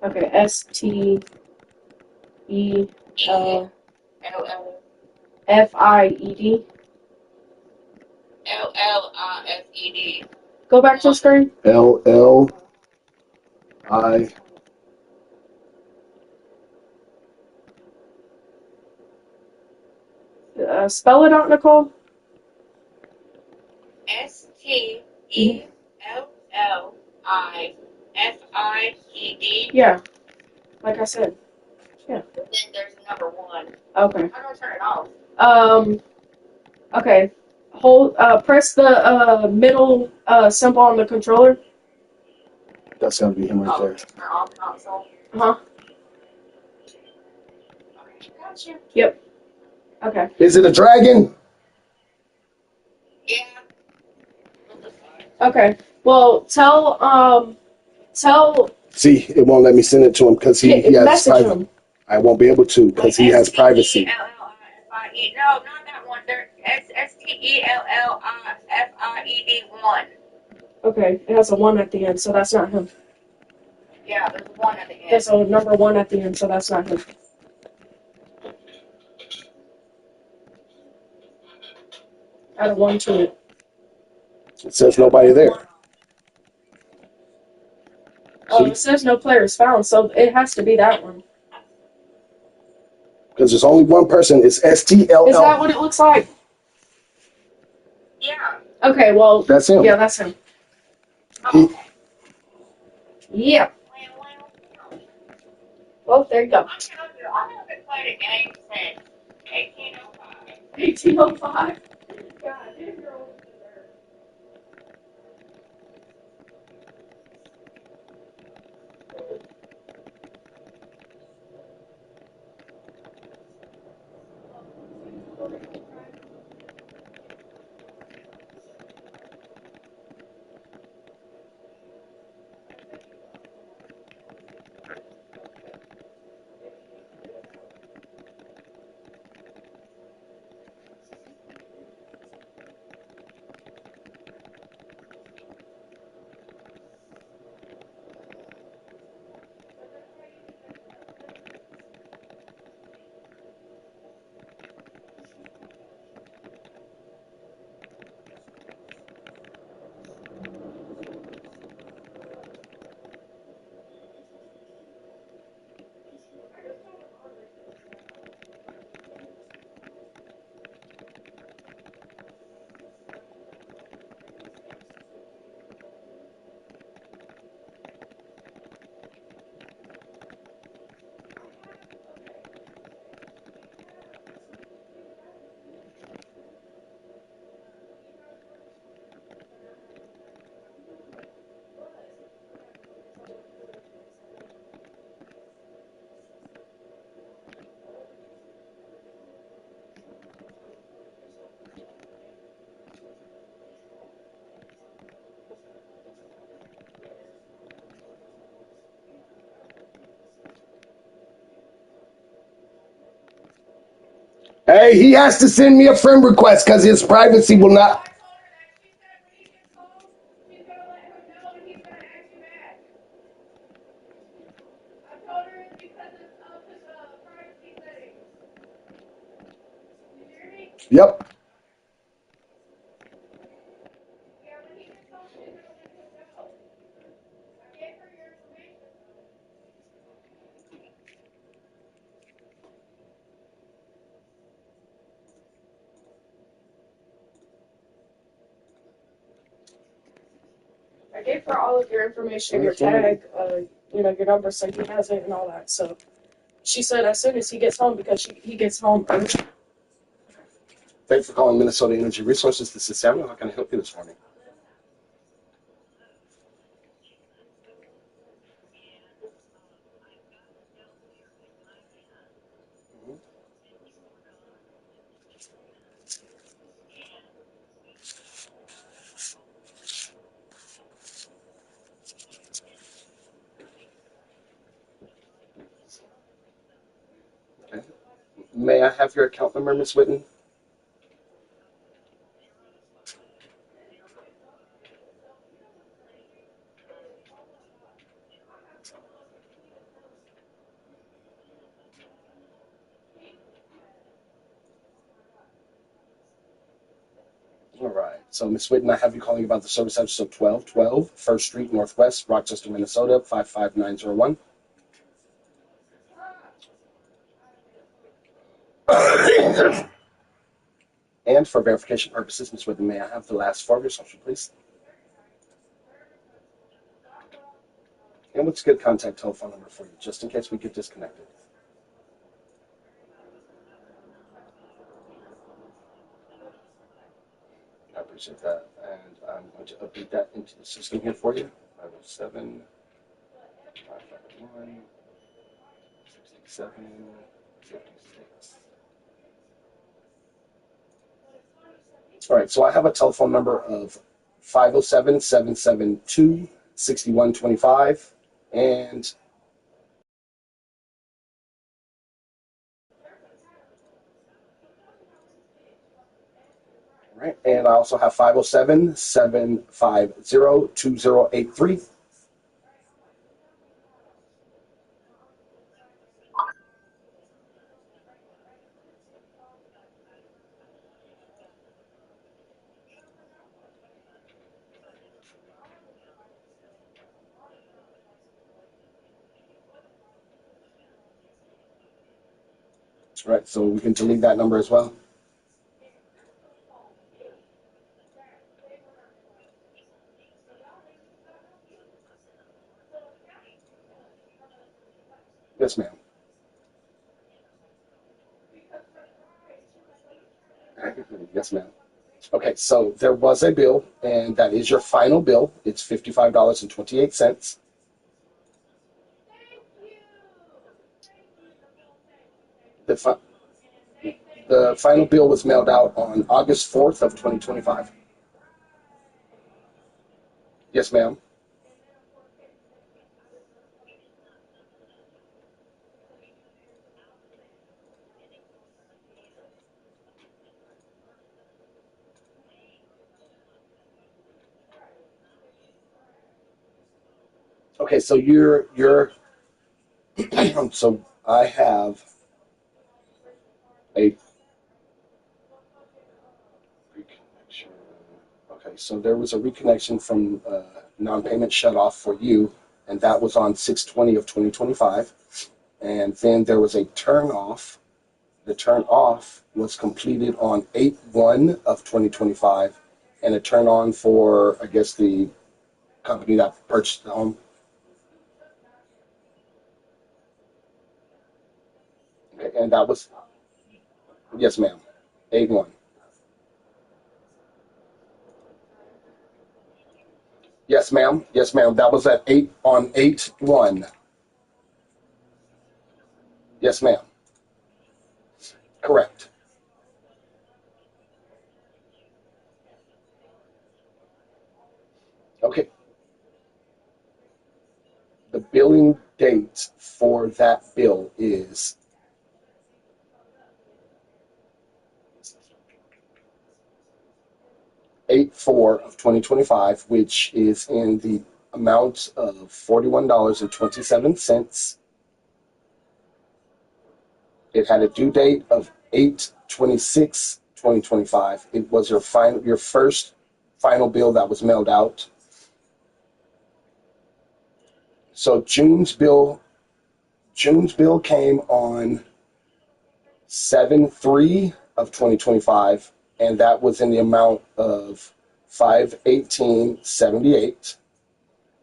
Okay, STELLFIED. LLIFED. Go back to the screen. LLI. Spell it out, Nicole. STELLIFIED. Yeah, like I said. Yeah. Then there's a number 1. Okay. How do I turn it off? Okay. Hold. Press the middle symbol on the controller. That's gotta be him right there. Turn off console. Huh. Okay, gotcha. Yep. Okay. Is it a dragon? Yeah. Okay. Well, tell. See, it won't let me send it to him because he has message private. him. I won't be able to because he has privacy. STELLIFIE. No, not that one. There. STELLIFIED 1. Okay. It has a 1 at the end, so that's not him. Yeah, there's 1 at the end. There's a number 1 at the end, so that's not him. Add a 1 to it. It says nobody there. Oh, it says no players found, so it has to be that one. Because there's only one person. It's STLL. Is that what it looks like? Yeah. Okay, well. That's him. Yeah, that's him. He, Yeah. Well, there you go. I haven't played a game since 1805. 1805. God, damn, you're old. hey, he has to send me a friend request because his privacy will not. Yep. I gave her all of your information, your tag, your number, so he has it and all that. So she said as soon as he gets home, because he gets home early. Thanks for calling Minnesota Energy Resources. This is Samuel. How can I help you this morning? Okay. May I have your account number, Ms. Whitten? All right. So, Ms. Whitten, I have you calling about the service address of 1212 First Street Northwest, Rochester, Minnesota, 55901. And for verification purposes, Ms. Whitten, may I have the last four of your social, please? And what's a good contact telephone number for you, just in case we get disconnected? I appreciate that. And I'm going to update that into the system here for you. 507 551 67 56. All right, so I have a telephone number of 507-772-6125 and right, and I also have 507-750-2083. All right, so we can delete that number as well. Yes, ma'am. Yes, ma'am. Okay, so there was a bill, and that is your final bill. It's $55.28. The, the final bill was mailed out on August 4th of 2025. Yes, ma'am. Okay, so you're so I have a reconnection. Okay, so there was a reconnection from non-payment shut-off for you, and that was on 6/20 of 2025. And then there was a turn-off. The turn-off was completed on 8/1 of 2025, and a turn-on for, I guess, the company that purchased the home. Okay, and that was, yes, ma'am, 8/1. Yes, ma'am. Yes, ma'am. That was at 8/1. Yes, ma'am. Correct. Okay. The billing date for that bill is 8/4 of 2025, which is in the amount of $41.27. It had a due date of 8/26/2025. It was your first final bill that was mailed out. So June's bill came on 7/3 of 2025, and that was in the amount of 518.78.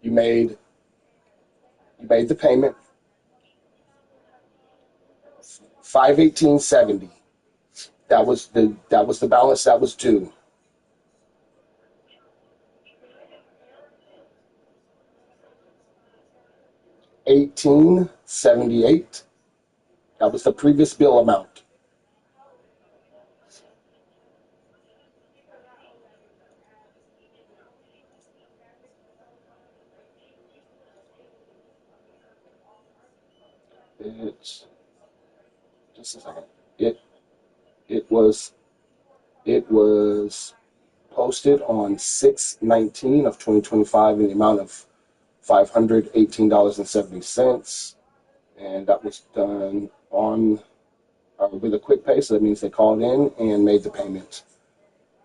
You made the payment 518.70. That was the balance that was due. 18.78. That was the previous bill amount. It's just a second. It it was it was posted on 6/19 of 2025 in the amount of $518.70, and that was done on with a quick pay. So that means they called in and made the payment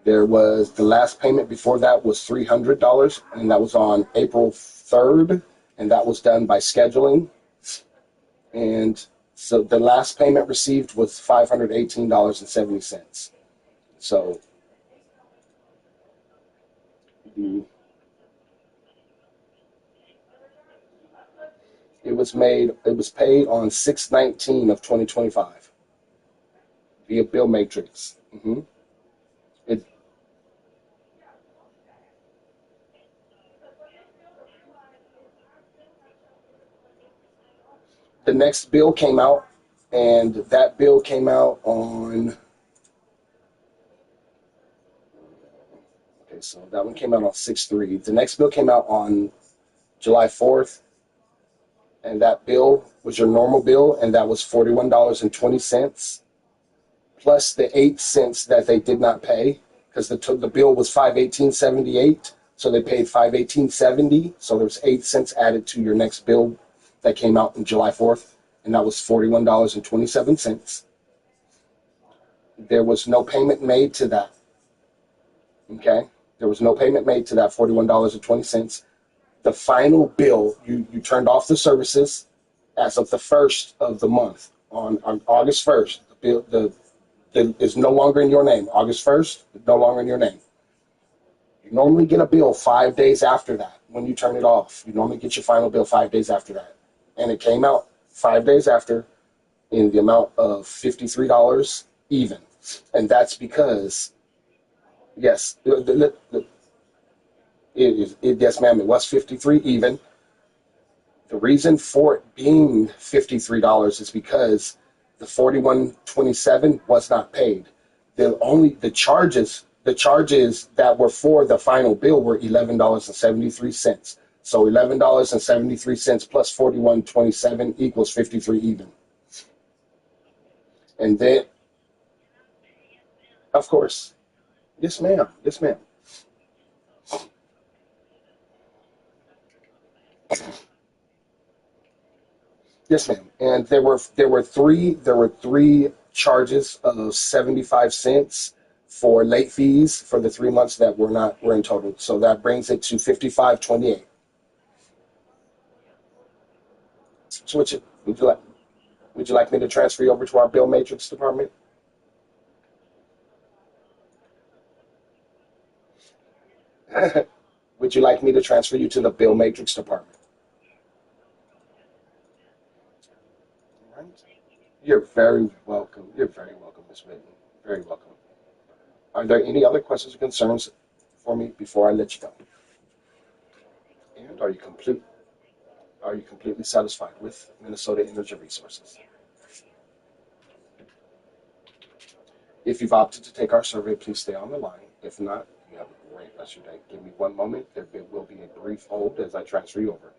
There was the last payment before that was $300, and that was on April 3rd, and that was done by scheduling. And so the last payment received was $518.70. So the it was paid on 6/19 of 2025 via Bill Matrix. It, the next bill came out, and that bill came out on, okay, so that one came out on 6/3. The next bill came out on July 4th, and that bill was your normal bill, and that was $41.20, plus the 8 cents that they did not pay, because the bill was $518.78, so they paid $518.70, so there was 8 cents added to your next bill that came out on July 4th, and that was $41.27. There was no payment made to that. Okay? There was no payment made to that $41.20. The final bill, you turned off the services as of the first of the month. On August 1st, the bill is no longer in your name. August 1st, no longer in your name. You normally get a bill 5 days after that when you turn it off. You normally get your final bill 5 days after that. And it came out 5 days after in the amount of $53 even. And that's because, yes, yes, ma'am, it was 53 even. The reason for it being $53 is because the 41.27 was not paid. The charges that were for the final bill were $11.73. So $11.73 plus 41.27 equals 53 even. And then, of course, yes, ma'am, yes, ma'am. Yes, ma'am. And there were three charges of 75 cents for late fees for the 3 months that were in total. So that brings it to 55.28. So would you like me to transfer you over to our bill matrix department? Would you like me to transfer you to the bill matrix department? All right. You're very welcome. You're very welcome, Ms. Whitney. Very welcome. Are there any other questions or concerns for me before I let you go? And are you completely satisfied with Minnesota Energy Resources? If you've opted to take our survey, please stay on the line. If not, you have a great rest of your day. Give me one moment. There will be a brief hold as I transfer you over.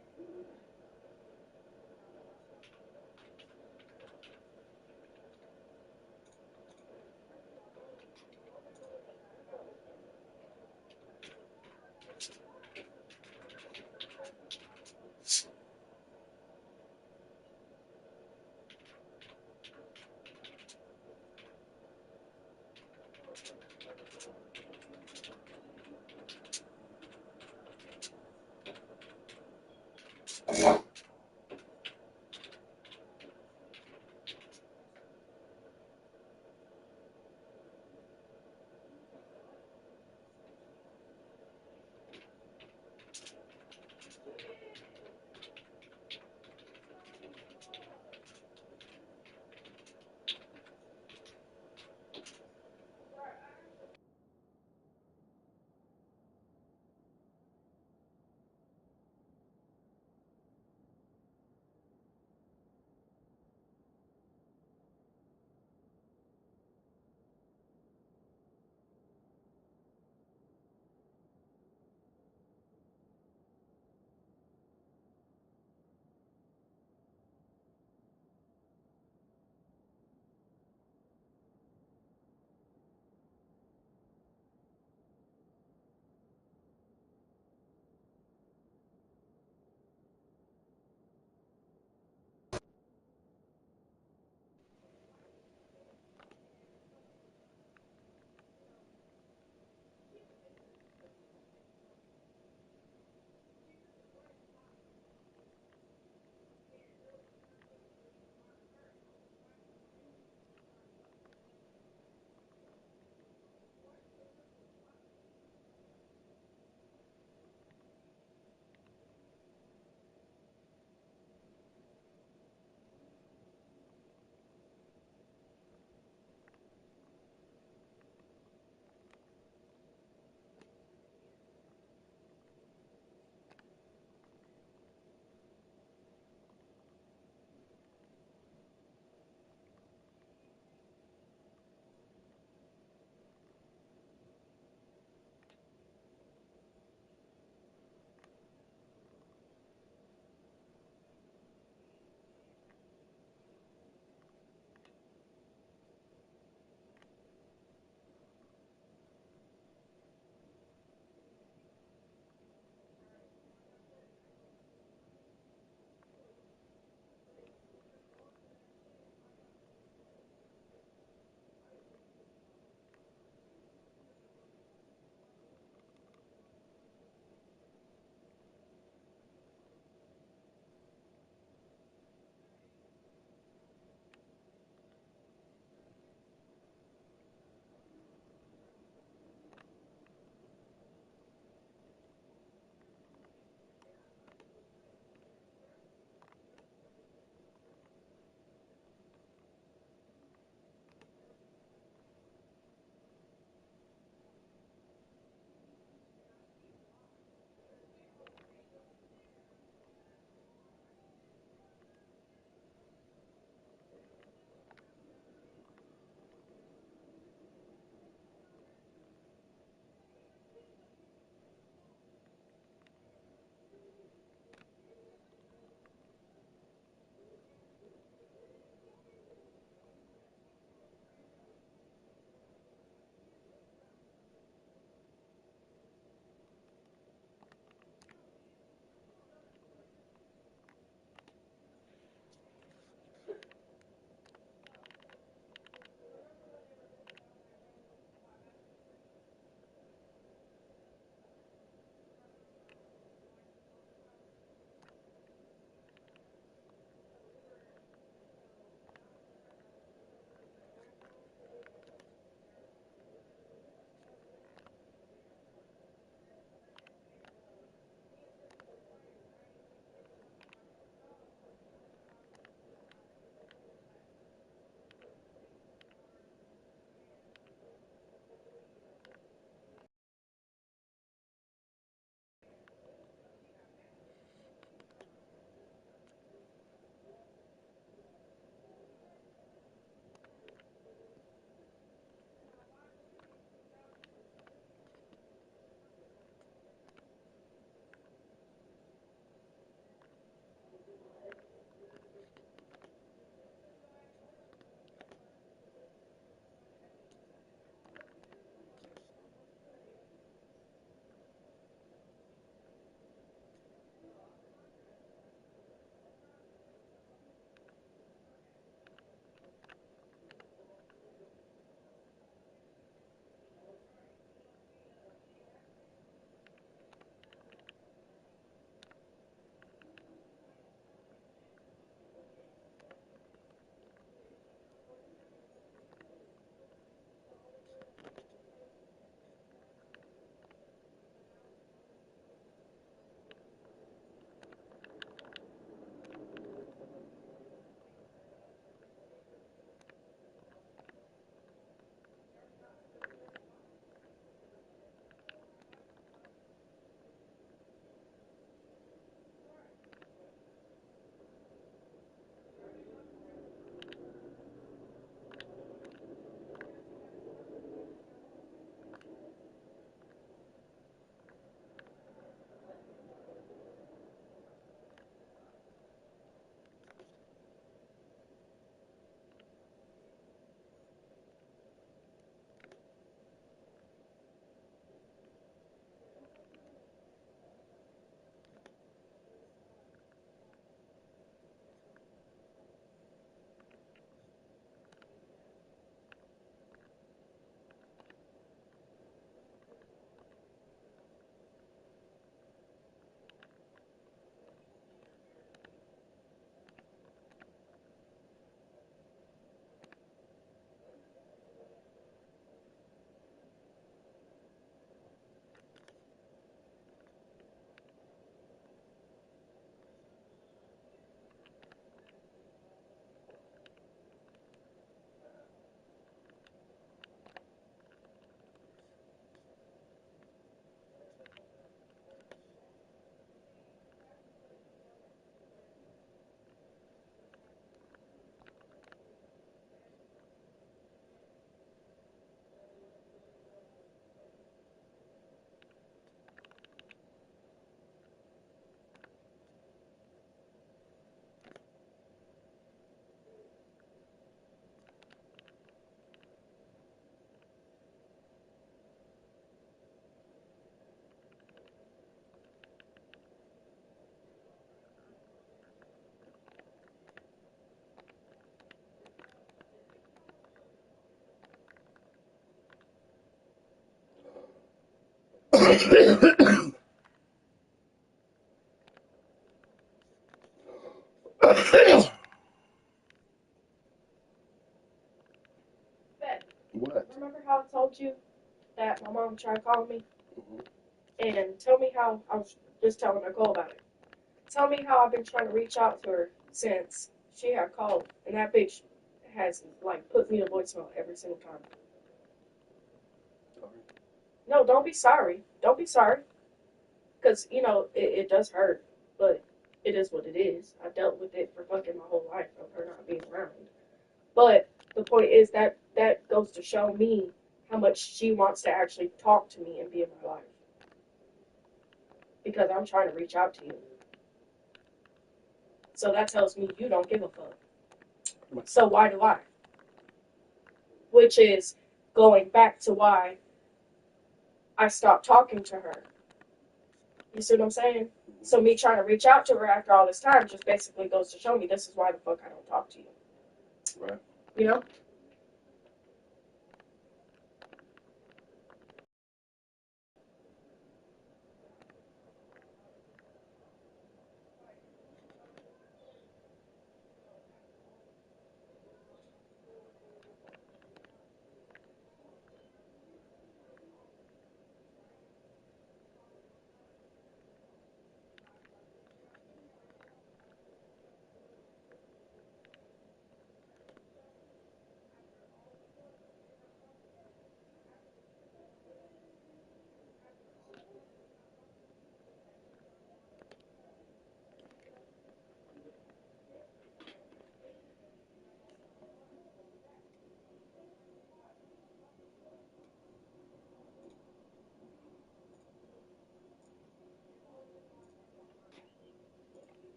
What? Remember how I told you that my mom tried calling me? Mhm. And tell me how, I was just telling Nicole about it. Tell me how I've been trying to reach out to her since she had called. And that bitch has, like, put me to voicemail every single time. Sorry. No, don't be sorry. Don't be sorry. Because, you know, it does hurt. But it is what it is. I dealt with it for fucking my whole life of her not being around. But the point is that that goes to show me how much she wants to actually talk to me and be in my life. Because I'm trying to reach out to you. So that tells me you don't give a fuck. So why do I? Which is going back to why I stopped talking to her. You see what I'm saying? So me trying to reach out to her after all this time just basically goes to show me this is why the fuck I don't talk to you. Right. You know?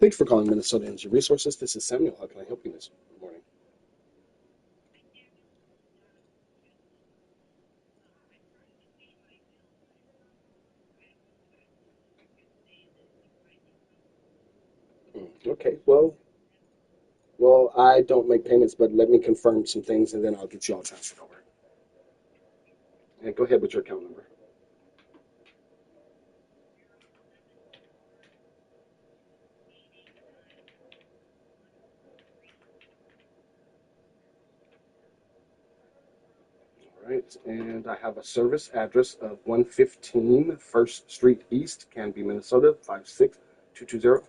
Thanks for calling Minnesota Energy Resources. This is Samuel. How can I help you this morning? Okay. Well, I don't make payments, but let me confirm some things, and then I'll get you all transferred over. And go ahead with your account number. All right. And I have a service address of 115 First Street East, Canby, Minnesota, 56220.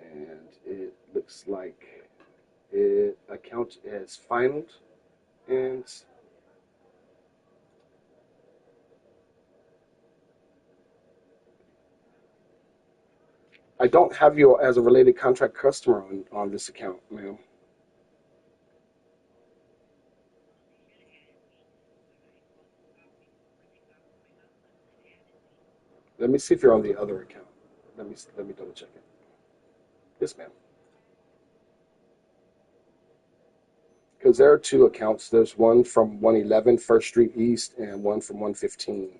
And it looks like it account is finalized, and I don't have you as a related contract customer on this account, ma'am. Let me see if you're on the other account. Let me double check it. Yes, ma'am. Because there are two accounts. There's one from 111 First Street East and one from 115.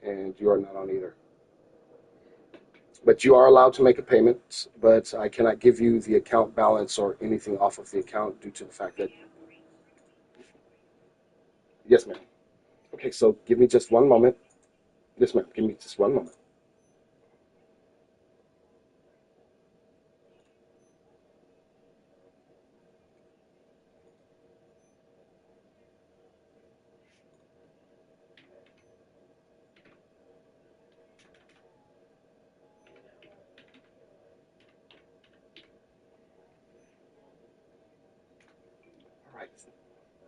And you are not on either. But you are allowed to make a payment, but I cannot give you the account balance or anything off of the account due to the fact that, yes, ma'am. Okay, so give me just one moment. Yes, ma'am. Give me just one moment. All right.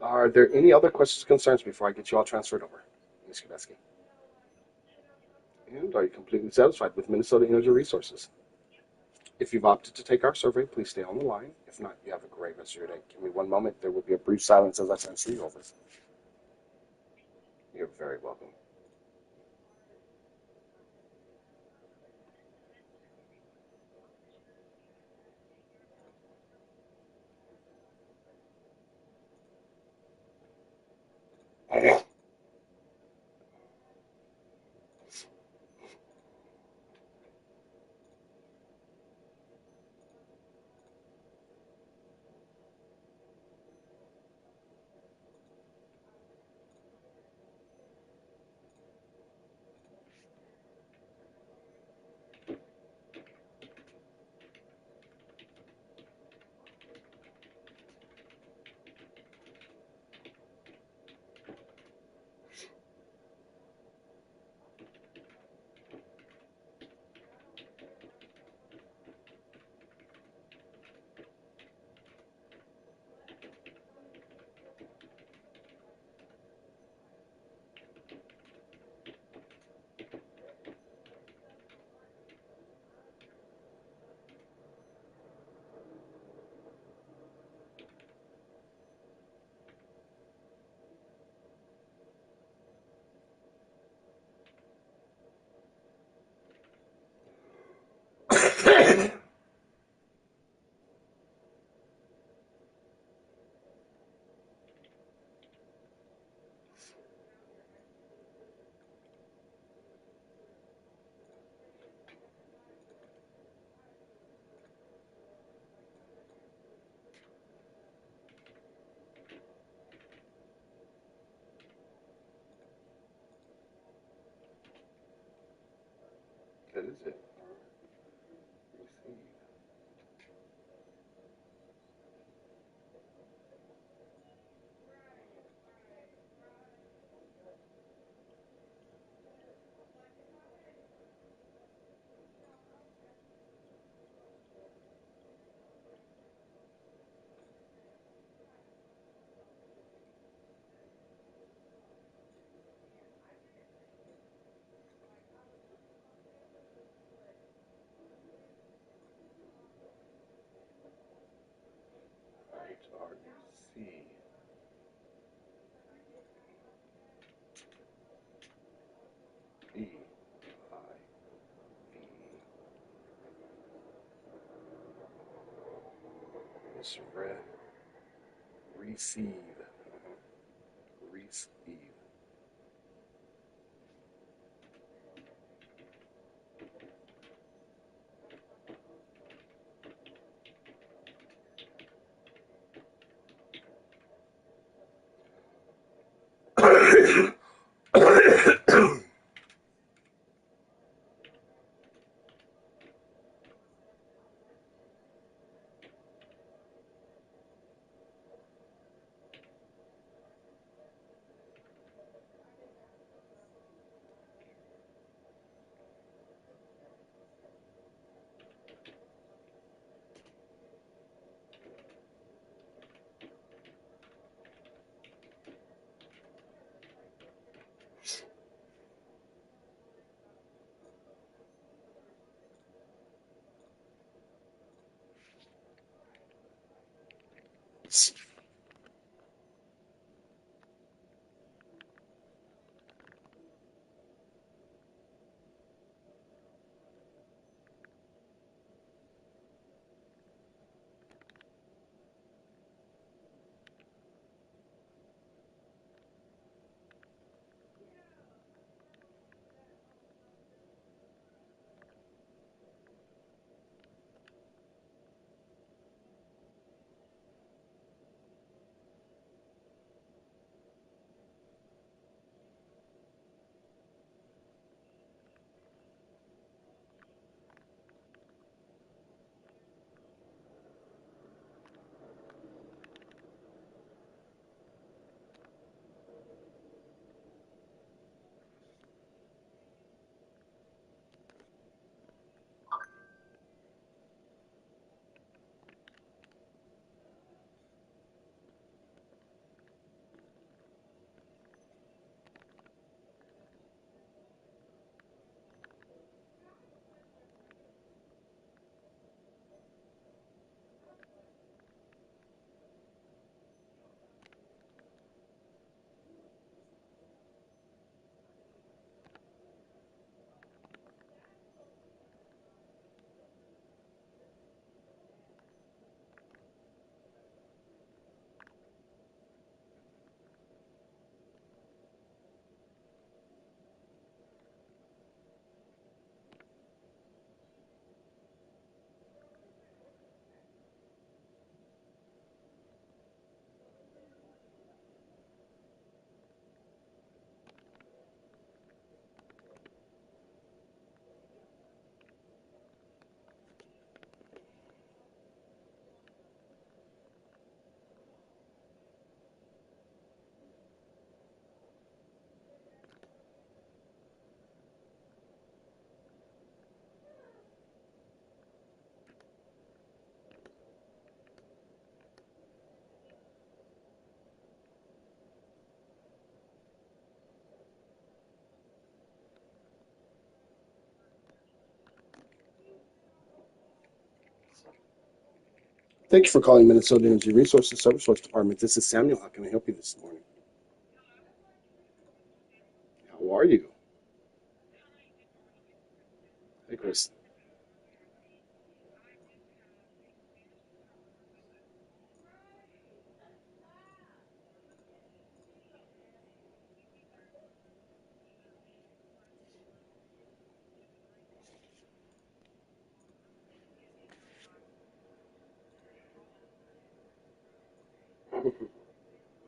Are there any other questions or concerns before I get you all transferred over, Ms. Kubeski? And are you completely satisfied with Minnesota Energy Resources? If you've opted to take our survey, please stay on the line. If not, you have a great rest of your day. Give me one moment. There will be a brief silence as I transfer you over. You're very welcome. That is it. Receive. RC. B. I. V. It's receive. Receive. Thank you for calling Minnesota Energy Resources Service Department. This is Samuel. How can I help you this morning? How are you? Hey, Chris.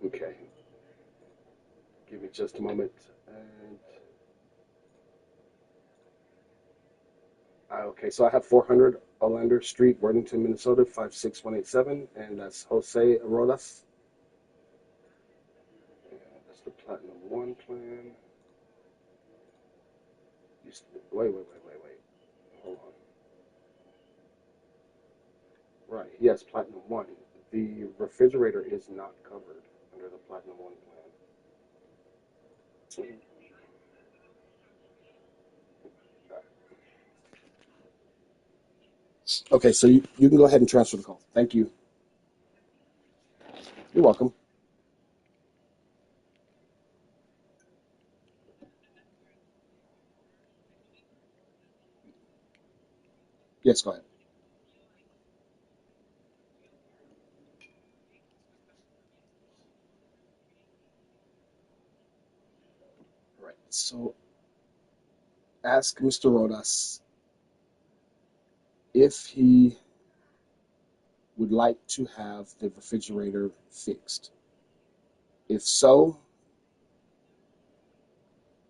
Okay. Give me just a moment. And Okay, so I have 400 Olander Street, Worthington, Minnesota, 56187, and that's Jose Rodas. And that's the Platinum 1 plan. Wait. Hold on. Right, yes, Platinum 1. The refrigerator is not covered under the Platinum 1 plan. Okay, so you can go ahead and transfer the call. Thank you. You're welcome. Yes, go ahead. Right. So ask Mr. Rodas if he would like to have the refrigerator fixed. If so,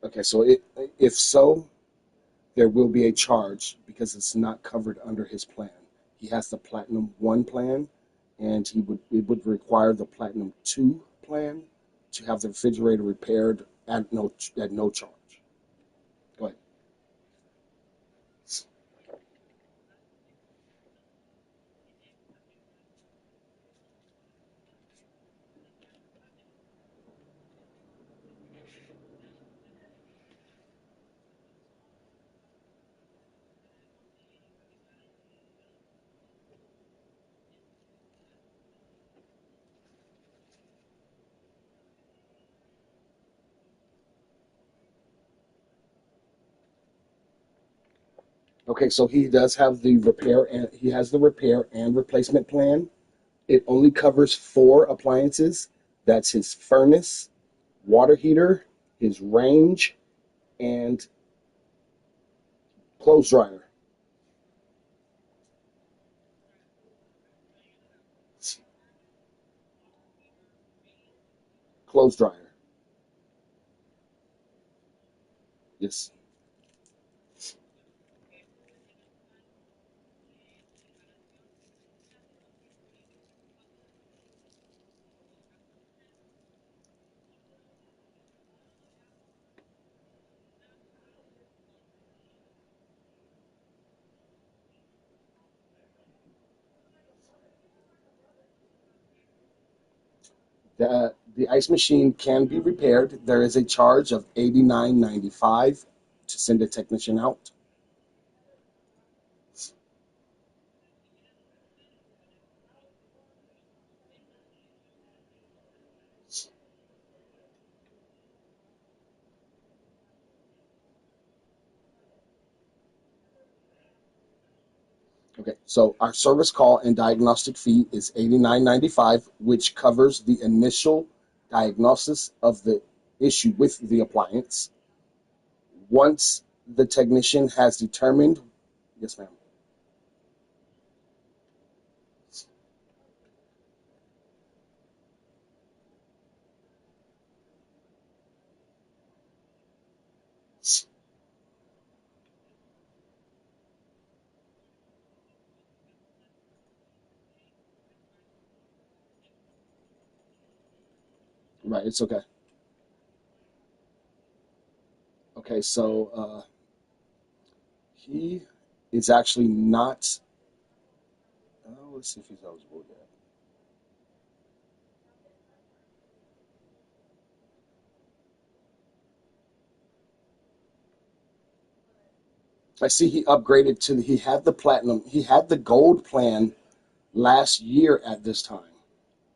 okay, so if so, there will be a charge because it's not covered under his plan. He has the Platinum 1 plan, and it would require the Platinum 2 plan to have the refrigerator repaired at no charge. Go ahead. Okay, so he does have the repair and he has the repair and replacement plan. It only covers 4 appliances. That's his furnace, water heater, his range, and clothes dryer. Clothes dryer. Yes. The ice machine can be repaired. There is a charge of $89.95 to send a technician out. Okay, so our service call and diagnostic fee is $89.95, which covers the initial diagnosis of the issue with the appliance. Once the technician has determined, yes, ma'am. Right, it's okay. Okay, so he is actually not. Let's see if he's eligible yet. I see he upgraded to. He had the platinum. He had the gold plan last year at this time.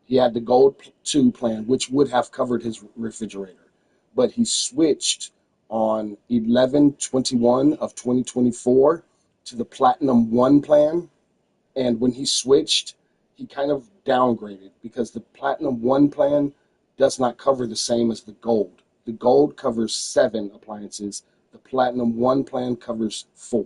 He had the gold 2 plan, which would have covered his refrigerator, but he switched on 11/21 of 2024 to the platinum 1 plan. And when he switched, he kind of downgraded because the Platinum 1 plan does not cover the same as the Gold. The Gold covers 7 appliances. The Platinum 1 plan covers 4.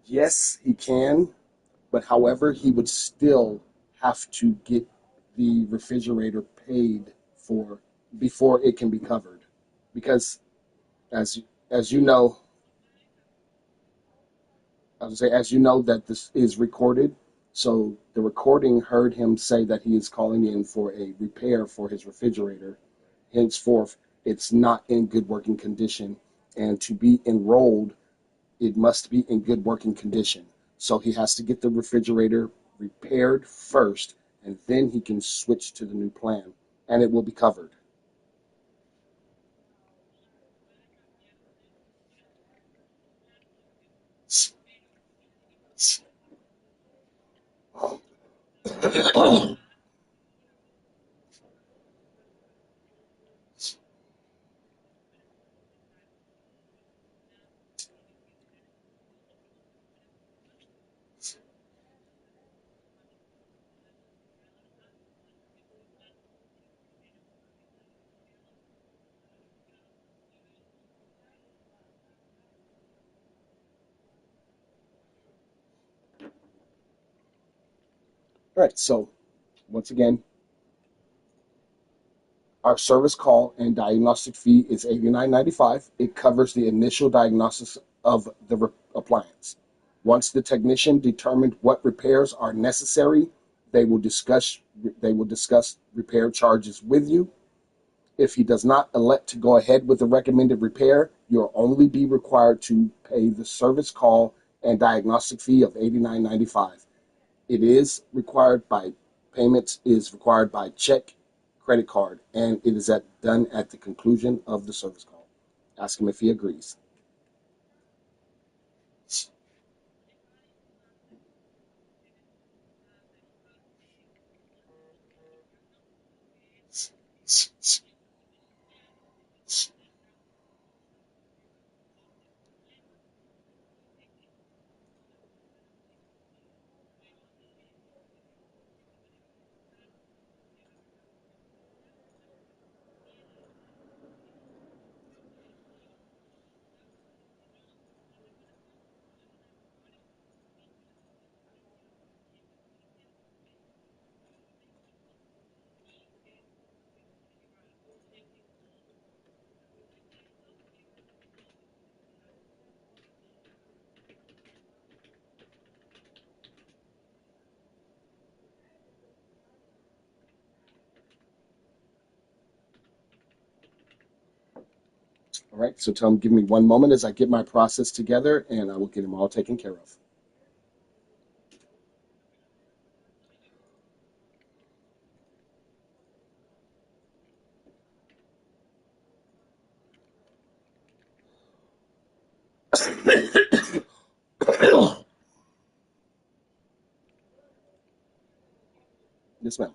Yes, he can, but however, he would still have to get the refrigerator paid for before it can be covered. Because as you know, I would say as you know that this is recorded, so the recording heard him say that he is calling in for a repair for his refrigerator. Henceforth, it's not in good working condition, and to be enrolled, it must be in good working condition. So he has to get the refrigerator repaired first, and then he can switch to the new plan, and it will be covered. All right, so once again, our service call and diagnostic fee is $89.95. It covers the initial diagnosis of the appliance. Once the technician determined what repairs are necessary, they will discuss they will discuss repair charges with you. If he does not elect to go ahead with the recommended repair, you'll only be required to pay the service call and diagnostic fee of $89.95. It is required by Payments is required by check, credit card, and it is done at the conclusion of the service call. Ask him if he agrees. All right, so tell him, give me one moment as I get my process together, and I will get him all taken care of. Yes, ma'am.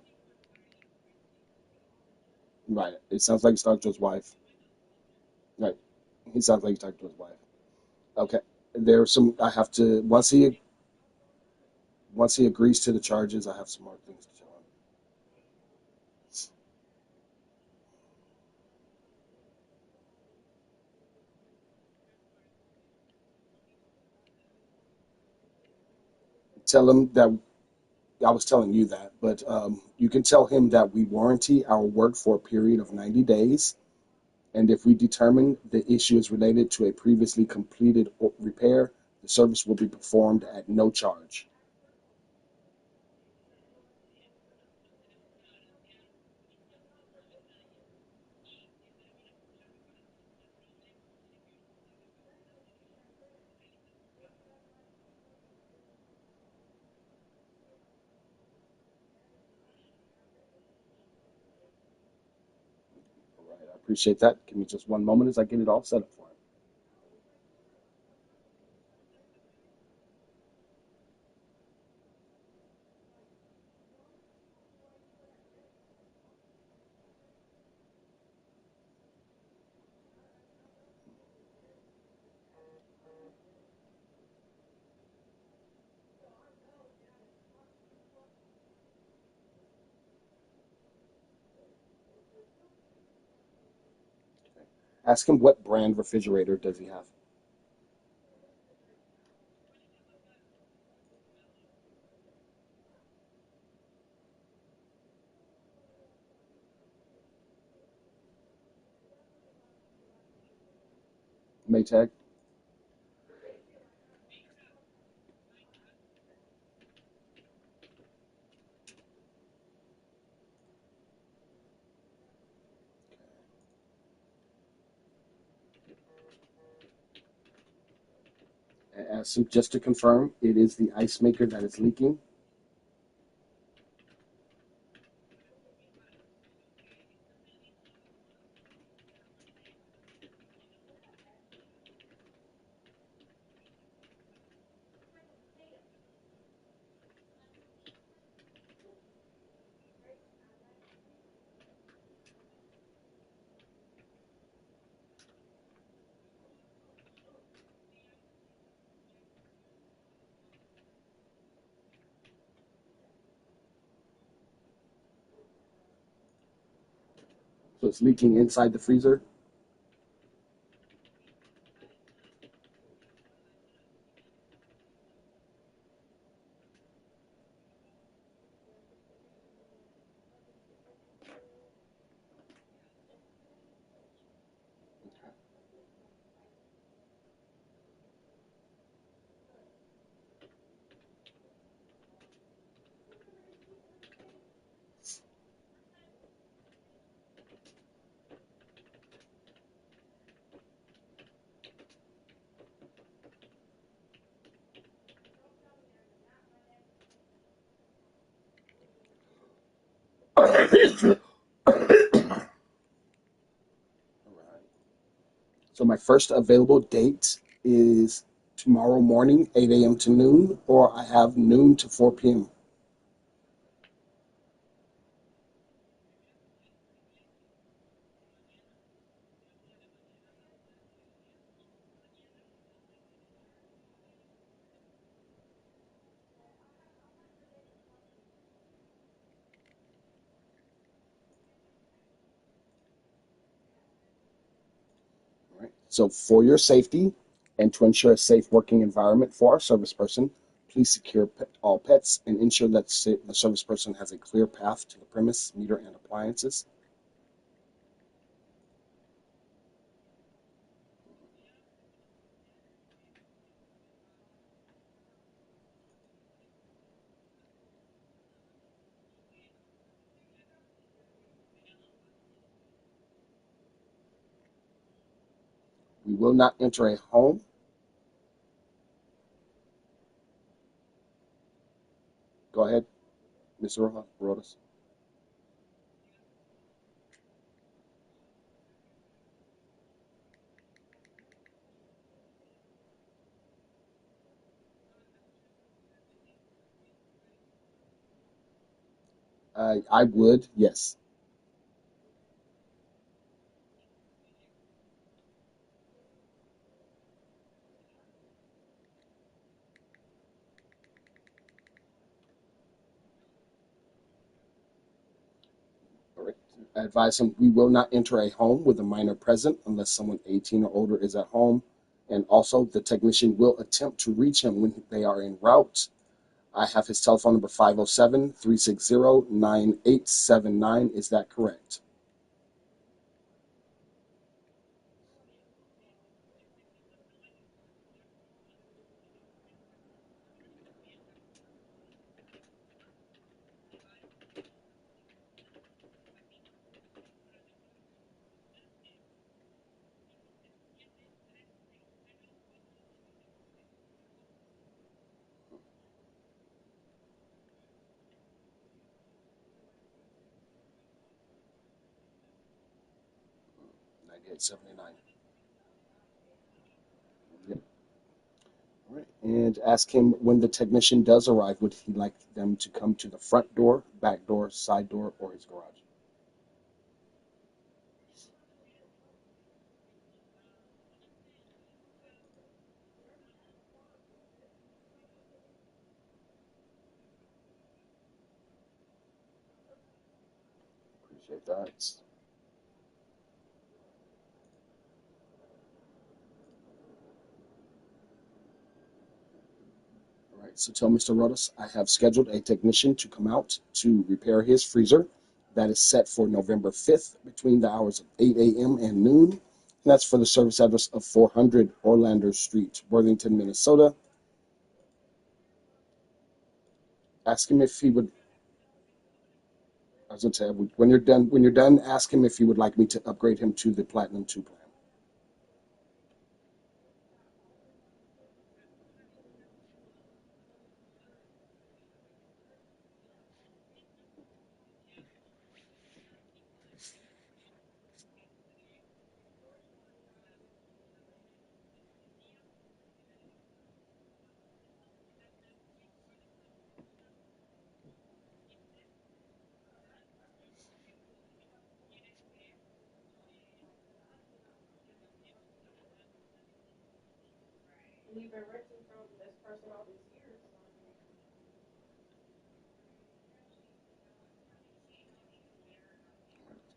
Right. It sounds like he's talking to his wife. Right. He sounds like he's talking to his wife. Okay. There's some. I have to once he agrees to the charges. I have some more things to tell him. Tell him that I was telling you that, but you can tell him that we warranty our work for a period of 90 days. And if we determine the issue is related to a previously completed repair, the service will be performed at no charge. All right, I appreciate that. Give me just one moment as I get it all set up for him. Ask him what brand refrigerator does he have. Maytag. So just to confirm, it is the ice maker that is leaking. So it's leaking inside the freezer. So my first available date is tomorrow morning, 8 a.m. to noon, or I have noon to 4 p.m. All right. So for your safety and to ensure a safe working environment for our service person, please secure all pets and ensure that the service person has a clear path to the premise, meter, and appliances. We will not enter a home. Go ahead, Mr. Rodas. I would, yes. All right. I advise him we will not enter a home with a minor present unless someone 18 or older is at home. And also, the technician will attempt to reach him when they are en route. I have his telephone number 507-360-9879. Is that correct? Ninety-eight 79. Yep. All right. And ask him when the technician does arrive, would he like them to come to the front door, back door, side door, or his garage? Appreciate that. All right, so tell Mr. Rodas I have scheduled a technician to come out to repair his freezer. That is set for November 5th between the hours of 8 a.m. and noon. And that's for the service address of 400 Orlando Street, Worthington, Minnesota. Ask him if he would. I was gonna say, when you're done, ask him if he would like me to upgrade him to the Platinum 2 plan. We've been renting from this person all these years.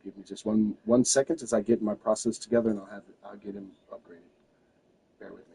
Give me just one second as I get my process together, and I'll get him upgraded. Bear with me.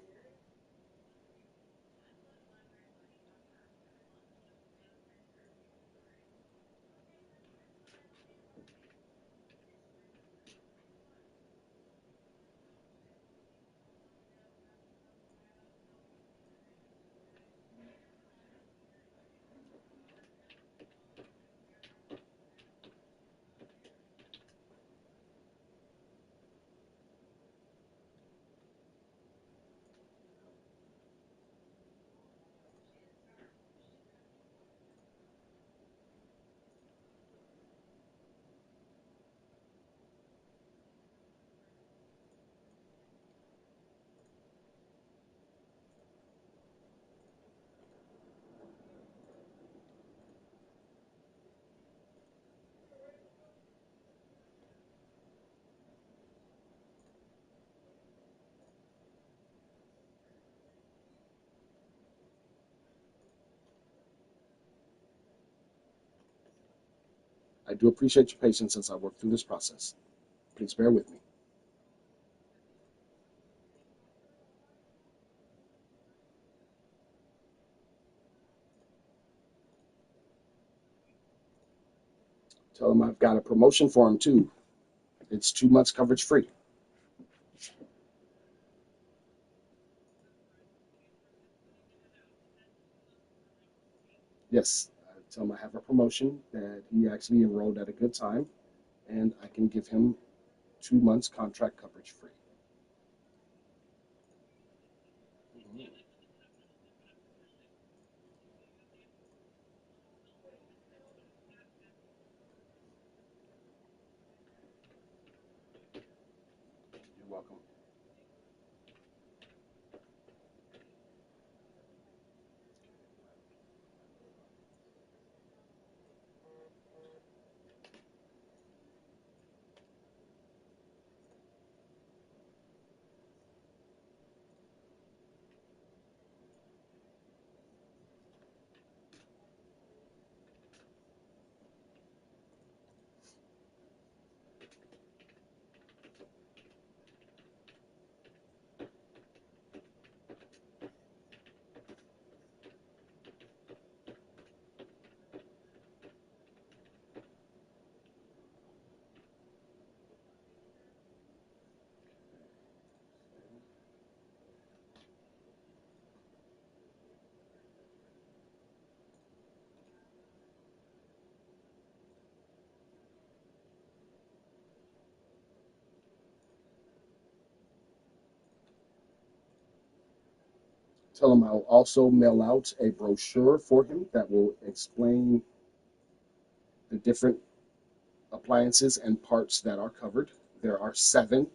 I do appreciate your patience as I work through this process. Please bear with me. Tell him I've got a promotion for him too. It's 2 months coverage free. Yes, tell him I have a promotion, that he actually enrolled at a good time, and I can give him 2 months contract coverage free. You're welcome. Tell him I'll also mail out a brochure for him that will explain the different appliances and parts that are covered. There are 7.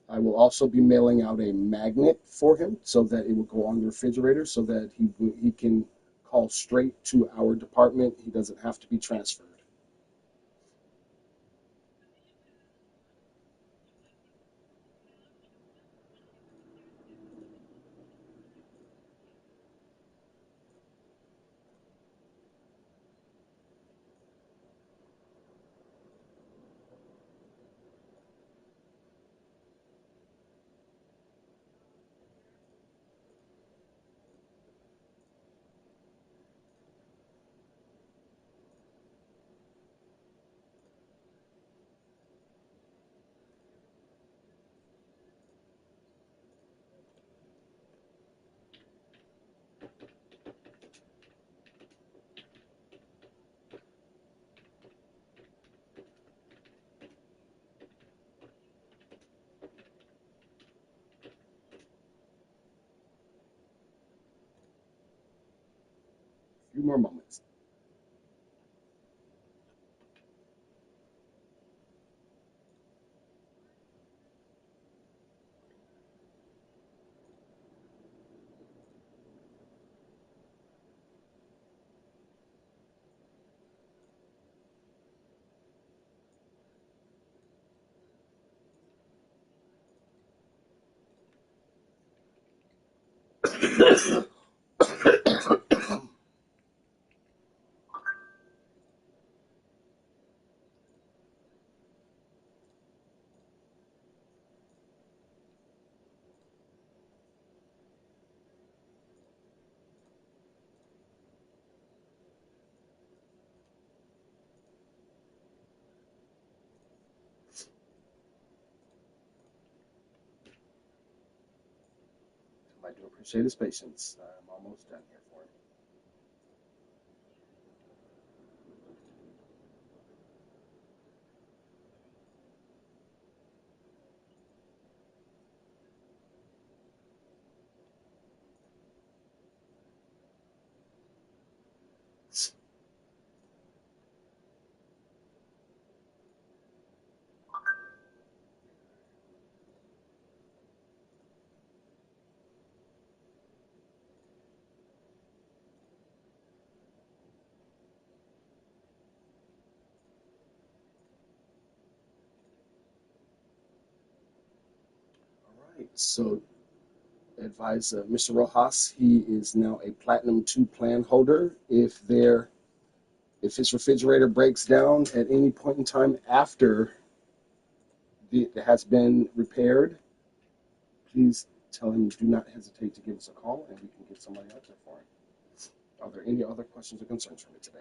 I will also be mailing out a magnet for him so that it will go on the refrigerator so that he can call straight to our department. He doesn't have to be transferred. few more moments. I do appreciate his patience. I'm almost done here for him. All right, so advise Mr. Rojas, he is now a Platinum 2 plan holder. If his refrigerator breaks down at any point in time after it has been repaired, please tell him do not hesitate to give us a call and we can get somebody out there for him. Are there any other questions or concerns for me today?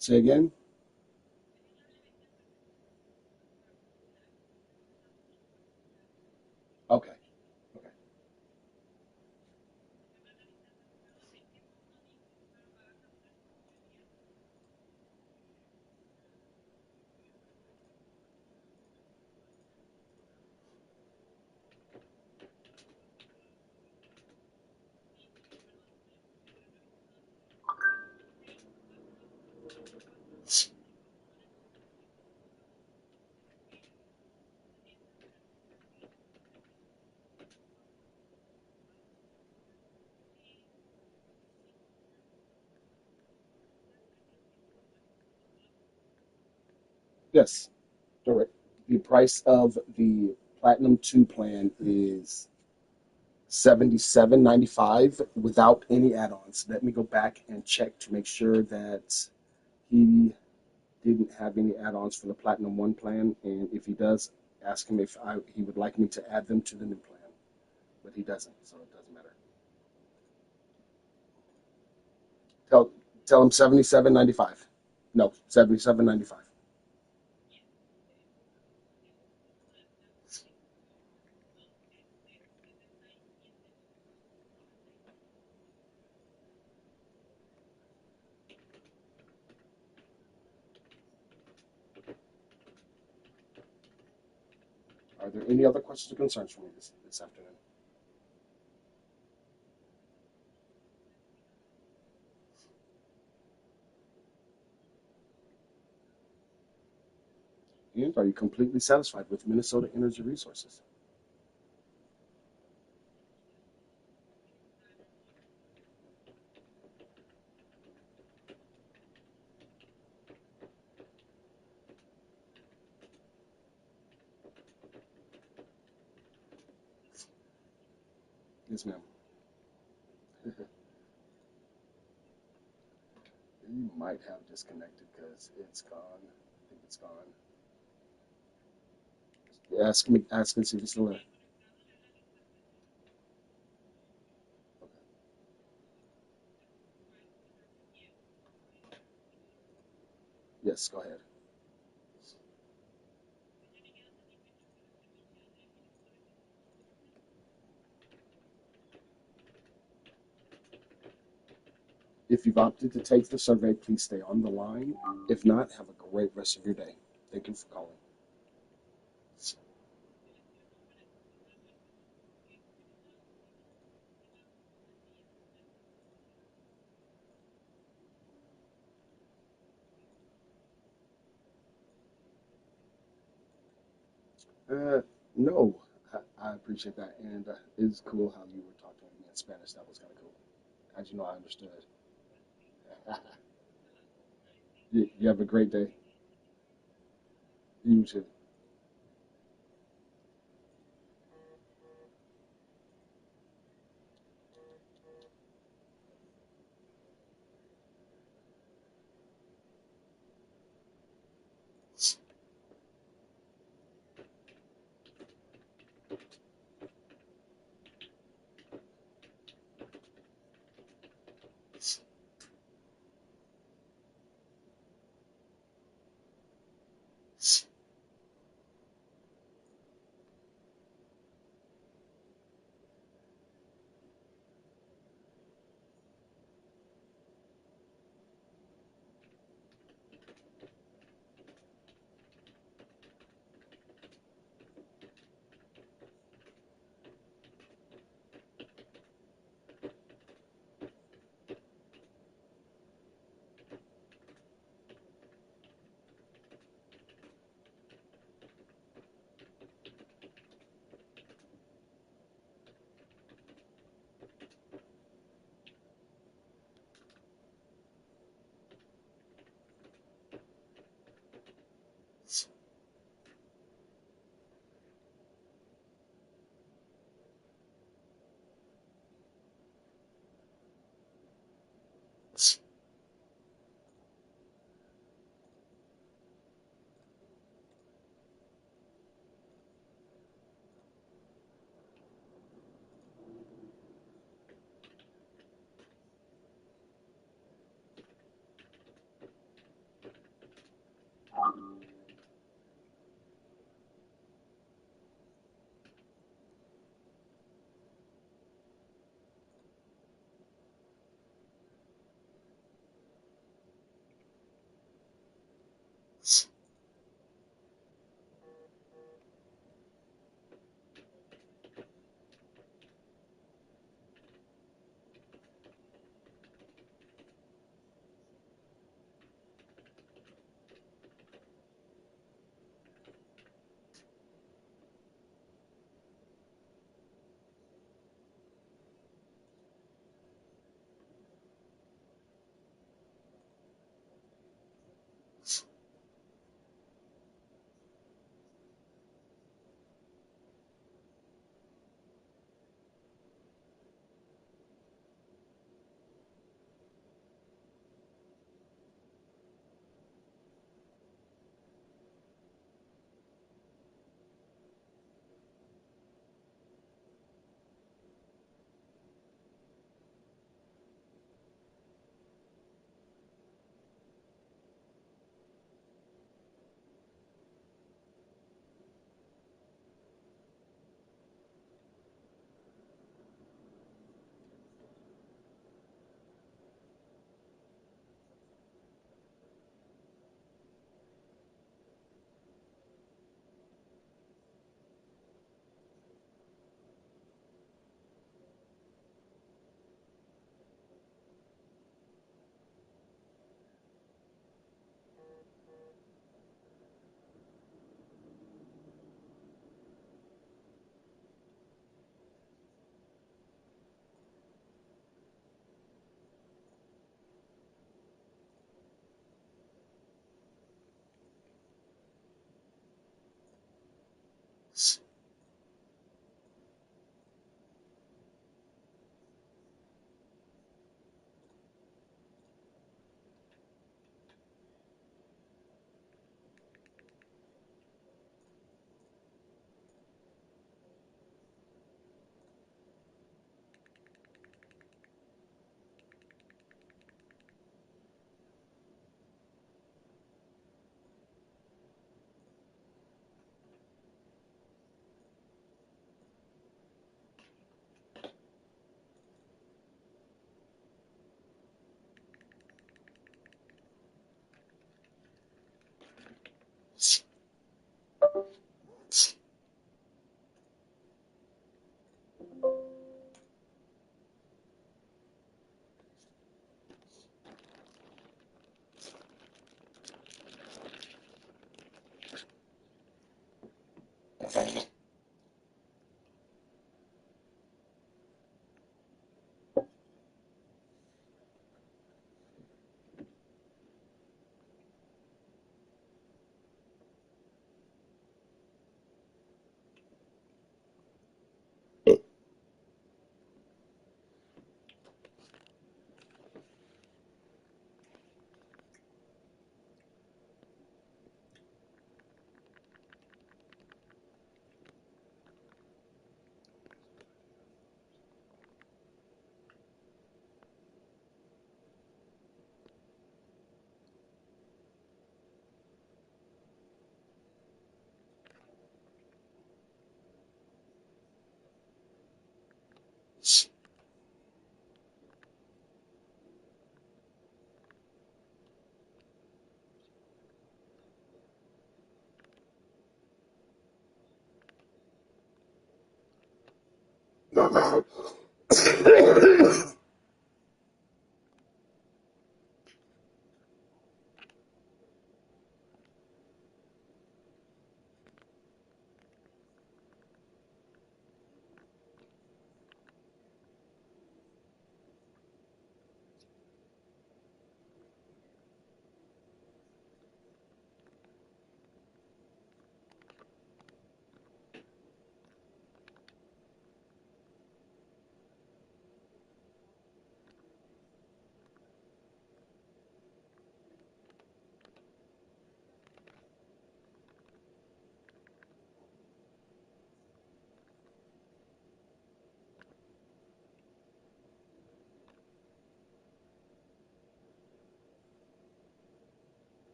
Say again? Okay. Okay. Yes. Correct. The price of the Platinum 2 plan is $77.95 without any add-ons. Let me go back and check to make sure that he didn't have any add-ons for the Platinum 1 plan, and if he does, ask him if he would like me to add them to the new plan. But he doesn't, so it doesn't matter. Tell tell him 77.95. No, 77.95. Are there any other questions or concerns for me this afternoon? And are you completely satisfied with Minnesota Energy Resources? Yes, ma'am. You might have disconnected because it's gone. I think it's gone. Yeah, ask and see if he's still there. Yes, go ahead. If you've opted to take the survey, please stay on the line. If not, have a great rest of your day. Thank you for calling. Uh, no, I appreciate that, and it's cool how you were talking to me in Spanish. That was kind of cool. How'd you know I understood? You have a great day. You too.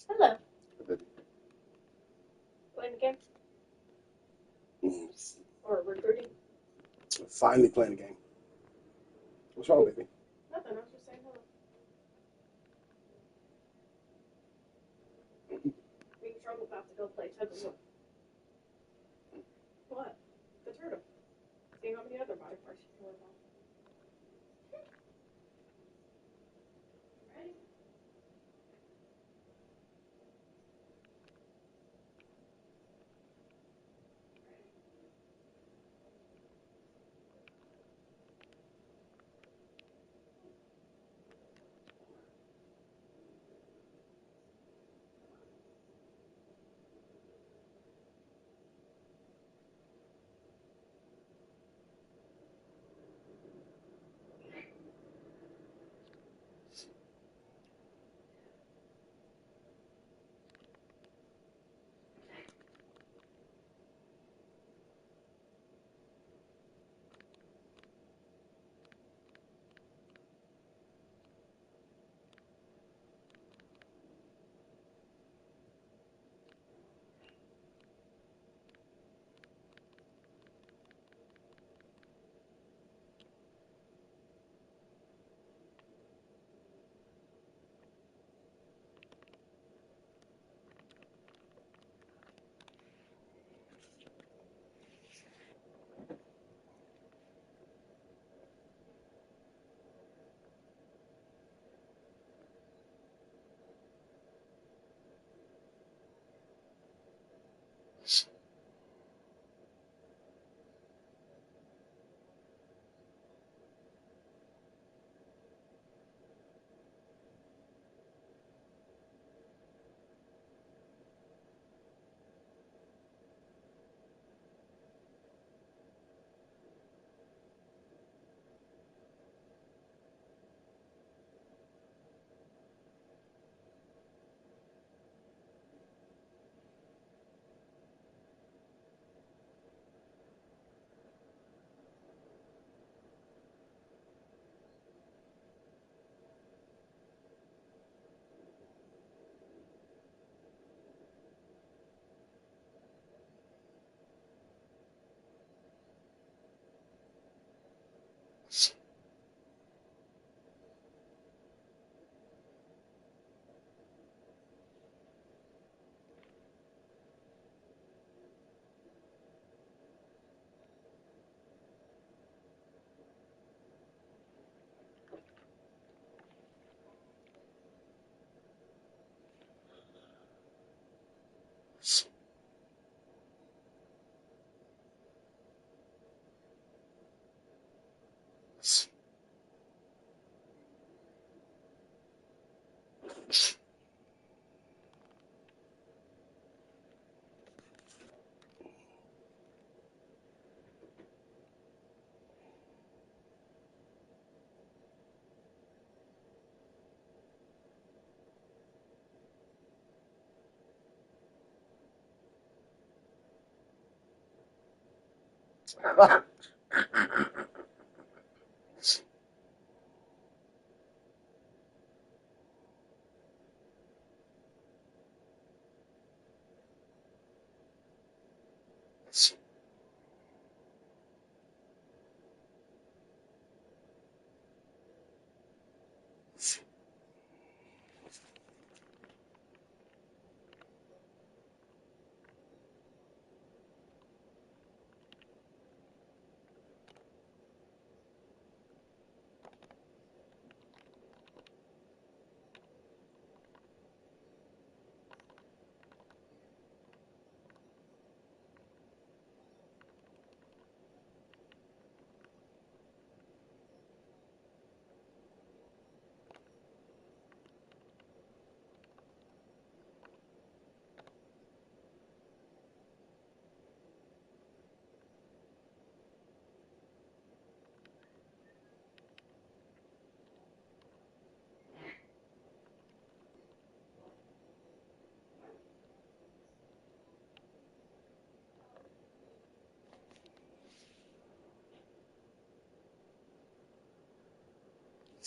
Hello. Playing the game? Or recruiting? Finally playing the game. What's wrong, baby? Nothing. I was just saying hello. Me and Trouble about to go play tug of war. What? The turtle. See how many other body parts you can work on. Ready?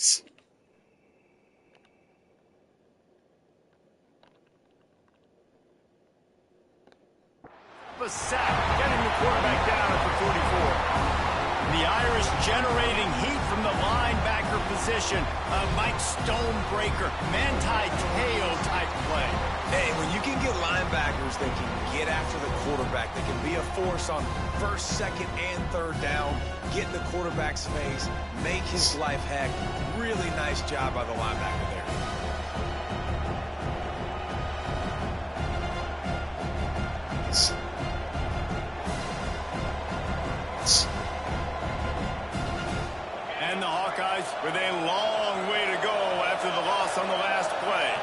A sack, getting the quarterback down at the 44. The Irish generating heat from the linebacker position. A Mike Stonebreaker, Manti-Teo type play. Hey, when you can get linebackers that can get after the quarterback, that can be a force on first, second, and third down, get in the quarterback's face, make his life heck. Really nice job by the linebacker there. And the Hawkeyes with a long way to go after the loss on the last play.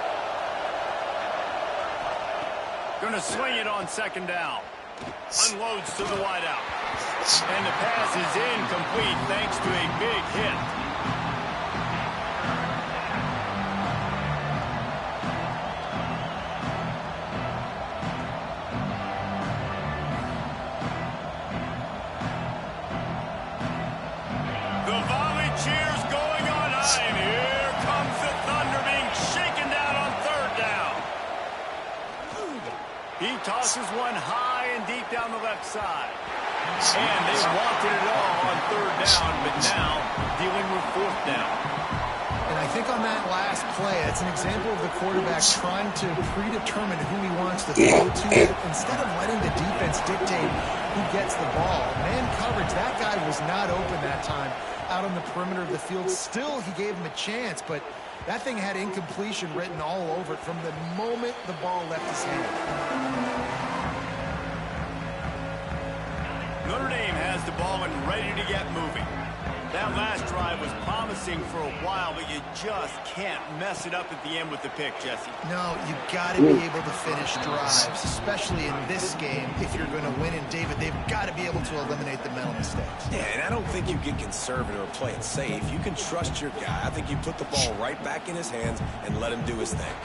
Gonna swing it on second down. Unloads to the wideout. And the pass is incomplete thanks to a big hit. The volley cheers going on high, and here comes the Thunder being shaken down on third down. He tosses one high and deep down the left side. And they wanted it all on third down, but now dealing with fourth down. And I think on that last play, it's an example of the quarterback trying to predetermine who he wants to throw to instead of letting the defense dictate who gets the ball. Man coverage, that guy was not open that time out on the perimeter of the field. Still, he gave him a chance, but that thing had incompletion written all over it from the moment the ball left his hand. Notre Dame has the ball and ready to get moving. That last drive was promising for a while, but you just can't mess it up at the end with the pick, Jesse. No, you got to be able to finish drives, especially in this game. If you're going to win, and David, they've got to be able to eliminate the mental mistakes. Yeah, and I don't think you get conservative or play it safe. You can trust your guy. I think you put the ball right back in his hands and let him do his thing.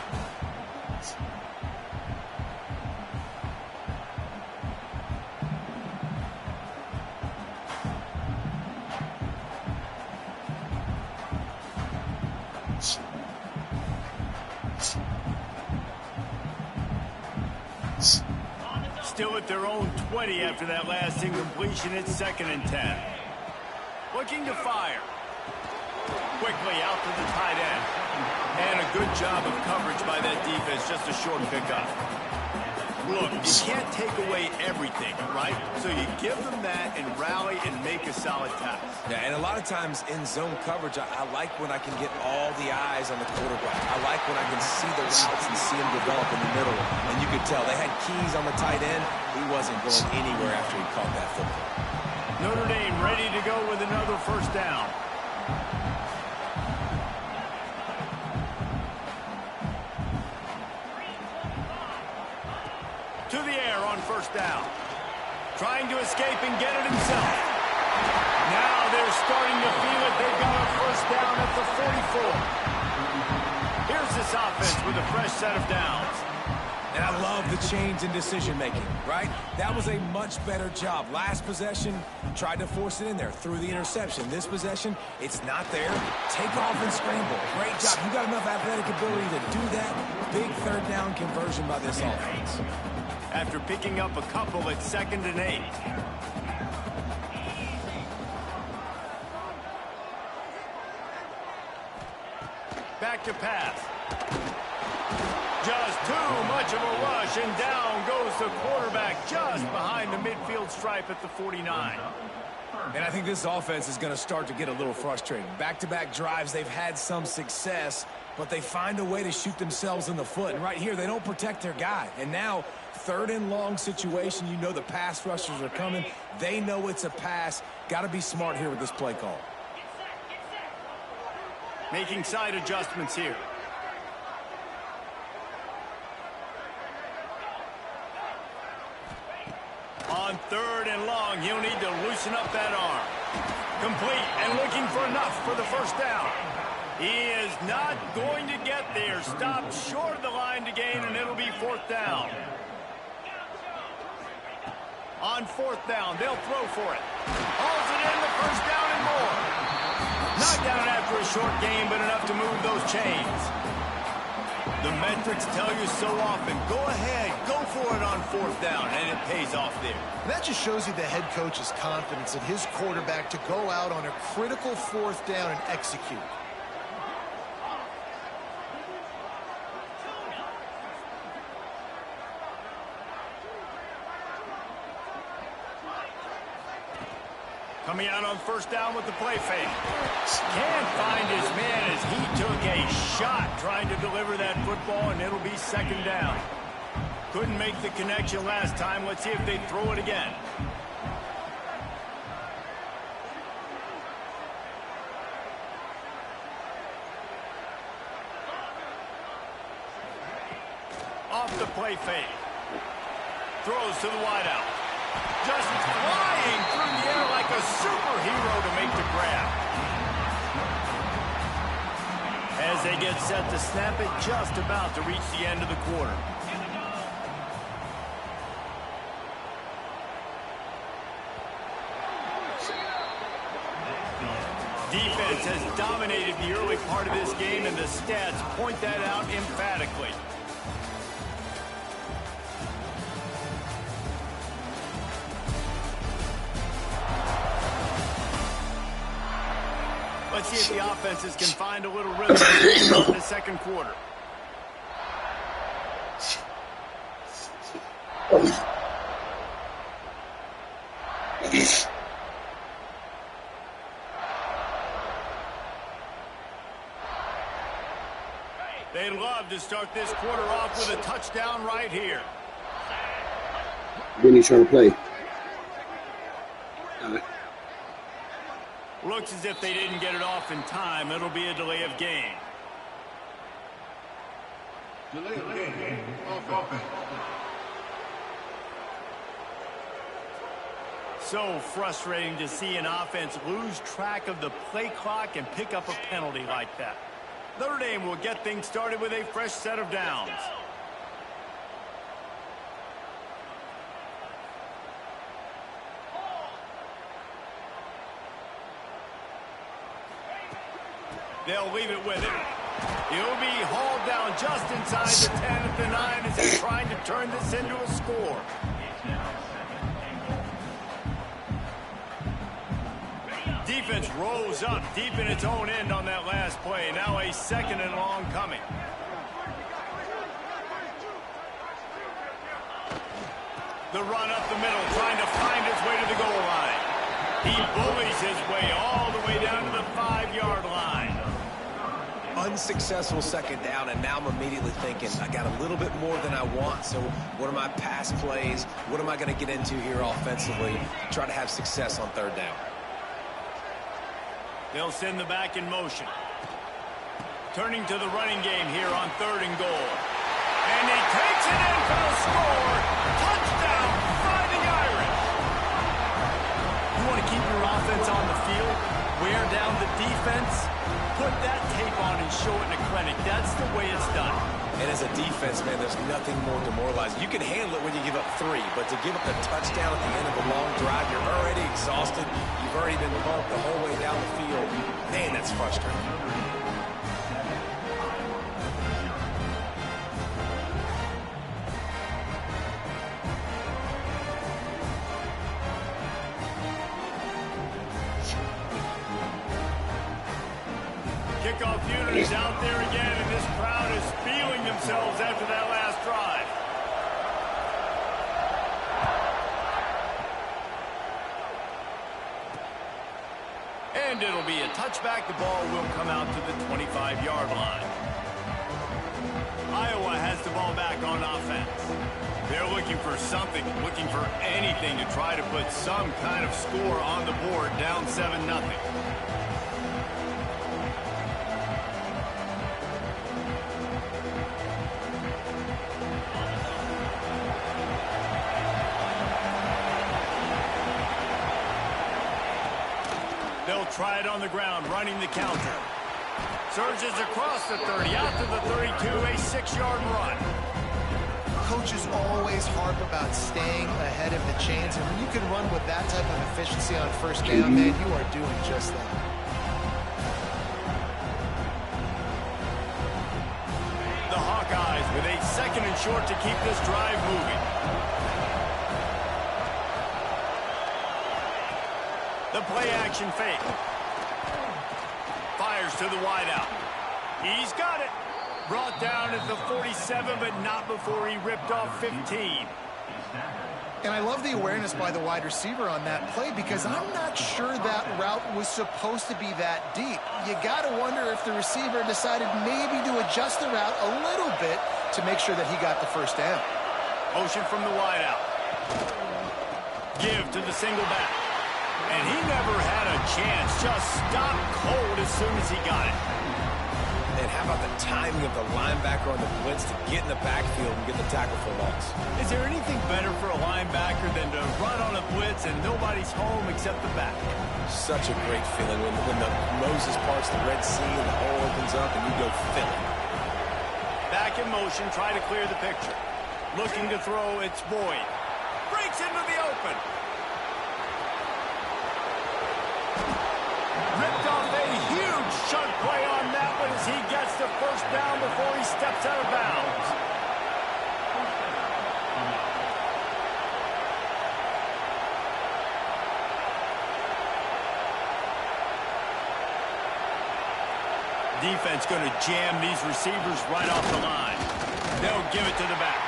Still at their own 20 after that last incompletion. It's 2nd and 10. Looking to fire. Quickly out to the tight end. And a good job of coverage by that defense. Just a short pickup. Look, you can't take away everything, right? So you give them that and rally and make a solid tackle. Yeah, and a lot of times in zone coverage, I like when I can get all the eyes on the quarterback. I like when I can see the routes and see him develop in the middle. And you could tell they had keys on the tight end. He wasn't going anywhere after he caught that football. Notre Dame ready to go with another first down. To the air on first down. Trying to escape and get it himself. Now they're starting to feel it. They've got a first down at the 44. Here's this offense with a fresh set of downs. And I love the change in decision-making, right? That was a much better job. Last possession, tried to force it in there through the interception. This possession, it's not there. Take off and scramble. Great job. You got enough athletic ability to do that. Big third down conversion by this offense. After picking up a couple at 2nd and 8. Back to pass. Just too much of a rush, and down goes the quarterback just behind the midfield stripe at the 49. And I think this offense is going to start to get a little frustrating. Back-to-back drives, they've had some success, but they find a way to shoot themselves in the foot. And right here, they don't protect their guy. And now, 3rd and long situation, you know the pass rushers are coming. They know it's a pass. Got to be smart here with this play call. Making side adjustments here. On 3rd and long, he'll need to loosen up that arm. Complete and looking for enough for the first down. He is not going to get there. Stopped short of the line to gain, and it'll be 4th down. On 4th down, they'll throw for it. Hauls it in, the first down and more. Knocked down after a short game, but enough to move those chains. The metrics tell you so often, go ahead, go for it on 4th down, and it pays off there. And that just shows you the head coach's confidence in his quarterback to go out on a critical 4th down and execute. Coming out on 1st down with the play fake. Can't find his man as he took a shot trying to deliver that football, and it'll be 2nd down. Couldn't make the connection last time. Let's see if they throw it again. Off the play fake. Throws to the wideout. Just flying through the air like a superhero to make the grab. As they get set to snap it, just about to reach the end of the quarter. Defense has dominated the early part of this game, and the stats point that out emphatically. Let's see if the offenses can find a little rhythm in the 2nd quarter. They'd love to start this quarter off with a touchdown right here. Then he's trying to play. Looks as if they didn't get it off in time. It'll be a delay of game. Delay of game. Offense. So frustrating to see an offense lose track of the play clock and pick up a penalty like that. Notre Dame will get things started with a fresh set of downs. They'll leave it with him. He'll be hauled down just inside the 10 at the 9 as they're trying to turn this into a score. Defense rose up deep in its own end on that last play. Now a 2nd and long coming. The run up the middle, trying to find his way to the goal line. He bullies his way all the way down to the 5-yard line. Unsuccessful 2nd down, and now I'm immediately thinking, I got a little bit more than I want, so what are my pass plays? What am I going to get into here offensively? Try to have success on 3rd down. They'll send the back in motion. Turning to the running game here on 3rd and goal. And he takes it in for the score. Touchdown, Fighting Irish. You want to keep your offense on the field, wear down the defense, put that tape on and show it in a clinic. That's the way it's done. And as a defense, man, there's nothing more demoralizing. You can handle it when you give up 3, but to give up the touchdown at the end of a long drive, you're already exhausted. You've already been bumped the whole way down the field. Man, that's frustrating. Kickoff unit is out there again, and this crowd is feeling themselves after that last drive. And it'll be a touchback. The ball will come out to the 25-yard line. Iowa has the ball back on offense. They're looking for something, looking for anything to try to put some kind of score on the board, down 7-0. They'll try it on the ground, running the counter. Surges across the 30, out to the 32, a 6-yard run. Coaches always harp about staying ahead of the chains, and when you can run with that type of efficiency on 1st down, man, you are doing just that. with a 2nd and short to keep this drive moving. The play action fake. Fires to the wideout. He's got it. Brought down at the 47, but not before he ripped off 15. And I love the awareness by the wide receiver on that play because I'm not sure that route was supposed to be that deep. You got to wonder if the receiver decided maybe to adjust the route a little bit to make sure that he got the first down. Motion from the wideout. Give to the single back. And he never had a chance. Just stopped cold as soon as he got it. And how about the timing of the linebacker on the blitz to get in the backfield and get the tackle for loss? Is there anything better for a linebacker than to run on a blitz and nobody's home except the back? Such a great feeling when the Moses parts the Red Sea and the hole opens up and you go fill it. Back in motion, try to clear the picture. Looking to throw, it's Boyd. Breaks into the open. Ripped off a huge chunk play on that one as he gets the first down before he steps out of bounds. Defense going to jam these receivers right off the line. They'll give it to the back.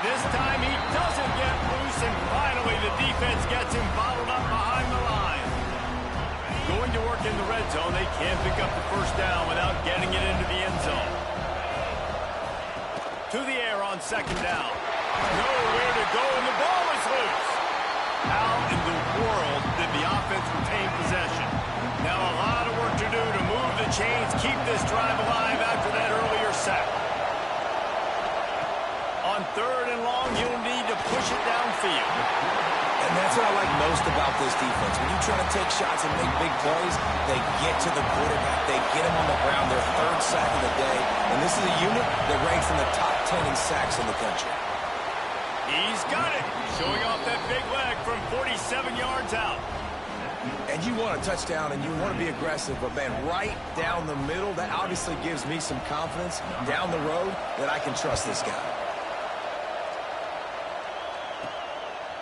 This time he doesn't get loose, and finally the defense gets him bottled up behind the line. Going to work in the red zone, they can't pick up the first down without getting it into the end zone. To the air on 2nd down. Nowhere to go, and the ball is loose. How in the world did the offense retain possession? Now a lot of work to do to move the chains, keep this drive alive after that earlier sack. On 3rd and long, you'll need to push it downfield. And that's what I like most about this defense. When you try to take shots and make big plays, they get to the quarterback. They get him on the ground, their 3rd sack of the day. And this is a unit that ranks in the top 10 in sacks in the country. He's got it. Showing off that big leg from 47 yards out. And you want a touchdown and you want to be aggressive, but man, right down the middle, that obviously gives me some confidence down the road that I can trust this guy.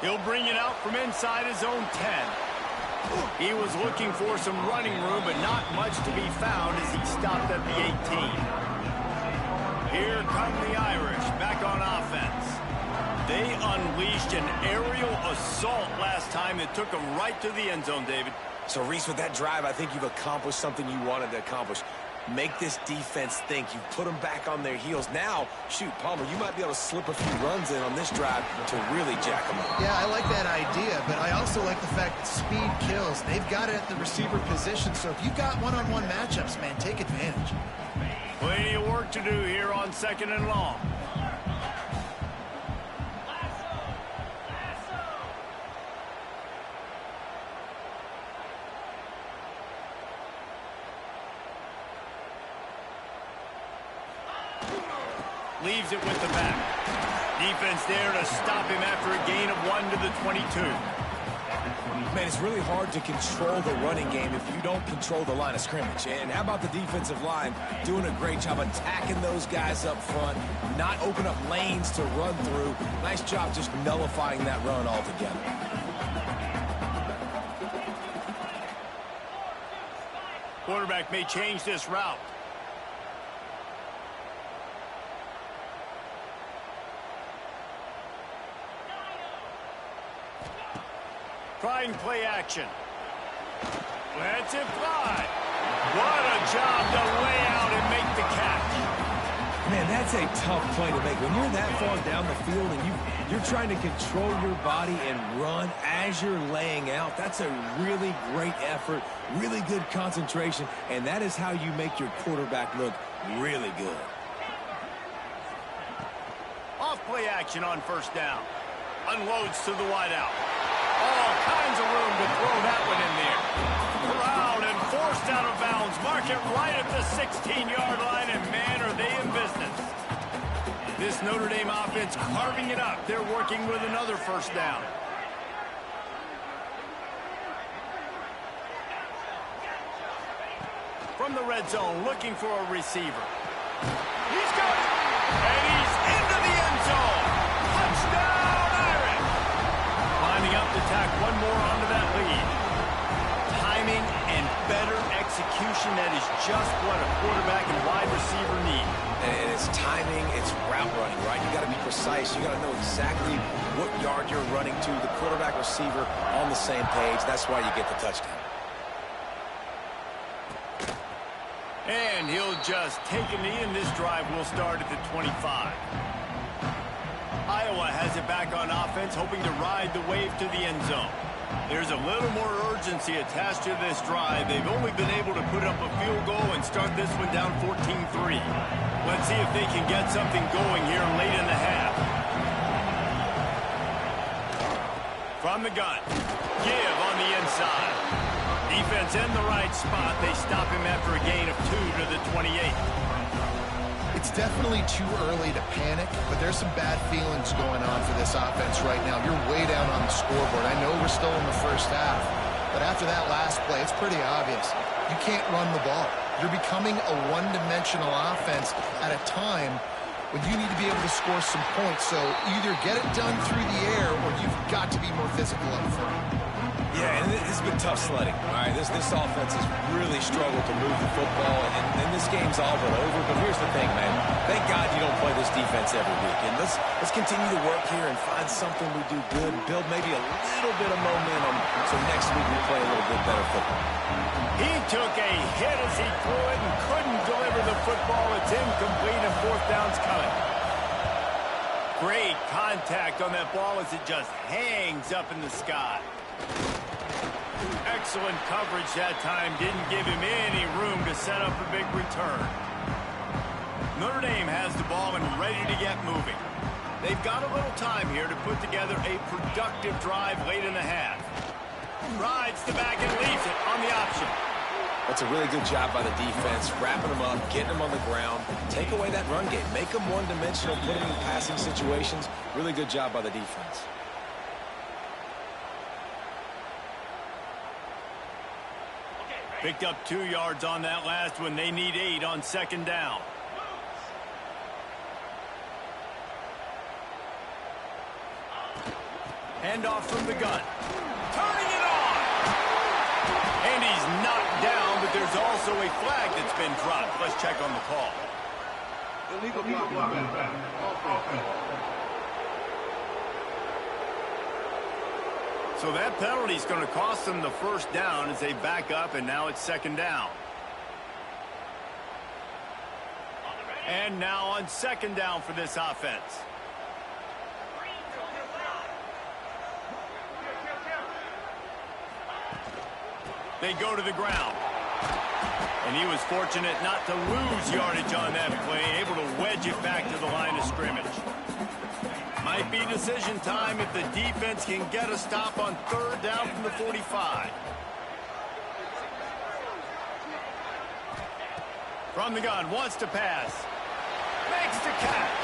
He'll bring it out from inside his own 10. He was looking for some running room, but not much to be found as he stopped at the 18. Here come the Irish back on offense. They unleashed an aerial assault last time that took them right to the end zone, David. So, Reese, with that drive, I think you've accomplished something you wanted to accomplish. Make this defense think. You put them back on their heels. Now, shoot, Palmer, you might be able to slip a few runs in on this drive to really jack them up. Yeah, I like that idea, but I also like the fact that speed kills. They've got it at the receiver position, so if you've got one-on-one matchups, man, take advantage. Plenty of work to do here on 2nd and long. Leaves it with the back. Defense there to stop him after a gain of 1 to the 22. Man, it's really hard to control the running game if you don't control the line of scrimmage. And how about the defensive line doing a great job attacking those guys up front, not open up lanes to run through. Nice job just nullifying that run altogether. Quarterback may change this route. Trying play action. Lets it fly. What a job to lay out and make the catch. Man, that's a tough play to make. When you're that far down the field and you're trying to control your body and run as you're laying out, that's a really great effort, really good concentration, and that is how you make your quarterback look really good. Off play action on 1st down. Unloads to the wideout. All kinds of room to throw that one in there. Proud and forced out of bounds. Mark it right at the 16-yard line, and man, are they in business. This Notre Dame offense carving it up. They're working with another 1st down. From the red zone, looking for a receiver. He's got it, and he's execution that is just what a quarterback and wide receiver need. And it's timing, it's route running, right? You got to be precise. You got to know exactly what yard you're running to. The quarterback, receiver on the same page. That's why you get the touchdown. And he'll just take a knee, and this drive will start at the 25. Iowa has it back on offense, hoping to ride the wave to the end zone. There's a little more urgency attached to this drive. They've only been able to put up a field goal and start this one down 14-3. Let's see if they can get something going here late in the half. From the gun, give on the inside. Defense in the right spot. They stop him after a gain of 2 to the 28. It's definitely too early to panic, but there's some bad feelings going on for this offense right now. You're way down on the scoreboard. I know we're still in the first half, but after that last play, it's pretty obvious. You can't run the ball. You're becoming a one-dimensional offense at a time when you need to be able to score some points. So either get it done through the air or you've got to be more physical up front. Yeah, and this has been tough sledding. All right, this offense has really struggled to move the football, and this game's all but over. But here's the thing, man. Thank God you don't play this defense every week. And let's continue to work here and find something we do good, build maybe a little bit of momentum, so next week we play a little bit better football. He took a hit as he threw it and couldn't deliver the football. It's incomplete and fourth down's coming. Great contact on that ball as it just hangs up in the sky. Excellent coverage that time. Didn't give him any room to set up a big return. Notre Dame has the ball and ready to get moving. They've got a little time here to put together a productive drive late in the half. Rides the back and leaves it on the option. That's a really good job by the defense, wrapping them up, getting them on the ground. Take away that run game. Make them one-dimensional, put them in passing situations. Really good job by the defense. Picked up 2 yards on that last one. They need 8 on second down. Handoff from the gun. Turning it on! And he's knocked down, but there's also a flag that's been dropped. Let's check on the call. Illegal block. So that penalty is going to cost them the first down as they back up, and now it's second down. And now on second down for this offense. They go to the ground. And he was fortunate not to lose yardage on that play, able to wedge it back to the line of scrimmage. Might be decision time if the defense can get a stop on third down from the 45. From the gun, wants to pass. Makes the catch.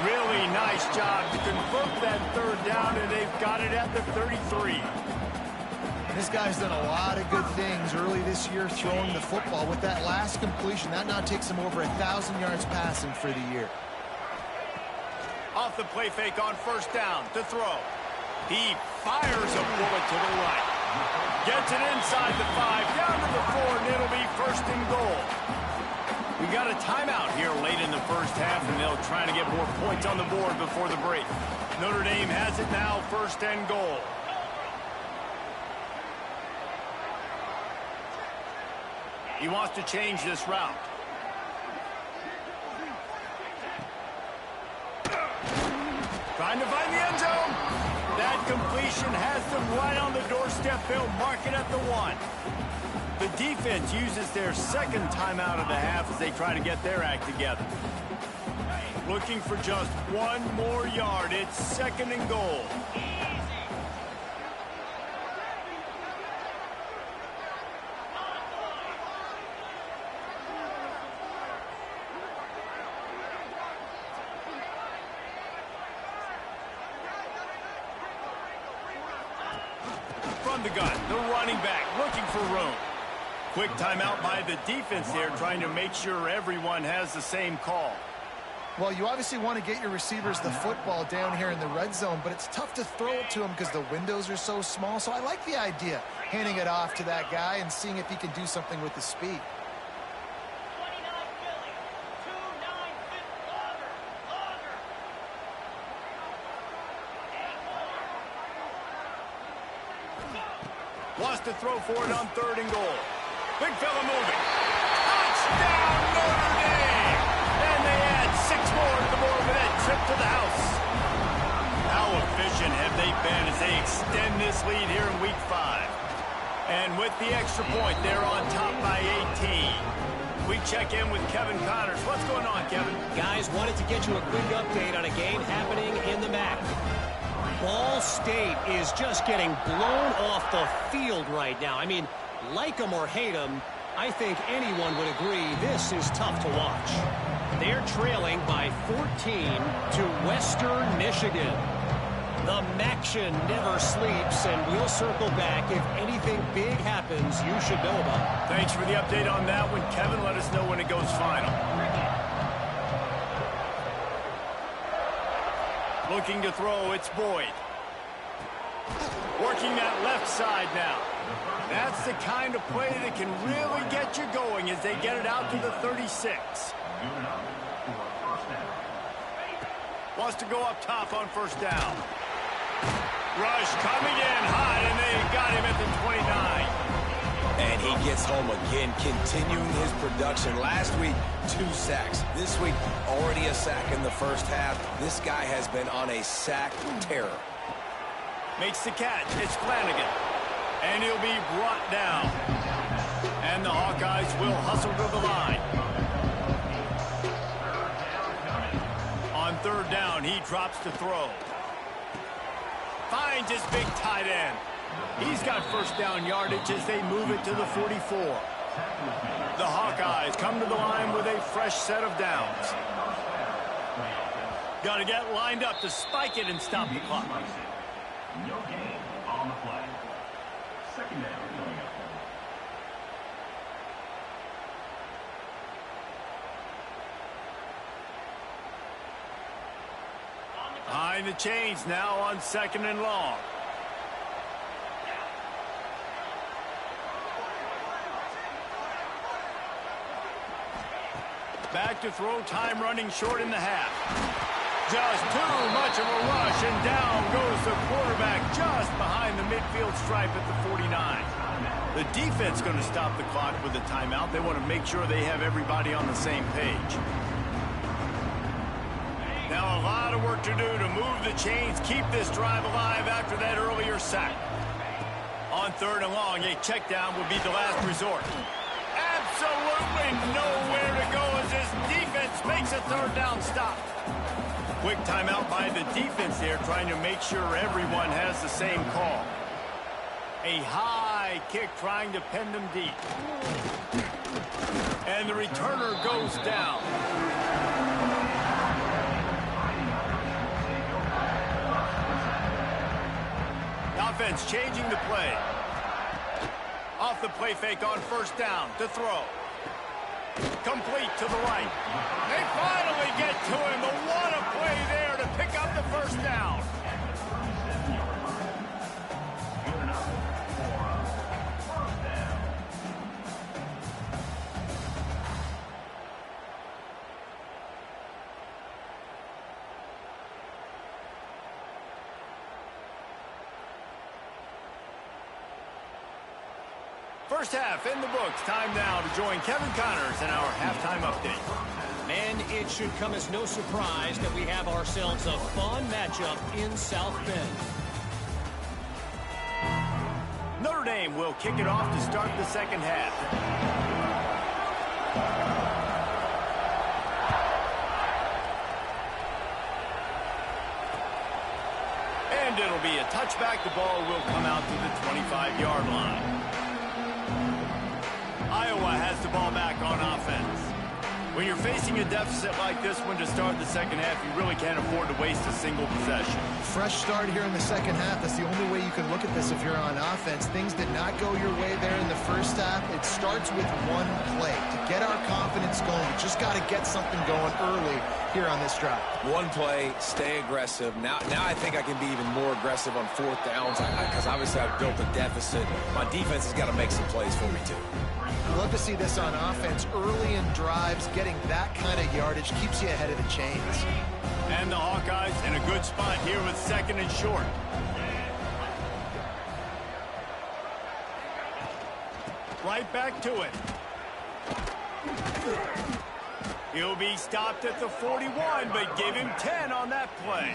Really nice job to convert that third down, and they've got it at the 33. This guy's done a lot of good things early this year throwing the football. With that last completion, that now takes him over 1,000 yards passing for the year. Off the play fake on first down to throw. He fires a bullet to the right. Gets it inside the 5, down to the 4, and it'll be first and goal. We got a timeout here late in the first half, and they'll try to get more points on the board before the break. Notre Dame has it now, first and goal. He wants to change this route. Trying to find the end zone. That completion has them right on the doorstep. They'll mark it at the 1. The defense uses their second timeout of the half as they try to get their act together. Looking for just 1 more yard. It's second and goal. From the gun, the running back looking for room. Quick timeout by the defense there, trying to make sure everyone has the same call. Well, you obviously want to get your receivers the football down here in the red zone, but it's tough to throw it to them because the windows are so small. So I like the idea, handing it off to that guy and seeing if he can do something with the speed. Wants to throw for it on 3rd and goal. Big fella moving. Touchdown, Notre Dame! And they add 6 more to the board with that trip to the house. How efficient have they been as they extend this lead here in Week 5? And with the extra point, they're on top by 18. We check in with Kevin Connors. What's going on, Kevin? Guys, wanted to get you a quick update on a game happening in the MAC. Ball State is just getting blown off the field right now. I mean, like them or hate them, I think anyone would agree this is tough to watch. They're trailing by 14 to Western Michigan. The Maction never sleeps, and we'll circle back. If anything big happens, you should know about it. Thanks for the update on that one, Kevin. Let us know when it goes final. Looking to throw, it's Boyd. Working that left side now. That's the kind of play that can really get you going as they get it out to the 36. Wants to go up top on 1st down. Rush coming in hot, and they got him at the 29. And he gets home again, continuing his production. Last week, 2 sacks. This week, already a sack in the first half. This guy has been on a sack terror. Makes the catch. It's Flanagan. And he'll be brought down. And the Hawkeyes will hustle to the line. On 3rd down, he drops to throw. Finds his big tight end. He's got 1st down yardage as they move it to the 44. The Hawkeyes come to the line with a fresh set of downs. Got to get lined up to spike it and stop the clock. No gain on the play. 2nd down coming up. Behind the chains now on 2nd and long. Back to throw, time running short in the half. Just too much of a rush, and down goes the quarterback just behind the midfield stripe at the 49. The defense going to stop the clock with a timeout. They want to make sure they have everybody on the same page. Now a lot of work to do to move the chains, keep this drive alive after that earlier sack. On 3rd and long, a check down will be the last resort. Absolutely nowhere to go as this defense makes a 3rd down stop. Quick timeout by the defense there, trying to make sure everyone has the same call. A high kick trying to pin them deep. And the returner goes down. Offense changing the play. Off the play fake on 1st down to throw. Complete to the right. They finally get to him. What a play there to pick up the 1st down. First half in the books. Time now to join Kevin Connors in our halftime update. And it should come as no surprise that we have ourselves a fun matchup in South Bend. Notre Dame will kick it off to start the 2nd half. And it'll be a touchback. The ball will come out to the 25-yard line. Iowa has the ball back on offense. When you're facing a deficit like this one to start the 2nd half, you really can't afford to waste a single possession. Fresh start here in the 2nd half. That's the only way you can look at this if you're on offense. Things did not go your way there in the 1st first half, it starts with one play. To get our confidence going, we just got to get something going early here on this drive. One play, stay aggressive. Now I think I can be even more aggressive on fourth downs because obviously I've built a deficit. My defense has got to make some plays for me, too. I love to see this on offense. Early in drives, getting that kind of yardage keeps you ahead of the chains. And the Hawkeyes in a good spot here with 2nd and short. Right back to it. He'll be stopped at the 41, but give him 10 on that play.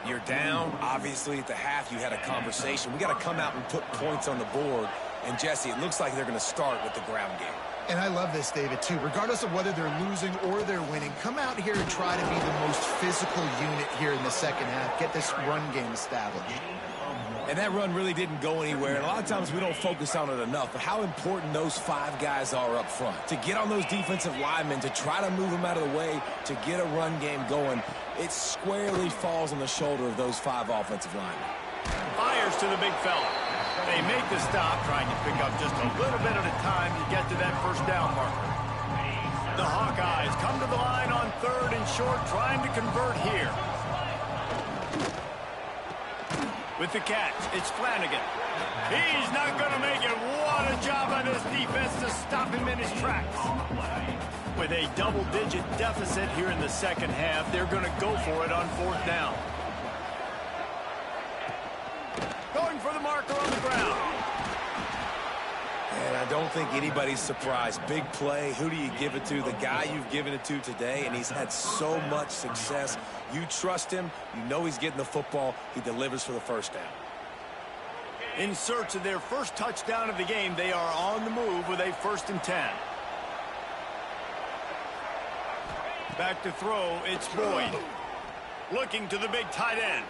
You're down. Obviously, at the half, you had a conversation. We got to come out and put points on the board. And, Jesse, it looks like they're going to start with the ground game. And I love this, David, too. Regardless of whether they're losing or they're winning, come out here and try to be the most physical unit here in the second half. Get this run game established. And that run really didn't go anywhere. And a lot of times we don't focus on it enough. But how important those 5 guys are up front. To get on those defensive linemen, to try to move them out of the way, to get a run game going, it squarely falls on the shoulder of those 5 offensive linemen. Fires to the big fella. They make the stop, trying to pick up just a little bit at a time to get to that first down marker. The Hawkeyes come to the line on 3rd and short, trying to convert here. With the catch, it's Flanagan. He's not going to make it. What a job by this defense to stop him in his tracks. With a double-digit deficit here in the second half, they're going to go for it on 4th down. Going for the marker on the ground. And I don't think anybody's surprised. Big play. Who do you give it to? The guy you've given it to today, and he's had so much success. You trust him. You know he's getting the football. He delivers for the first down. In search of their first touchdown of the game, they are on the move with a 1st and 10. Back to throw, it's Boyd. Looking to the big tight end.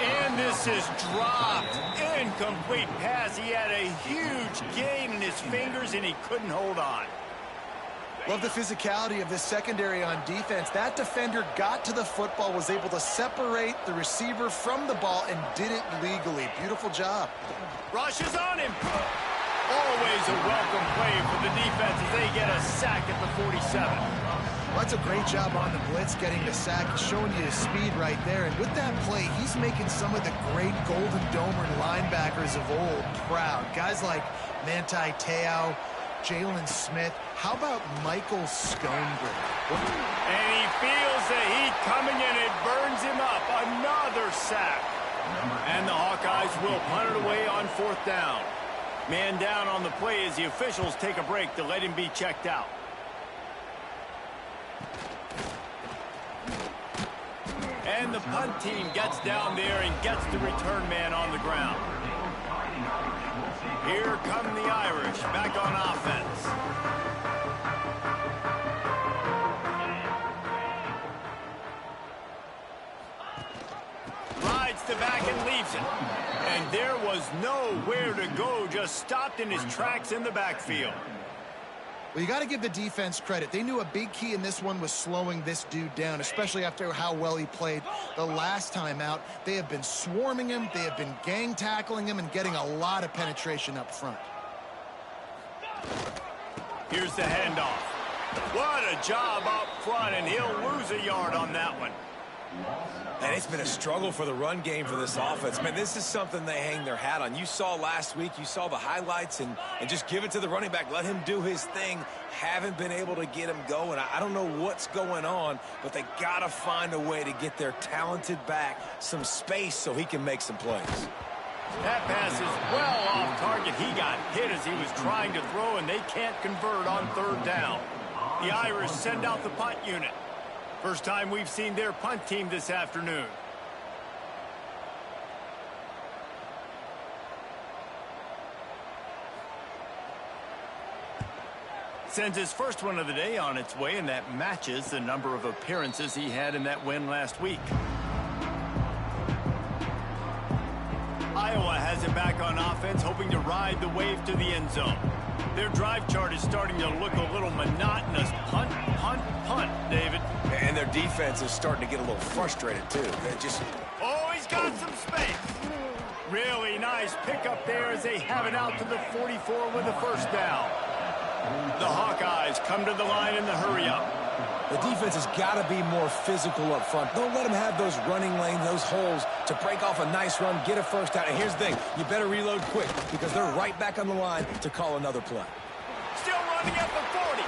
And this is dropped. Incomplete pass. He had a huge gain in his fingers, and he couldn't hold on. Love the physicality of this secondary on defense. That defender got to the football, was able to separate the receiver from the ball, and did it legally. Beautiful job. Rushes on him. Always a welcome play for the defense as they get a sack at the 47. Well, that's a great job on the blitz, getting the sack, showing you his speed right there. And with that play, he's making some of the great Golden Domer linebackers of old proud. Guys like Manti Te'o, Jalen Smith. How about Michael Stonebridge? And he feels the heat coming in. It burns him up. Another sack. And the Hawkeyes will punt it away on 4th down. Man down on the play as the officials take a break to let him be checked out. And the punt team gets down there and gets the return man on the ground. Here come the Irish back on offense. Rides to back and leaves it. And there was nowhere to go, just stopped in his tracks in the backfield. Well, you got to give the defense credit. They knew a big key in this one was slowing this dude down, especially after how well he played the last time out. They have been swarming him. They have been gang tackling him and getting a lot of penetration up front. Here's the handoff. What a job up front, and he'll lose a yard on that one. And it's been a struggle for the run game for this offense. Man, this is something they hang their hat on. You saw last week, you saw the highlights, and just give it to the running back. Let him do his thing. Haven't been able to get him going. I don't know what's going on, but they got to find a way to get their talented back some space so he can make some plays. That pass is well off target. He got hit as he was trying to throw, and they can't convert on 3rd down. The Irish send out the punt unit. First time we've seen their punt team this afternoon. Sends his first one of the day on its way, and that matches the number of appearances he had in that win last week. Iowa has it back on offense, hoping to ride the wave to the end zone. Their drive chart is starting to look a little monotonous. Punt, punt, punt, David. And their defense is starting to get a little frustrated, too. They're just... Oh, he's got some space. Really nice Nice pickup there as they have it out to the 44 with a first down. The Hawkeyes come to the line in the hurry-up. The defense has got to be more physical up front. Don't let them have those running lanes, those holes to break off a nice run, get a first down. And here's the thing, you better reload quick because they're right back on the line to call another play. Still running at the 40.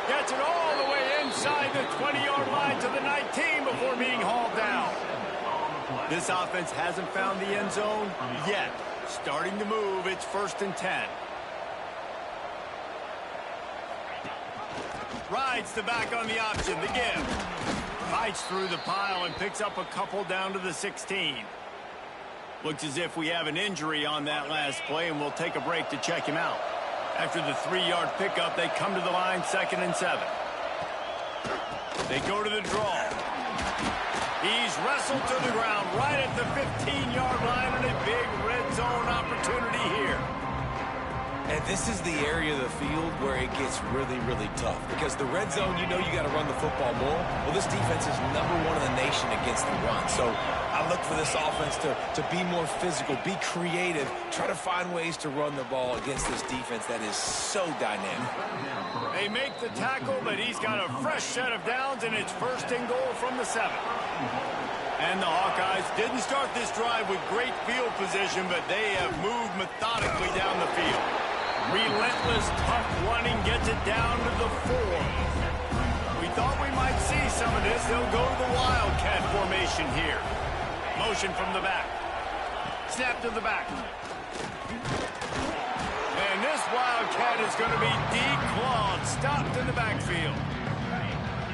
Gets it all the way inside the 20-yard line to the 19 before being hauled down. This offense hasn't found the end zone yet. Starting to move, it's 1st and 10. Rides the back on the option, the give. Fights through the pile and picks up a couple down to the 16. Looks as if we have an injury on that last play, and we'll take a break to check him out. After the 3-yard pickup, they come to the line 2nd and 7. They go to the draw. He's wrestled to the ground right at the 15-yard line and a big red zone opportunity here. And this is the area of the field where it gets really, really tough. Because the red zone, you know you got to run the football more. Well, this defense is #1 in the nation against the run. So I look for this offense to be more physical, be creative, try to find ways to run the ball against this defense that is so dynamic. They make the tackle, but he's got a fresh set of downs, and it's 1st and goal from the 7. And the Hawkeyes didn't start this drive with great field position, but they have moved methodically down the field. Relentless, tough running gets it down to the 4. We thought we might see some of this. They'll go to the Wildcat formation here. Motion from the back. Snap to the back. And this Wildcat is going to be declawed, stopped in the backfield.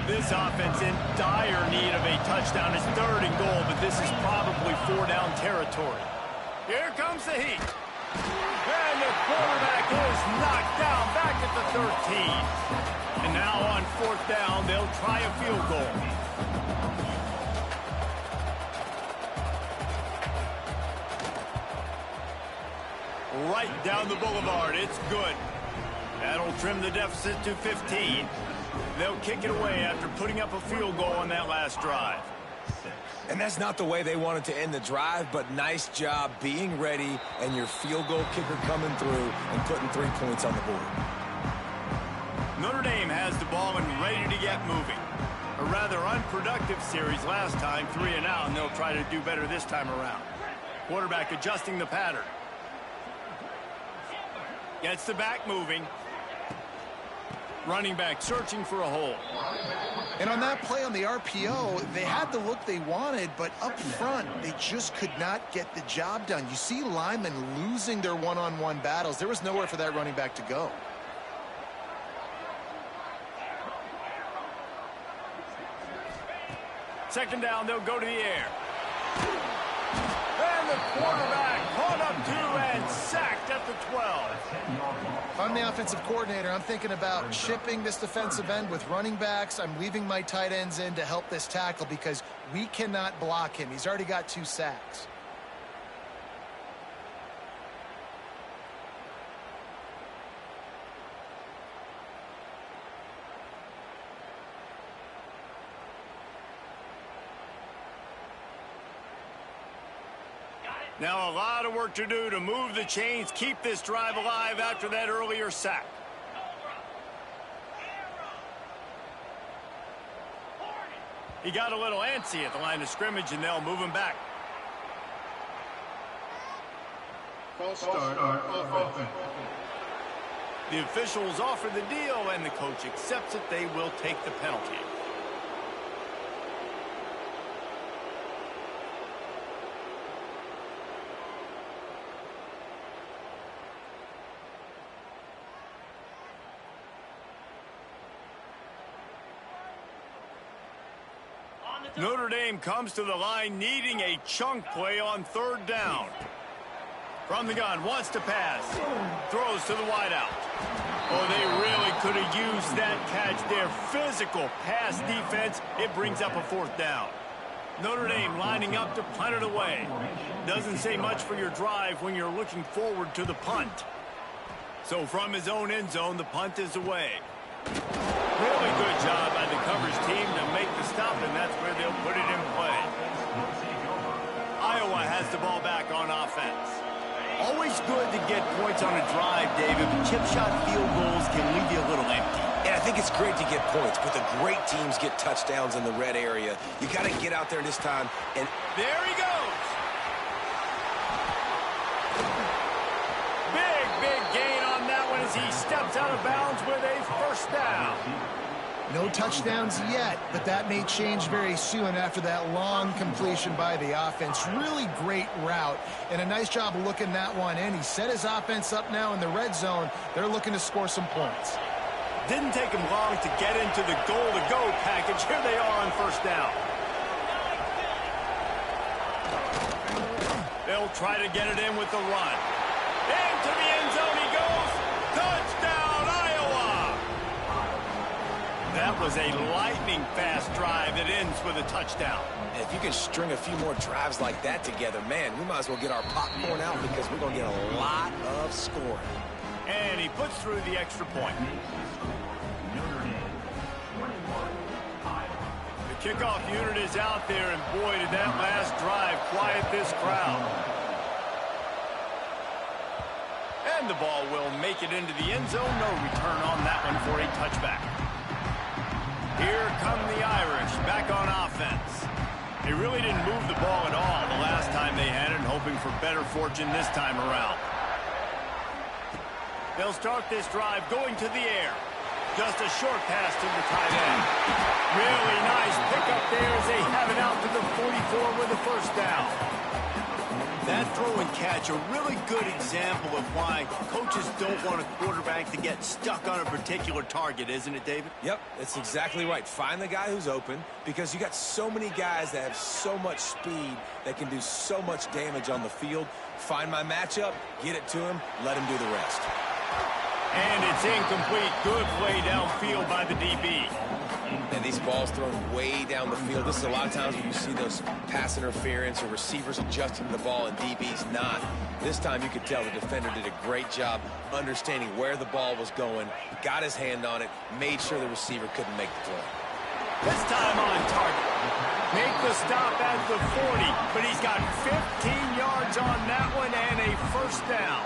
This offense in dire need of a touchdown. It's 3rd and goal, but this is probably 4-down territory. Here comes the heat. And the quarterback is knocked down back at the 13. And now on 4th down, they'll try a field goal. Right down the boulevard, it's good. That'll trim the deficit to 15. They'll kick it away after putting up a field goal on that last drive. And that's not the way they wanted to end the drive, but nice job being ready and your field goal kicker coming through and putting 3 points on the board. Notre Dame has the ball and ready to get moving. A rather unproductive series last time, 3 and out, and they'll try to do better this time around. Quarterback adjusting the pattern. Gets the back moving. Running back searching for a hole. And on that play on the RPO, they had the look they wanted, but up front, they just could not get the job done. You see linemen losing their one-on-one battles. There was nowhere for that running back to go. Second down, they'll go to the air. And the quarterback caught up to and sacked at the 12. If I'm the offensive coordinator, I'm thinking about chipping this defensive end with running backs. I'm leaving my tight ends in to help this tackle because we cannot block him. He's already got 2 sacks. Now a lot of work to do to move the chains, keep this drive alive after that earlier sack. He got a little antsy at the line of scrimmage, and they'll move him back. False start, offense. The officials offer the deal, and the coach accepts it. They will take the penalty. Notre Dame comes to the line needing a chunk play on 3rd down. From the gun, wants to pass. Throws to the wideout. Oh, they really could have used that catch there. Physical pass defense. It brings up a 4th down. Notre Dame lining up to punt it away. Doesn't say much for your drive when you're looking forward to the punt. So from his own end zone, the punt is away. Really good job by the coverage team to make the stop, and that's where they'll put it in play. Iowa Iowa has the ball back on offense. Always good to get points on a drive, David, but chip shot field goals can leave you a little empty. And I think it's great to get points, but the great teams get touchdowns in the red area. You got to get out there this time. And there he goes. Big gain on that one as he steps out of bounds with a first down. No touchdowns yet, but that may change very soon after that long completion by the offense. Really great route, and a nice job of looking that one in. He set his offense up now in the red zone. They're looking to score some points. Didn't take him long to get into the goal-to-go package. Here they are on first down. They'll try to get it in with the run. Into the end zone he goes. Touchdown, Iowa! That was a lightning-fast drive that ends with a touchdown. if you can string a few more drives like that together, man, we might as well get our popcorn out because we're going to get a lot of scoring. And he puts through the extra point. The kickoff unit is out there, and boy, did that last drive quiet this crowd. And the ball will make it into the end zone. No return on that one for a touchback. Here come the Irish back on offense. They really didn't move the ball at all the last time they had it, hoping for better fortune this time around. They'll start this drive going to the air. Just a short pass to the tight end. Really nice pickup there as they have it out to the 44 with a first down. That throw and catch, a really good example of why coaches don't want a quarterback to get stuck on a particular target, isn't it, David? Yep, that's exactly right. Find the guy who's open, because you got so many guys that have so much speed that can do so much damage on the field. Find my matchup, get it to him, let him do the rest. And it's incomplete. Good play downfield by the DB. And these balls thrown way down the field. This is a lot of times when you see those pass interference or receivers adjusting the ball and DBs not. This time you could tell the defender did a great job understanding where the ball was going, got his hand on it, made sure the receiver couldn't make the play. This time on target. Make the stop at the 40, but he's got 15 yards on that one and a first down.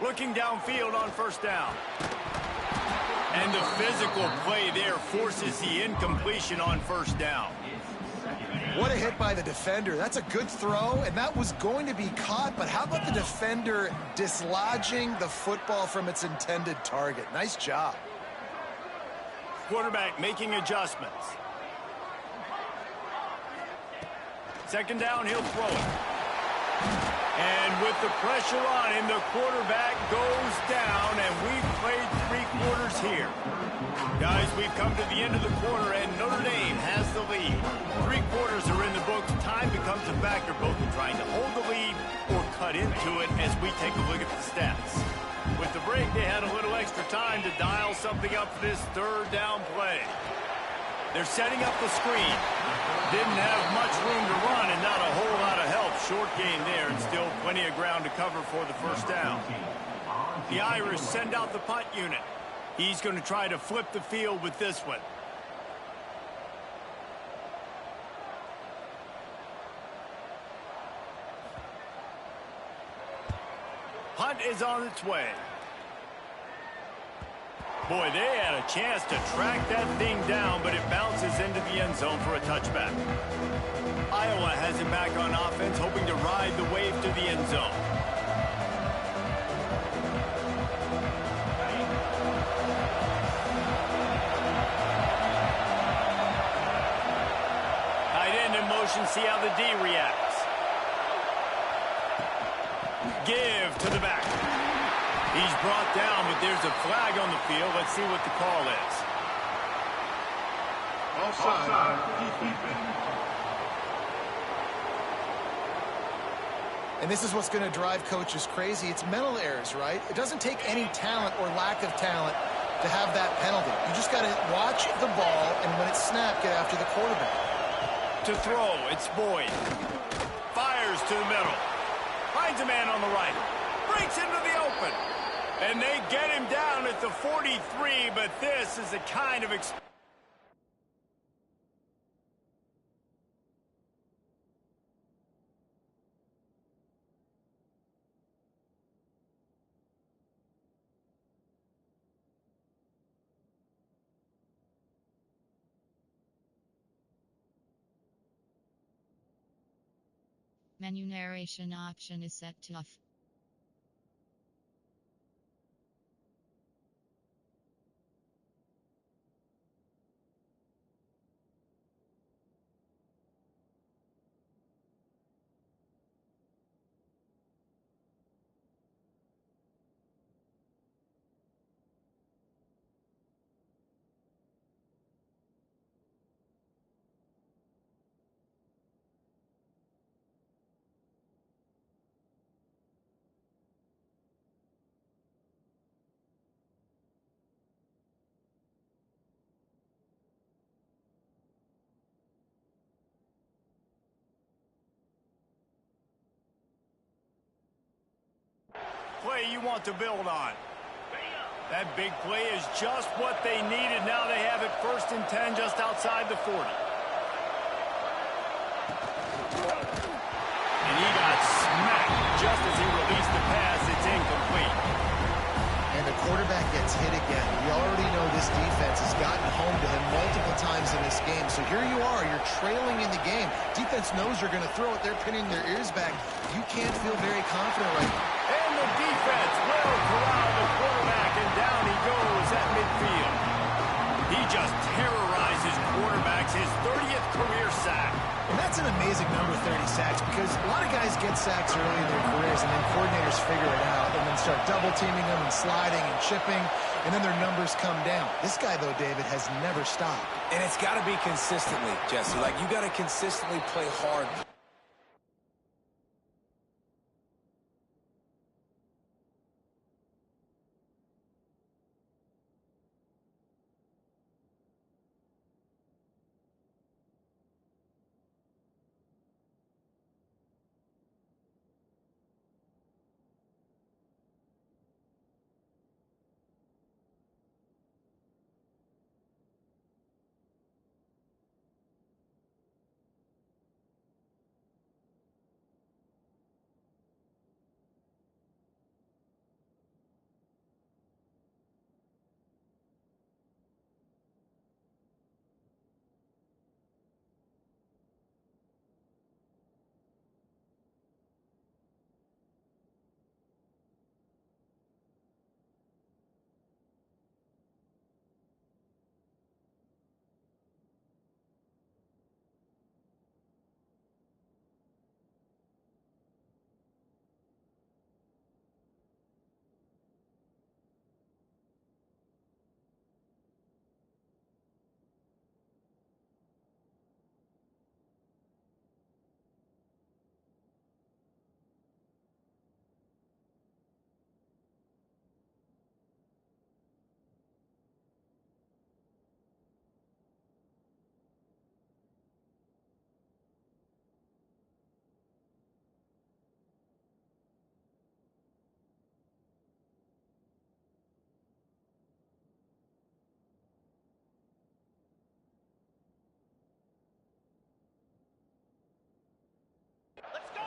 Looking downfield on first down. And the physical play there forces the incompletion on first down. What a hit by the defender. That's a good throw, and that was going to be caught, but how about the defender dislodging the football from its intended target? Nice job. Quarterback making adjustments. Second down, he'll throw it. And with the pressure on him, the quarterback goes down, and we've played 3 quarters here. Guys, we've come to the end of the quarter, and Notre Dame has the lead. 3 quarters are in the books. Time becomes a factor, both in trying to hold the lead or cut into it as we take a look at the stats. With the break, they had a little extra time to dial something up for this third down play. They're setting up the screen. Didn't have much room to run and not a whole lot of help. Short gain there and still plenty of ground to cover for the first down. The Irish send out the punt unit. He's going to try to flip the field with this one. Punt is on its way. Boy, they had a chance to track that thing down, but it bounces into the end zone for a touchback. Iowa has it back on offense, hoping to ride the wave to the end zone. Tight end in motion, see how the D reacts. Give to the back. He's brought down, but there's a flag on the field. Let's see what the call is. Offside. And this is what's going to drive coaches crazy. It's mental errors, right? It doesn't take any talent or lack of talent to have that penalty. You just got to watch the ball, and when it's snapped, get after the quarterback. To throw, it's Boyd. Fires to the middle. Finds a man on the right. Breaks into the open. And they get him down at the 43, but this is the kind of Menu narration option is set to off. Play you want to build on. That big play is just what they needed. Now they have it 1st and 10 just outside the 40. And he got smacked just as he released the pass. It's incomplete. And the quarterback gets hit again. We already know this defense has gotten home to him multiple times in this game. So here you are, you're trailing in the game. Defense knows you're going to throw it. They're pinning their ears back. You can't feel very confident right now. And the defense will corral the quarterback, and down he goes at midfield. He just terrorizes quarterbacks, his 30th career sack. And that's an amazing number, 30 sacks, because a lot of guys get sacks early in their careers, and then coordinators figure it out and then start double-teaming them and sliding and chipping, and then their numbers come down. This guy, though, David, has never stopped. And it's got to be consistently, Jesse. Like, you got to consistently play hard.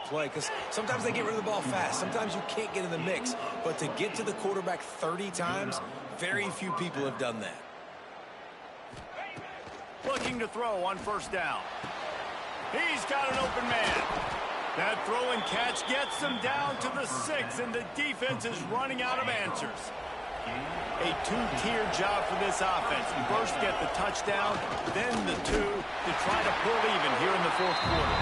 Play, because sometimes they get rid of the ball fast. Sometimes you can't get in the mix. But to get to the quarterback 30 times, very few people have done that. Looking to throw on 1st down. He's got an open man. That throw and catch gets him down to the 6, and the defense is running out of answers. A 2-tier job for this offense. First get the touchdown, then the 2 to try to pull even here in the 4th quarter.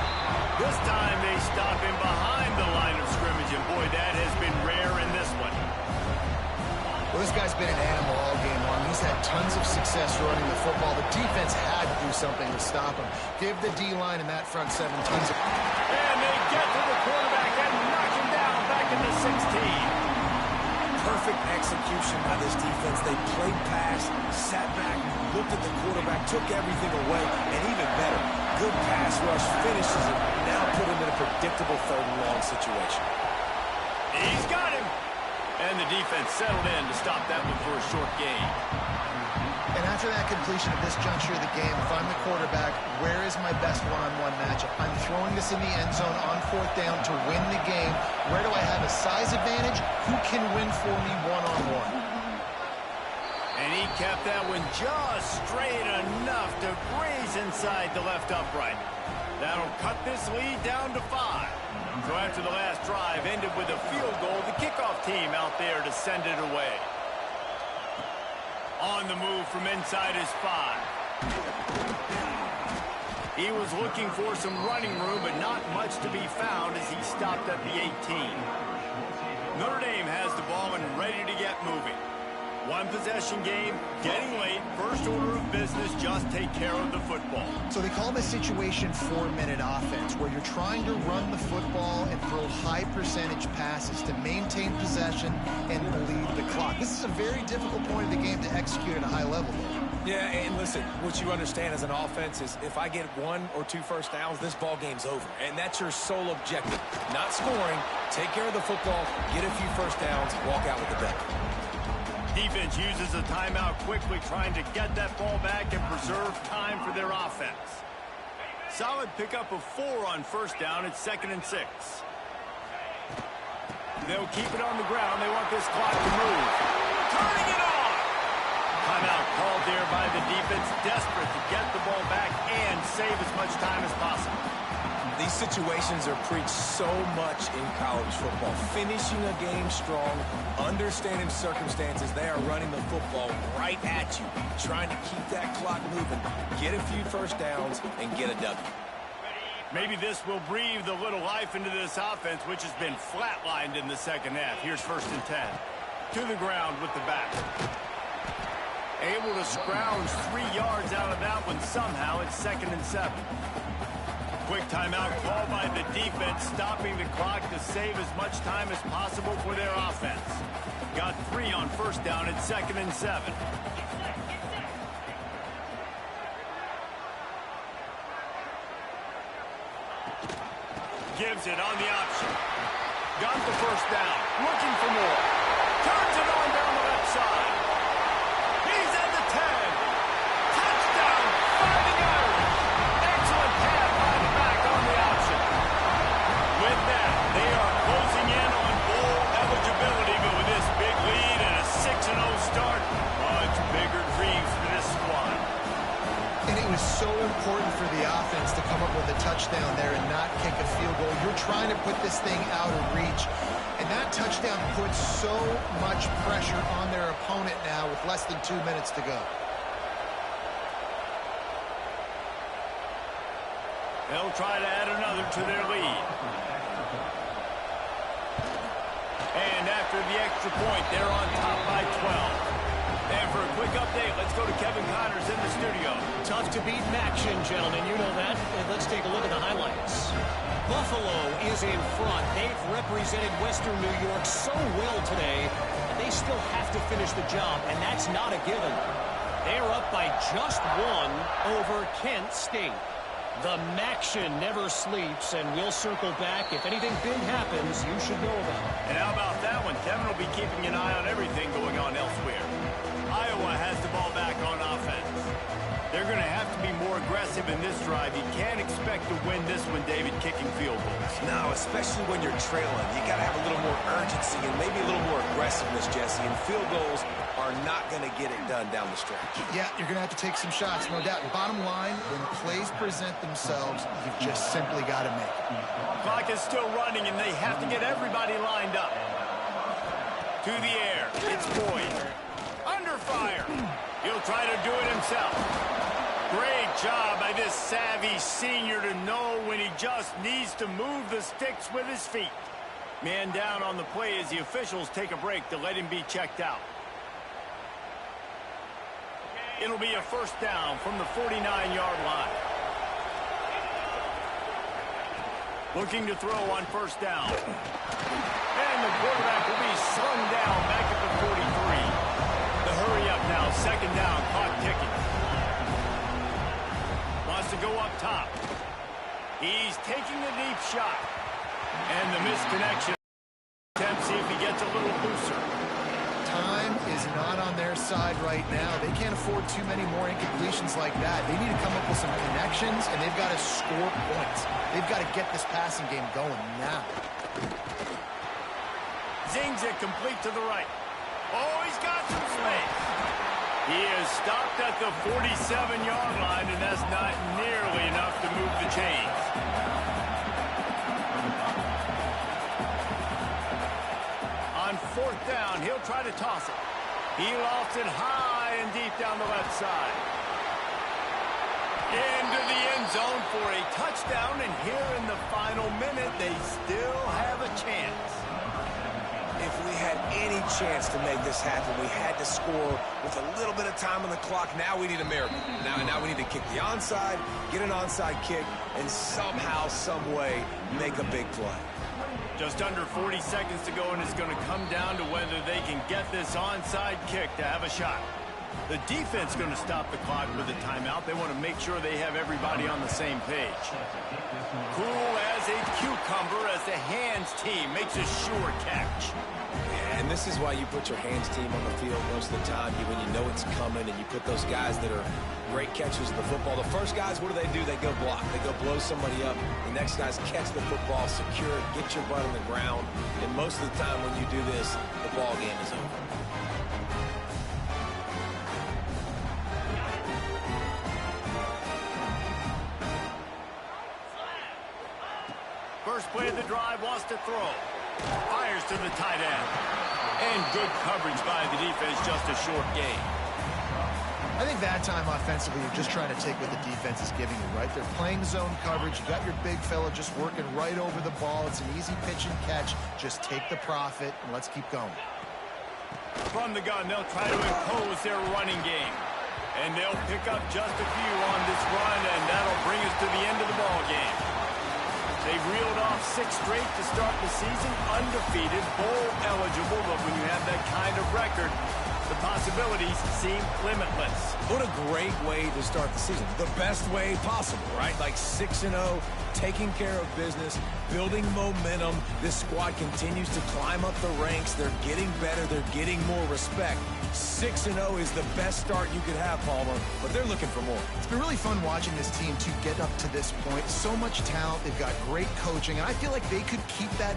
This time they stop him behind the line of scrimmage, and boy, that has been rare in this one. Well, this guy's been an animal all game long. He's had tons of success running the football. The defense had to do something to stop him. Give the D-line and that front 7 tons of... And they get to the quarterback and knock him down back in the 16. Perfect execution by this defense. They played pass, sat back, looked at the quarterback, took everything away, and even better, good pass rush, finishes it, now put him in a predictable 3rd and long situation. He's got him. And the defense settled in to stop that one for a short gain. And after that completion at this juncture of the game, if I'm the quarterback, where is my best one-on-one matchup? I'm throwing this in the end zone on 4th down to win the game. Where do I have a size advantage? Who can win for me one-on-one? And he kept that one just straight enough to graze inside the left upright. That'll cut this lead down to 5. So after the last drive ended with a field goal, the kickoff team out there to send it away. On the move from inside his 5. He was looking for some running room, but not much to be found as he stopped at the 18. Notre Dame has the ball and ready to get moving. One possession game, getting late, first order of business, just take care of the football. So they call this situation 4-minute offense, where you're trying to run the football and throw high percentage passes to maintain possession and bleed the clock. This is a very difficult point of the game to execute at a high level. Yeah, and listen, what you understand as an offense is if I get 1 or 2 first downs, this ball game's over. And that's your sole objective. Not scoring, take care of the football, get a few first downs, walk out with the bet. Defense uses a timeout quickly, trying to get that ball back and preserve time for their offense. Solid pickup of 4 on first down. It's 2nd and 6. They'll keep it on the ground. They want this clock to move. Turning it on! Timeout called there by the defense, desperate to get the ball back and save as much time as possible. These situations are preached so much in college football. Finishing a game strong, understanding circumstances. They are running the football right at you, trying to keep that clock moving, get a few first downs, and get a W. Maybe this will breathe a little life into this offense, which has been flatlined in the second half. Here's 1st and 10. To the ground with the back. Able to scrounge 3 yards out of that one somehow. It's 2nd and 7. Quick timeout called by the defense, stopping the clock to save as much time as possible for their offense. Got 3 on first down at 2nd and 7. Gives it on the option. Got the first down. Looking for more. Turns it on down the left side. He's at the 10. Touchdown. 49. Excellent pass by the back on the option. With that, they are closing in on bowl eligibility, but with this big lead and a 6-0 start, much bigger dreams for this squad. And it was so important for the offense to come up with a touchdown there and not kick a field goal. You're trying to put this thing out of reach. And that touchdown puts so much pressure on their opponent now with less than 2 minutes to go. They'll try to add another to their lead. And after the extra point, they're on top by 12. And for a quick update, let's go to Kevin Connors in the studio. Tough to beat action, gentlemen. You know that. And let's take a look at the highlights. Buffalo is in front. They've represented Western New York so well today, but they still have to finish the job, and that's not a given. They're up by just 1 over Kent State. The Maction never sleeps, and we'll circle back. If anything big happens, you should know about it. And how about that one? Kevin will be keeping an eye on everything going on elsewhere. Iowa has the ball back on offense. They're going to have to be more aggressive in this drive. You can't expect to win this one, David, kicking field goals. No, especially when you're trailing. You got to have a little more urgency and maybe a little more aggressiveness, Jesse. And field goals are not going to get it done down the stretch. Yeah, you're going to have to take some shots, no doubt. Bottom line, when plays present themselves, you've just simply got to make it. Clock is still running, and they have to get everybody lined up. To the air. It's Boyd. Under fire. He'll try to do it himself. Great job by this savvy senior to know when he just needs to move the sticks with his feet. Man down on the play as the officials take a break to let him be checked out. It'll be a first down from the 49-yard line. Looking to throw on first down. And the quarterback will be slung down back at the 43. The hurry up now, 2nd down, clock ticking. Wants to go up top. He's taking a deep shot. And the misconnection. Attempt, see if he gets a little looser. Time is not on their side right now. They can't afford too many more incompletions like that. They need to come up with some connections, and they've got to score points. They've got to get this passing game going now. Zings it complete to the right. Oh, he's got some space. He is stopped at the 47-yard line, and that's not nearly enough to move the chains. They'll try to toss it. He lofts it high and deep down the left side. Into the end zone for a touchdown, and here in the final minute, they still have a chance. If we had any chance to make this happen, we had to score with a little bit of time on the clock. Now we need a miracle. Now we need to kick the onside, get an onside kick, and somehow, some way, make a big play. Just under 40 seconds to go, and it's going to come down to whether they can get this onside kick to have a shot. The defense is going to stop the clock with a timeout. They want to make sure they have everybody on the same page. Cool as a cucumber as the hands team makes a sure catch. And this is why you put your hands team on the field most of the time, when you know it's coming, and you put those guys that are great catchers of the football. The first guys, what do? They go block. They go blow somebody up. The next guys catch the football, secure it, get your butt on the ground. And most of the time when you do this, the ball game is over. First play of the drive, wants to throw. Fires to the tight end. And good coverage by the defense, just a short gain. I think that time offensively, you're just trying to take what the defense is giving you, right? They're playing zone coverage. You got your big fella just working right over the ball. It's an easy pitch and catch. Just take the profit, and let's keep going. From the gun, they'll try to impose their running game. And they'll pick up just a few on this run, and that'll bring us to the end of the ball game. They've reeled off 6 straight to start the season, undefeated, bowl eligible, but when you have that kind of record, the possibilities seem limitless. What a great way to start the season. The best way possible, right? Like 6-0, taking care of business, building momentum. This squad continues to climb up the ranks. They're getting better. They're getting more respect. 6-0 is the best start you could have, Palmer, but they're looking for more. It's been really fun watching this team to get up to this point. So much talent. They've got great coaching, and I feel like they could keep that.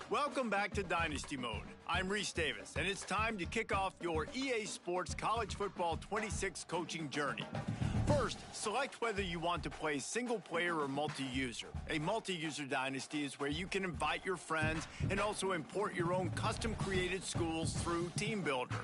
Welcome back to Dynasty Mode. I'm Reese Davis, and it's time to kick off your EA Sports College Football 26 coaching journey. First, select whether you want to play single-player or multi-user. A multi-user dynasty is where you can invite your friends and also import your own custom-created schools through Team Builder.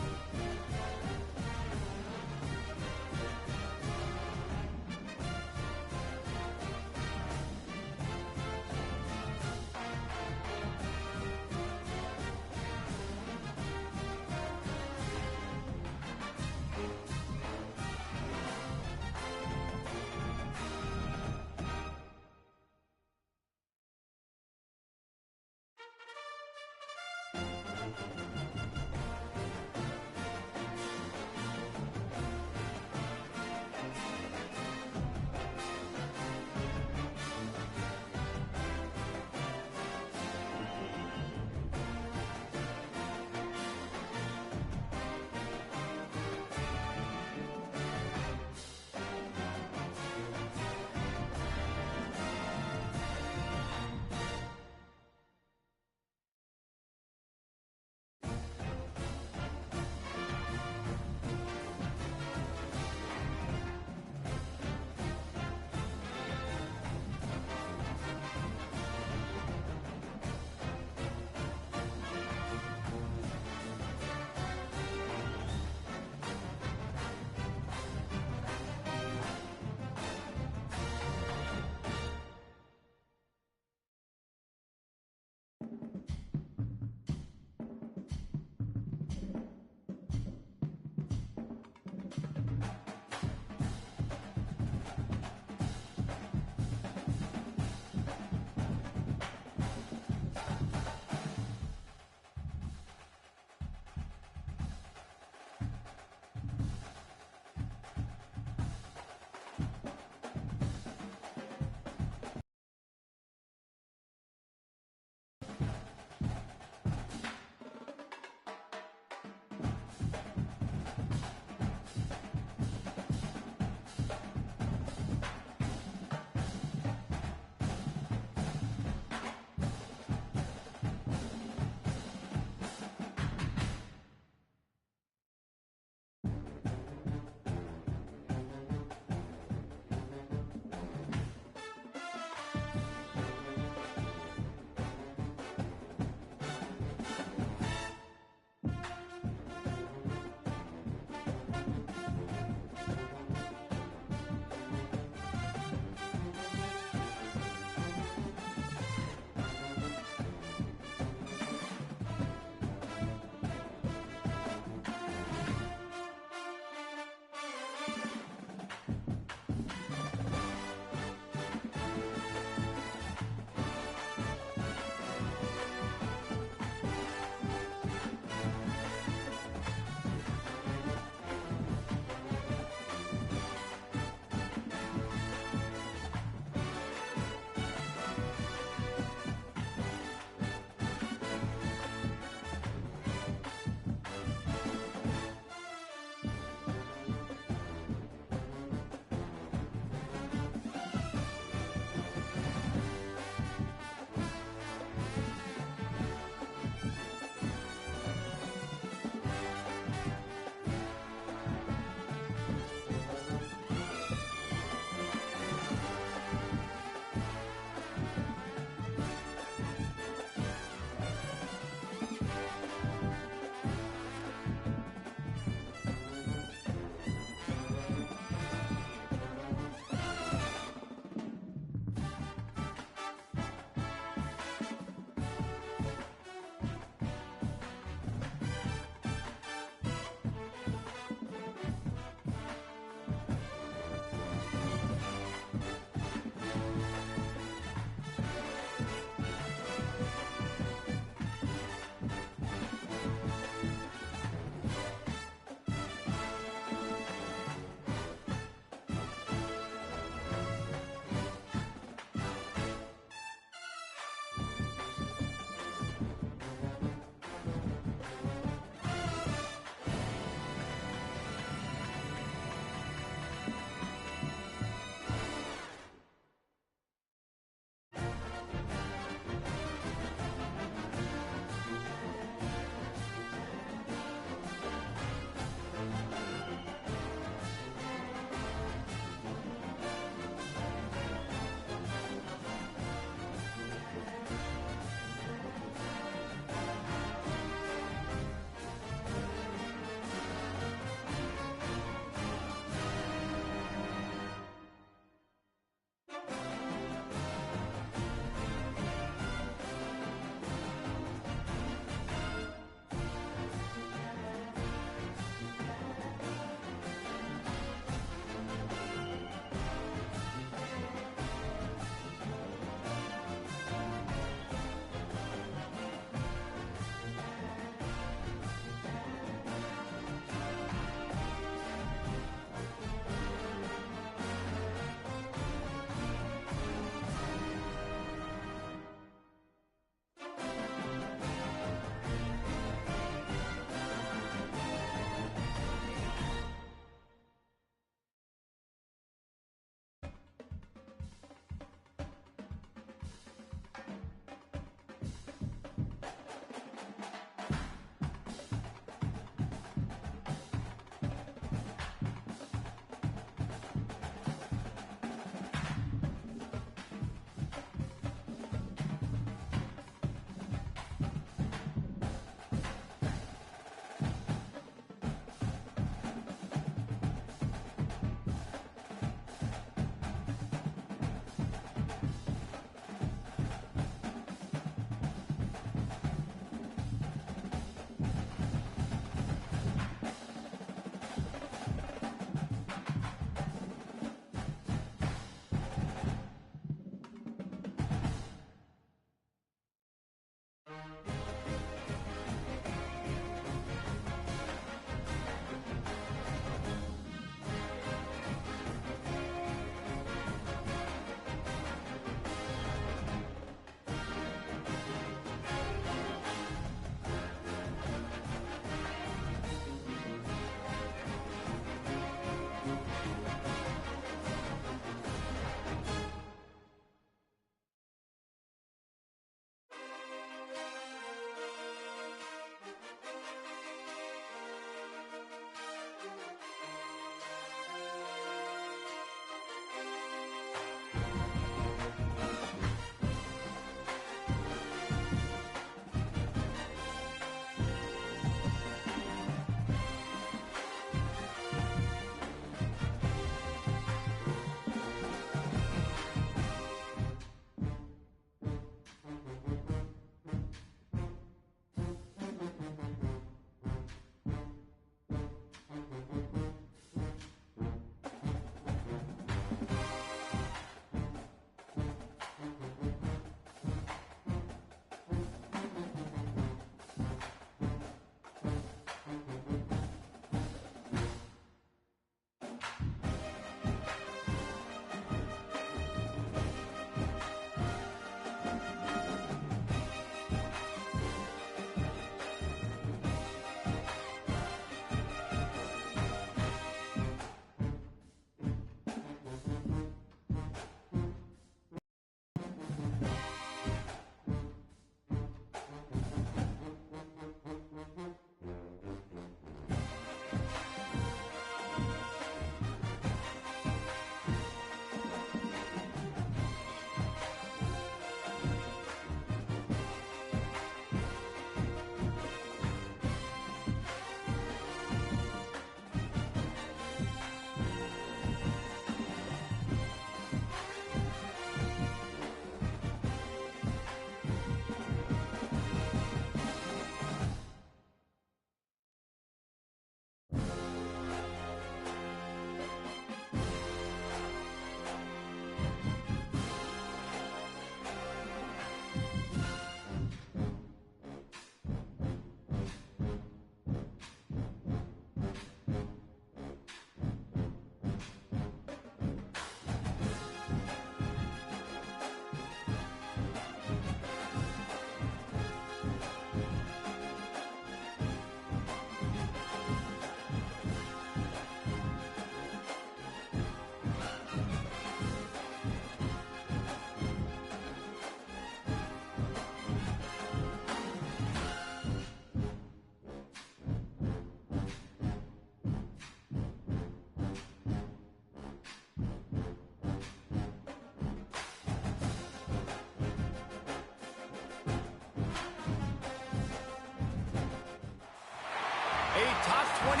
top 25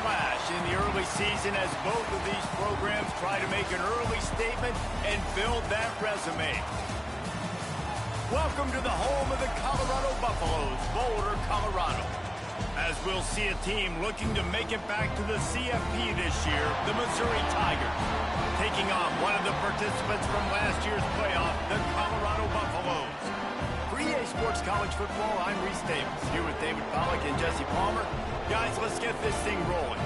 clash in the early season as both of these programs try to make an early statement and build that resume. Welcome to the home of the Colorado Buffaloes, Boulder, Colorado. As we'll see a team looking to make it back to the CFP this year, the Missouri Tigers, taking on one of the participants from last year's playoff, the Colorado Buffaloes. For EA Sports College Football, I'm Reese Davis, here with David Pollack and Jesse Palmer. Guys, let's get this thing rolling.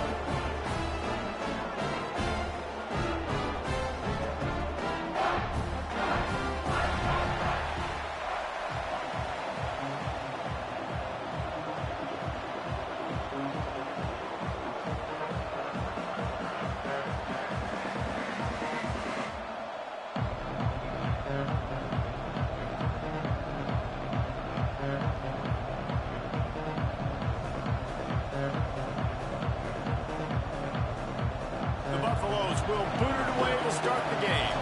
The Buffaloes will boot it away to start the game.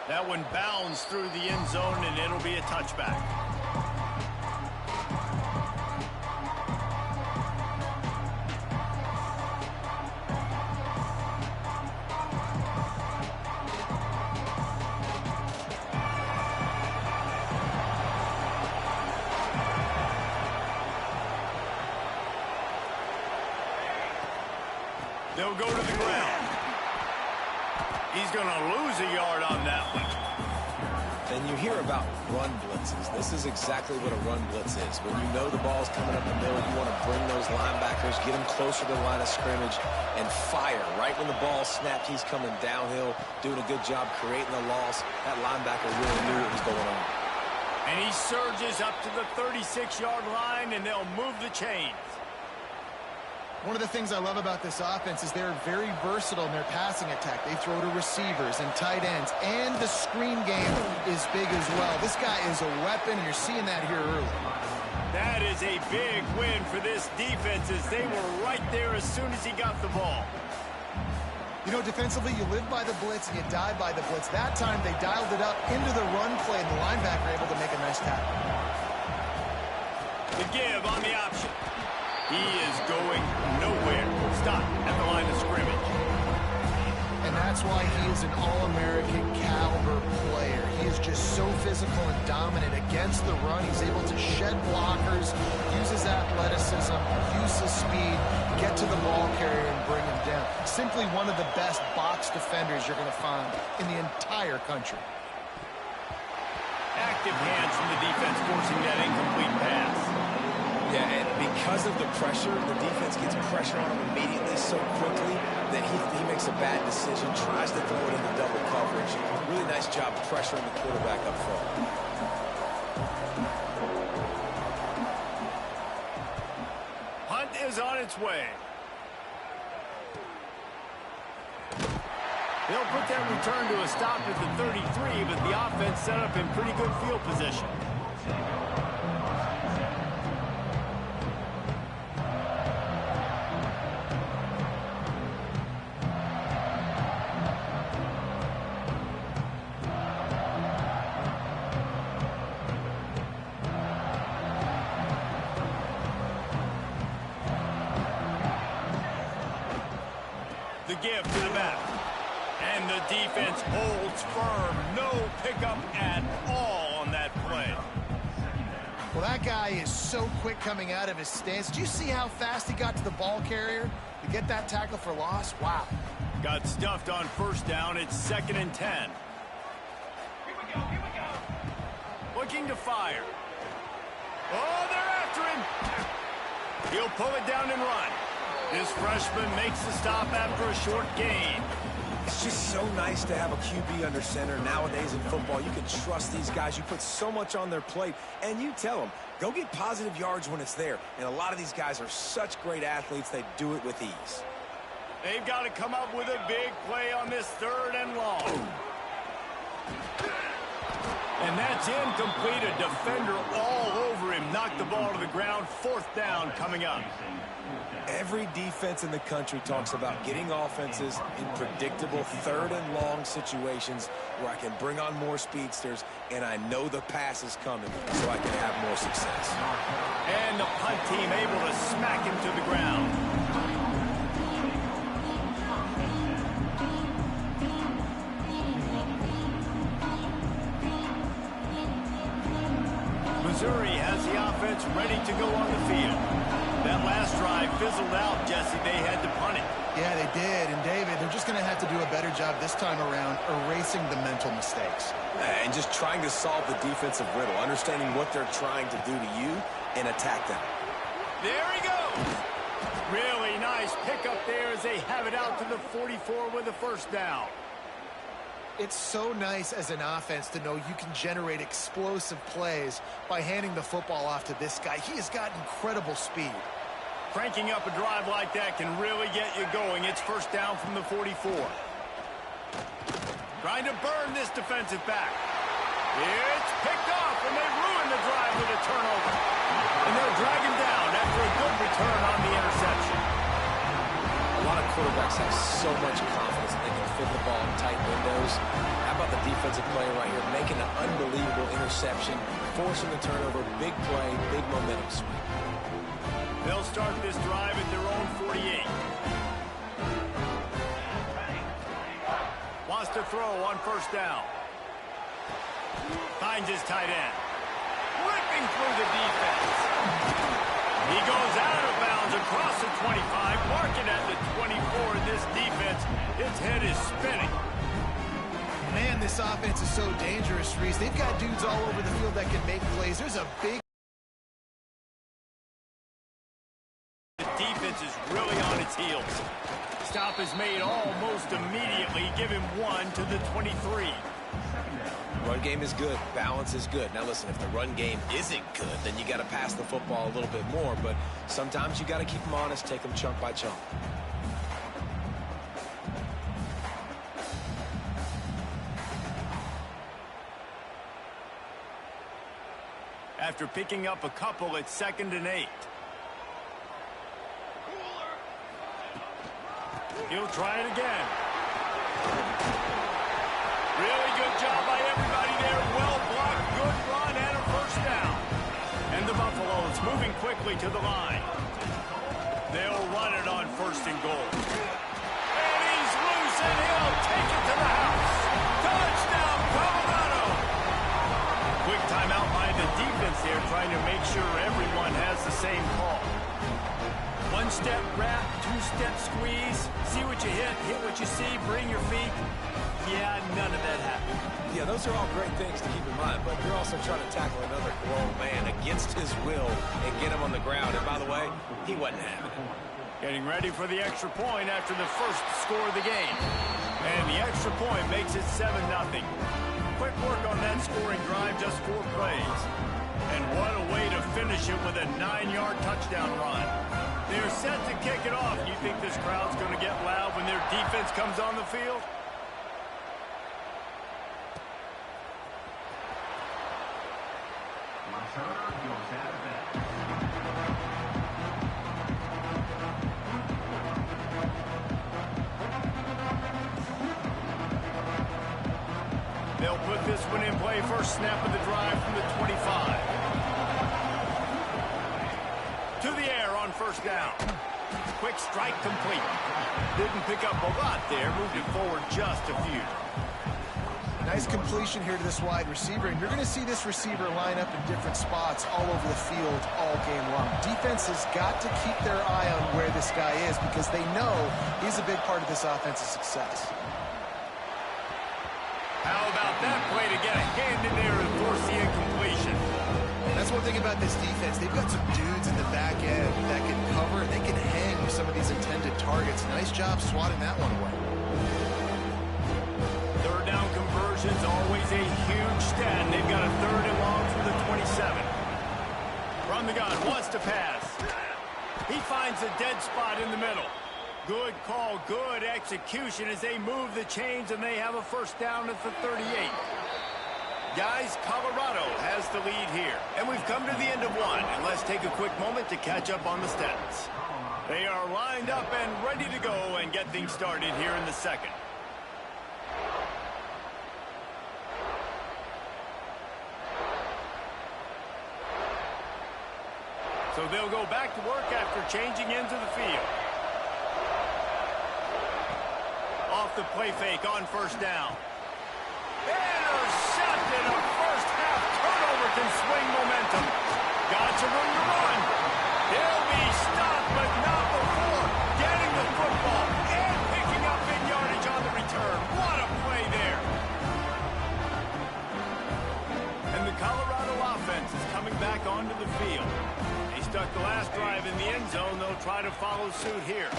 That one bounds through the end zone, and it'll be a touchback. They'll go to the ground. He's going to lose a yard on that one. And you hear about run blitzes. This is exactly what a run blitz is. When you know the ball's coming up the middle, you want to bring those linebackers, get them closer to the line of scrimmage, and fire. Right when the ball snapped, he's coming downhill, doing a good job creating the loss. That linebacker really knew what was going on. And he surges up to the 36-yard line, and they'll move the chains. One of the things I love about this offense is they're very versatile in their passing attack. They throw to receivers and tight ends, and the screen game is big as well. This guy is a weapon. You're seeing that here early. That is a big win for this defense as they were right there as soon as he got the ball. You know, defensively, you live by the blitz and you die by the blitz. That time, they dialed it up into the run play, and the linebacker able to make a nice tackle. The give on the option. He is going nowhere. Stop at the line of scrimmage. And that's why he is an All-American caliber player. He is just so physical and dominant against the run. He's able to shed blockers, use his athleticism, use his speed, get to the ball carrier and bring him down. Simply one of the best box defenders you're going to find in the entire country. Active hands from the defense forcing that incomplete pass. Yeah, and because of the pressure, the defense gets pressure on him immediately so quickly that he makes a bad decision, tries to throw it into double coverage. Really nice job pressuring the quarterback up front. Hunt is on its way. They'll put that return to a stop at the 33, but the offense set up in pretty good field position. The give to the back. And the defense holds firm. No pickup at all on that play. Well, that guy is so quick coming out of his stance. Did you see how fast he got to the ball carrier to get that tackle for loss? Wow. Got stuffed on first down. It's 2nd and 10. Here we go, here we go. Looking to fire. Oh, they're after him. He'll pull it down and run. This freshman makes the stop after a short gain. It's just so nice to have a QB under center. Nowadays in football, you can trust these guys. You put so much on their plate, and you tell them, go get positive yards when it's there. And a lot of these guys are such great athletes, they do it with ease. They've got to come up with a big play on this 3rd and long. And that's incomplete. A defender all over him. Knocked the ball to the ground. 4th down coming up. Every defense in the country talks about getting offenses in predictable 3rd and long situations where I can bring on more speedsters and I know the pass is coming so I can have more success. And the punt team able to smack him to the ground. Missouri has the offense ready to go on the field. That last drive fizzled out, Jesse. They had to punt it. Yeah, they did. And, David, they're just going to have to do a better job this time around erasing the mental mistakes. And just trying to solve the defensive riddle, understanding what they're trying to do to you and attack them. There he goes. Really nice pickup there as they have it out to the 44 with a 1st down. It's so nice as an offense to know you can generate explosive plays by handing the football off to this guy. He has got incredible speed. Cranking up a drive like that can really get you going. It's 1st down from the 44. Trying to burn this defensive back. It's picked off, and they ruin the drive with a turnover. And they'll drag him down after a good return on the interception. A lot of quarterbacks have so much confidence that they can fit the ball in tight windows. How about the defensive player right here making an unbelievable interception, forcing the turnover, big play, big momentum swing. They'll start this drive at their own 48. Wants to throw on 1st down. Finds his tight end. Ripping through the defense. He goes out of bounds across the 25, marking at the 24. This defense, its head is spinning. Man, this offense is so dangerous, Reese. They've got dudes all over the field that can make plays. There's a big... The defense is really on its heels. Stop is made almost immediately. Give him 1 to the 23. Run game is good. Balance is good. Now, listen, if the run game isn't good, then you got to pass the football a little bit more. But sometimes you got to keep them honest, take them chunk by chunk. After picking up a couple, it's 2nd and 8. He'll try it again. Really good job by everybody there. Well blocked, good run, and a 1st down. And the Buffaloes moving quickly to the line. They'll run it on 1st and goal. And he's loose, and he'll take it to the house. Touchdown, Colorado! Quick timeout by the defense there, trying to make sure everyone has the same call. 1-step wrap, 2-step squeeze. See what you hit what you see, bring your feet. Yeah, none of that happened. Yeah, those are all great things to keep in mind, but you're also trying to tackle another grown man against his will and get him on the ground. And by the way, he wasn't having it. Getting ready for the extra point after the 1st score of the game. And the extra point makes it 7-0. Quick work on that scoring drive, just 4 plays. And what a way to finish it with a 9-yard touchdown run. They're set to kick it off. You think this crowd's going to get loud when their defense comes on the field? They'll put this one in play. First snap of the drive from the 25. To the air on 1st down. Quick strike complete. Didn't pick up a lot there. Moved it forward just a few. Nice completion here to this wide receiver, and you're going to see this receiver line up in different spots all over the field all game long. Defense has got to keep their eye on where this guy is because they know he's a big part of this offense's success. How about that play to get a hand in there and force the incompletion? That's one thing about this defense. They've got some dudes in the back end that can cover, and they can hang with some of these intended targets. Nice job swatting that one away. 3rd down conversion's always a huge stat. They've got a 3rd and long from the 27. From the gun, wants to pass. He finds a dead spot in the middle. Good call, good execution as they move the chains, and they have a 1st down at the 38. Guys, Colorado has the lead here. And we've come to the end of one. And let's take a quick moment to catch up on the stats. They are lined up and ready to go and get things started here in the second. So they'll go back to work after changing into the field. Off the play fake on first down. Intercepted. A first half turnover can swing momentum. Got some room to run. He'll be stopped, but not before getting the football and picking up big yardage on the return. What a play there. And the Colorado offense is coming back onto the field. They stuck the last drive in the end zone. They'll try to follow suit here.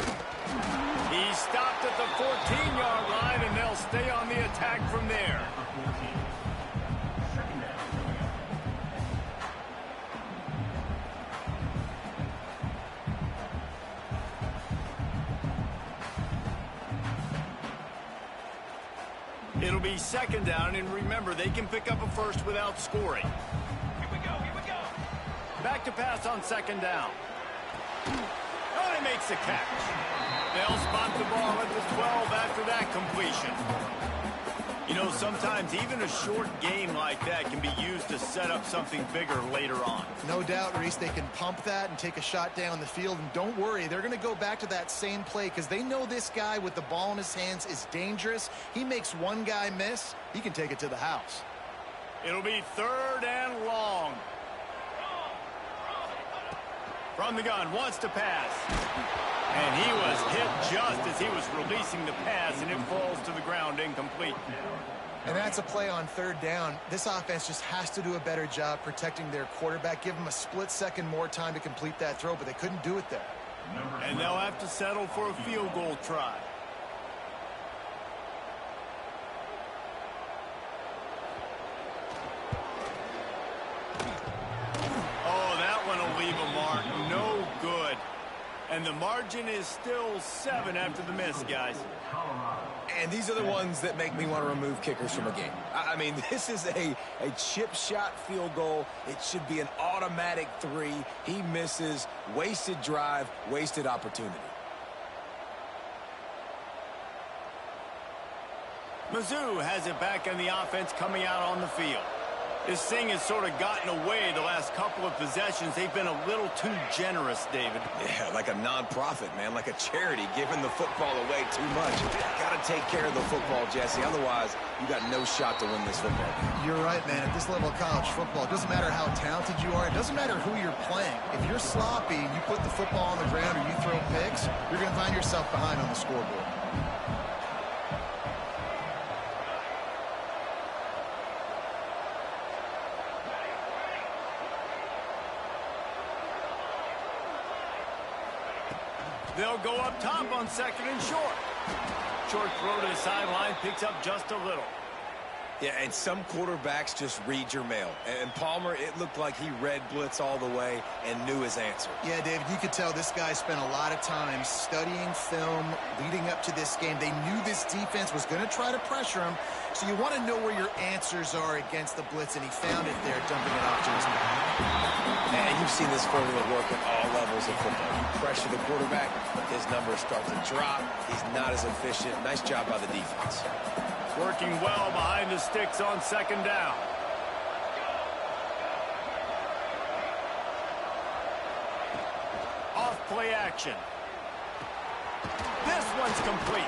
He stopped at the 14-yard line, and they'll stay on the attack from there. It'll be second down, and remember, they can pick up a first without scoring. Here we go, here we go. Back to pass on second down. Oh, he makes the catch. They'll spot the ball at the 12 after that completion. You know, sometimes even a short game like that can be used to set up something bigger later on. No doubt, Reese, they can pump that and take a shot down the field. And don't worry, they're going to go back to that same play because they know this guy with the ball in his hands is dangerous. He makes one guy miss, he can take it to the house. It'll be third and long. From the gun, wants to pass. And he was hit just as he was releasing the pass, and it falls to the ground incomplete. And that's a play on third down. This offense just has to do a better job protecting their quarterback. Give him a split second more time to complete that throw, but they couldn't do it there. And they'll have to settle for a field goal try. Oh, that one will leave a mark. No good. And the margin is still 7 after the miss, guys. And these are the ones that make me want to remove kickers from a game. I mean, this is a chip shot field goal. It should be an automatic 3. He misses. Wasted drive, wasted opportunity. Mizzou has it back in the offense coming out on the field. This thing has sort of gotten away the last couple of possessions. They've been a little too generous, David. Yeah, like a non-profit, man, like a charity, giving the football away too much. Got to take care of the football, Jesse. Otherwise, you got no shot to win this football game. You're right, man. At this level of college football, it doesn't matter how talented you are. It doesn't matter who you're playing. If you're sloppy and you put the football on the ground or you throw picks, you're going to find yourself behind on the scoreboard. They'll go up top on second and short. Short throw to the sideline, picks up just a little. Yeah, and some quarterbacks just read your mail. And Palmer, it looked like he read blitz all the way and knew his answer. Yeah, David, you could tell this guy spent a lot of time studying film leading up to this game. They knew this defense was going to try to pressure him, so you want to know where your answers are against the blitz, and he found it there, dumping it off to his back. And you've seen this formula work at all levels of football. You pressure the quarterback, his numbers start to drop. He's not as efficient. Nice job by the defense. Working well behind the sticks on second down. Off play action. This one's complete.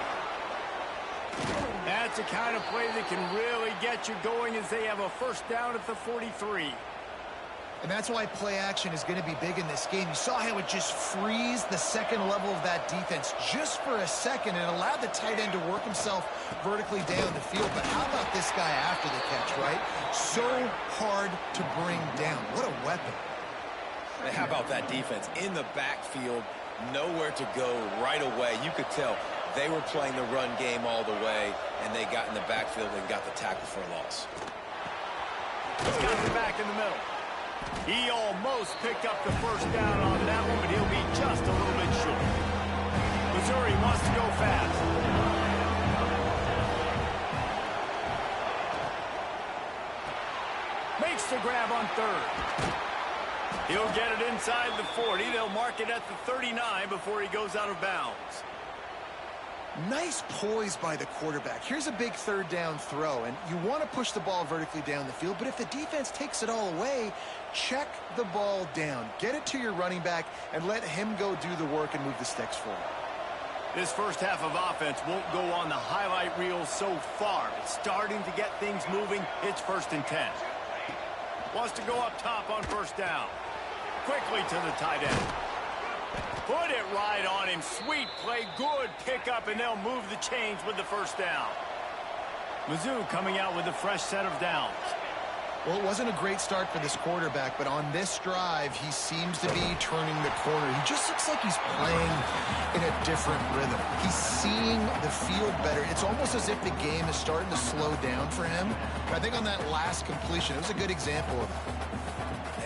That's the kind of play that can really get you going as they have a first down at the 43. And that's why play action is going to be big in this game. You saw how it just frees the second level of that defense just for a second and allowed the tight end to work himself vertically down the field. But how about this guy after the catch, right? So hard to bring down. What a weapon. And how about that defense in the backfield, nowhere to go right away. You could tell they were playing the run game all the way, and they got in the backfield and got the tackle for a loss. He's got the back in the middle. He almost picked up the first down on that one, but he'll be just a little bit short. Missouri wants to go fast. a grab on third. He'll get it inside the 40. They'll mark it at the 39 before he goes out of bounds. Nice poise by the quarterback. Here's a big third down throw, and you want to push the ball vertically down the field, but if the defense takes it all away, check the ball down. Get it to your running back and let him go do the work and move the sticks for him. This first half of offense won't go on the highlight reel so far. It's starting to get things moving. It's 1st and 10. Wants to go up top on 1st down. Quickly to the tight end. Put it right on him. Sweet play. Good pickup, and they'll move the chains with the 1st down. Mizzou coming out with a fresh set of downs. Well, it wasn't a great start for this quarterback, but on this drive, he seems to be turning the corner. He just looks like he's playing in a different rhythm. He's seeing the field better. It's almost as if the game is starting to slow down for him. But I think on that last completion, it was a good example of it.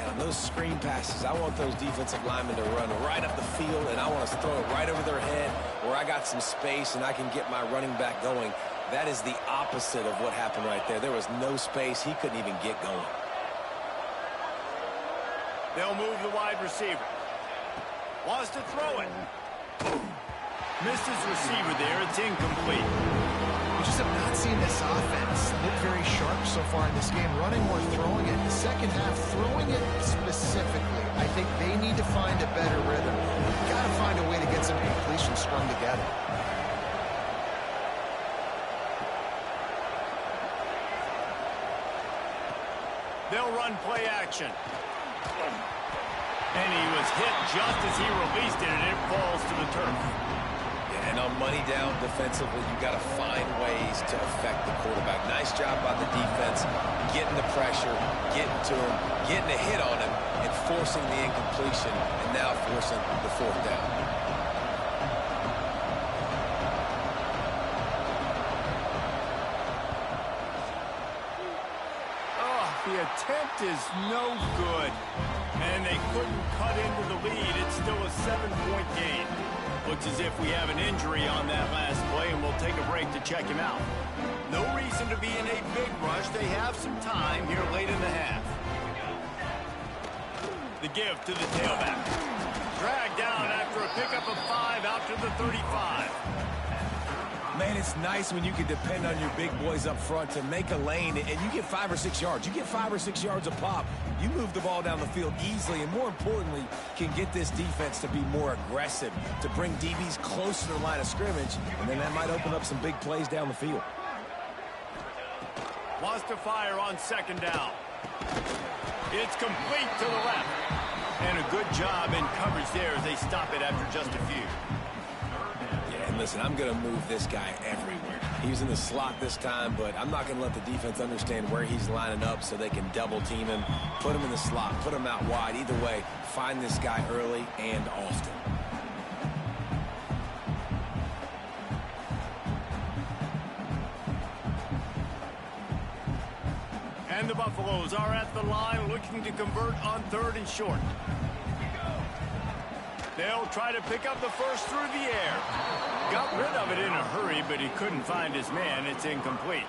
On those screen passes, I want those defensive linemen to run right up the field, and I want to throw it right over their head where I got some space and I can get my running back going. That is the opposite of what happened right there. There was no space. He couldn't even get going. They'll move the wide receiver. Wants to throw it. Boom. Missed his receiver there. It's incomplete. We just have not seen this offense look very sharp so far in this game, running or throwing it. The second half, throwing it specifically. I think they need to find a better rhythm. You've got to find a way to get some completions strung together. They'll run play action. And he was hit just as he released it, and it falls to the turf. Yeah, and on money down defensively, you got to find ways to affect the quarterback. Nice job by the defense, getting the pressure, getting to him, getting a hit on him, and forcing the incompletion, and now forcing the 4th down. The attempt is no good, and they couldn't cut into the lead. It's still a 7-point game. Looks as if we have an injury on that last play, and we'll take a break to check him out. No reason to be in a big rush. They have some time here late in the half. The give to the tailback. Dragged down after a pickup of 5 out to the 35. Man, it's nice when you can depend on your big boys up front to make a lane, and you get 5 or 6 yards. You get 5 or 6 yards a pop. You move the ball down the field easily, and more importantly, can get this defense to be more aggressive, to bring DBs closer to the line of scrimmage, and then that might open up some big plays down the field. Wants to fire on 2nd down. It's complete to the left. And a good job in coverage there as they stop it after just a few. Listen, I'm going to move this guy everywhere. He was in the slot this time, but I'm not going to let the defense understand where he's lining up so they can double team him, put him in the slot, put him out wide. Either way, find this guy early and often. And the Buffaloes are at the line looking to convert on 3rd and short. They'll try to pick up the first through the air. Got rid of it in a hurry, but he couldn't find his man. It's incomplete.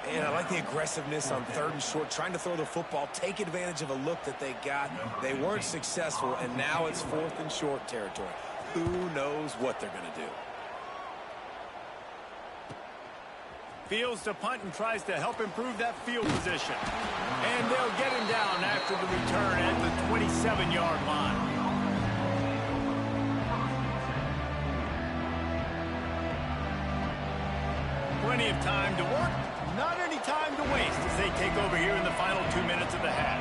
And I like the aggressiveness on 3rd and short, trying to throw the football, take advantage of a look that they got. They weren't successful, and now it's 4th and short territory. Who knows what they're going to do? Fields to punt and tries to help improve that field position. And they'll get him down after the return at the 27-yard line. Plenty of time to work, not any time to waste as they take over here in the final 2 minutes of the half.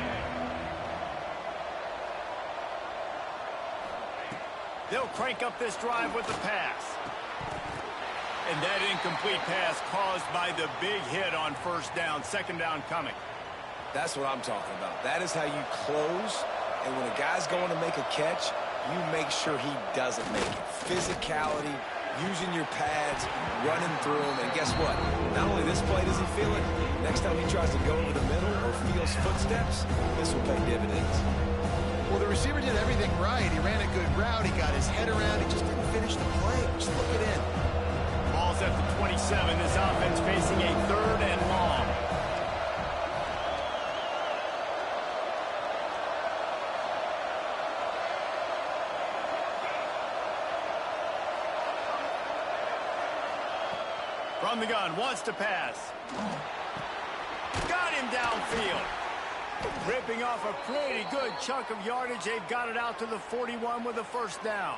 They'll crank up this drive with the pass. And that incomplete pass caused by the big hit on 1st down, 2nd down coming. That's what I'm talking about. That is how you close, and when a guy's going to make a catch, you make sure he doesn't make it. Physicality, using your pads, running through them, and guess what? Not only this play does he feel it, next time he tries to go over the middle or feels footsteps, this will pay dividends. Well, the receiver did everything right. He ran a good route. He got his head around. He just didn't finish the play. Just look it in. Ball's at the 27. This offense facing a 3rd and long. From the gun, wants to pass. Got him downfield. Ripping off a pretty good chunk of yardage. They've got it out to the 41 with a first down.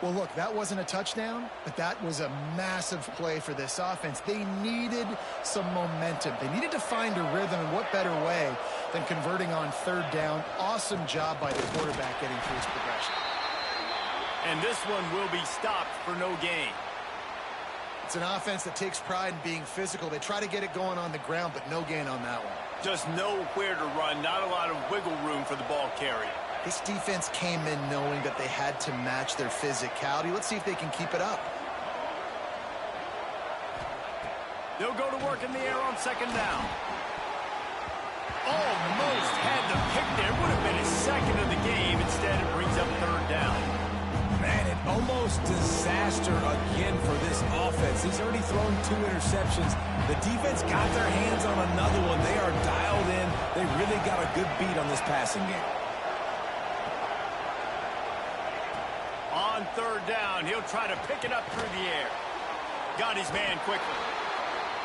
Well, look, that wasn't a touchdown, but that was a massive play for this offense. They needed some momentum. They needed to find a rhythm, and what better way than converting on third down. Awesome job by the quarterback getting through his progression. And this one will be stopped for no gain. It's an offense that takes pride in being physical. They try to get it going on the ground, but no gain on that one. Just nowhere to run, not a lot of wiggle room for the ball carrier. This defense came in knowing that they had to match their physicality. Let's see if they can keep it up. They'll go to work in the air on second down. Almost had the pick there. Would have been his second of the game. Instead, it brings up third down. Man, an almost disaster again for this offense. He's already thrown 2 interceptions. The defense got their hands on another one. They are dialed in. They really got a good beat on this passing game. On third down, he'll try to pick it up through the air. Got his man quickly.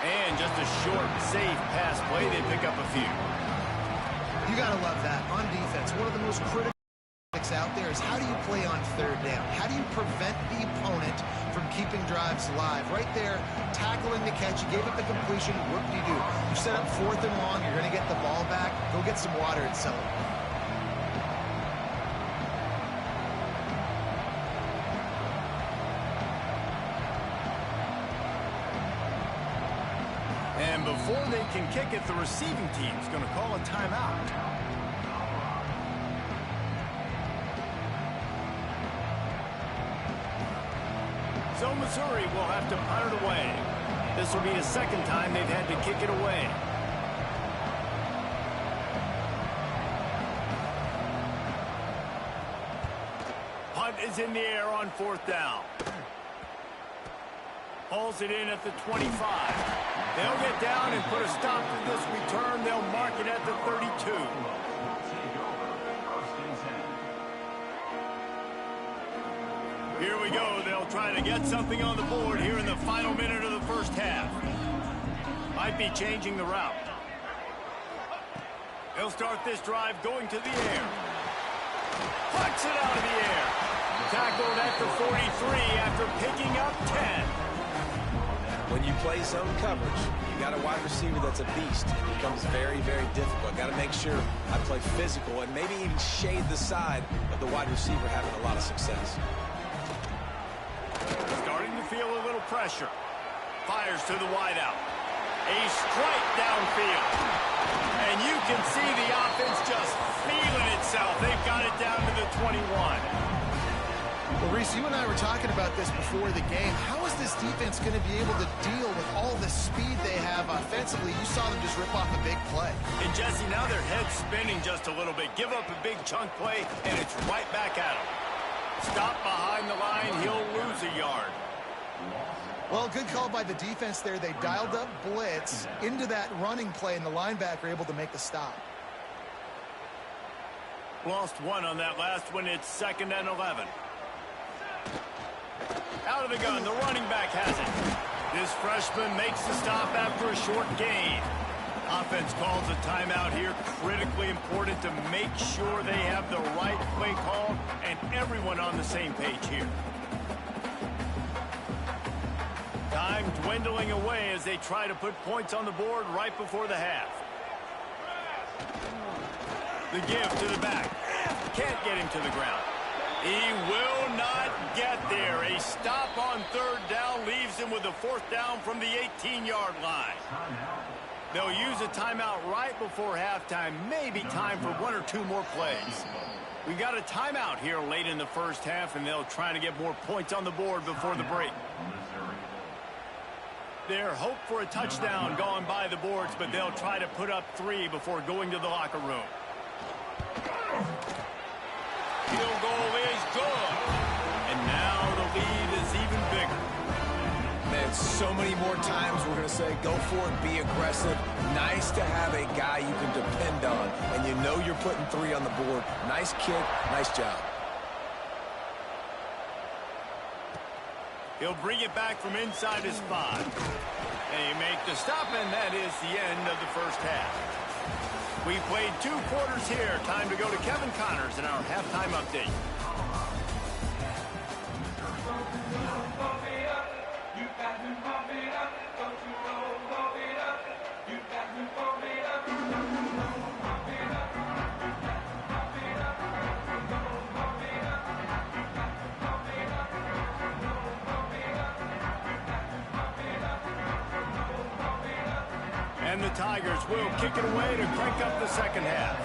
And just a short, safe pass play. They pick up a few. You got to love that. On defense, one of the most critical out there is how do you play on third down? How do you prevent the opponent from keeping drives alive? Right there, tackling the catch. You gave up the completion. What do? You set up 4th and long. You're going to get the ball back. Go get some water and celebrate. And before they can kick it, the receiving team's going to call a timeout. So Missouri will have to punt it away. This will be the second time they've had to kick it away. Punt is in the air on 4th down. Pulls it in at the 25. They'll get down and put a stop to this return. They'll mark it at the 32. Here we go. They'll try to get something on the board here in the final minute of the first half. Might be changing the route. They'll start this drive going to the air. Puts it out of the air. Tackled at the 43 after picking up 10. When you play zone coverage, you got a wide receiver that's a beast. It becomes very, very difficult. Got to make sure I play physical and maybe even shade the side of the wide receiver having a lot of success. Starting to feel a little pressure. Fires to the wideout. A strike downfield. And you can see the offense just feeling itself. They've got it down to the 21. Well, Reese, you and I were talking about this before the game. How is this defense going to be able to deal with all the speed they have offensively? You saw them just rip off a big play. And, Jesse, now their head's spinning just a little bit. Give up a big chunk play, and it's right back at them. Stop behind the line, he'll lose a yard. Well, good call by the defense there. They dialed up blitz into that running play, and the linebacker able to make the stop. Lost one on that last one. It's 2nd and 11. Out of the gun, the running back has it. This freshman makes the stop after a short gain. Offense calls a timeout here. Critically important to make sure they have the right play call and everyone on the same page here. Time dwindling away as they try to put points on the board right before the half. The give to the back. Can't get him to the ground. He will not get there. A stop on third down leaves him with a 4th down from the 18-yard line. They'll use a timeout right before halftime. Maybe time for 1 or 2 more plays. We got a timeout here late in the first half, and they'll try to get more points on the board before the break. Their hope for a touchdown going by the boards, but they'll try to put up 3 before going to the locker room. Field goal is good. And now the lead is even bigger. Man, so many more times we're going to say, go for it, be aggressive. Nice to have a guy you can depend on, and you know you're putting 3 on the board. Nice kick, nice job. He'll bring it back from inside his 5. And he make the stop, and that is the end of the first half. We played 2 quarters here. Time to go to Kevin Connors in our halftime update. And the Tigers will kick it away to crank up the second half.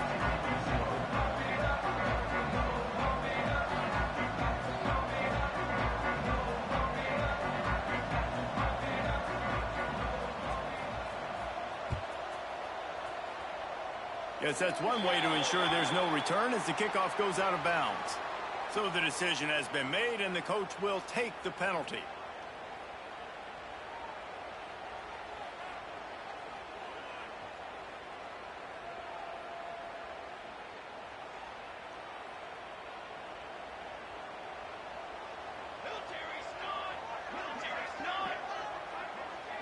Yes, that's one way to ensure there's no return as the kickoff goes out of bounds. So the decision has been made, and the coach will take the penalty.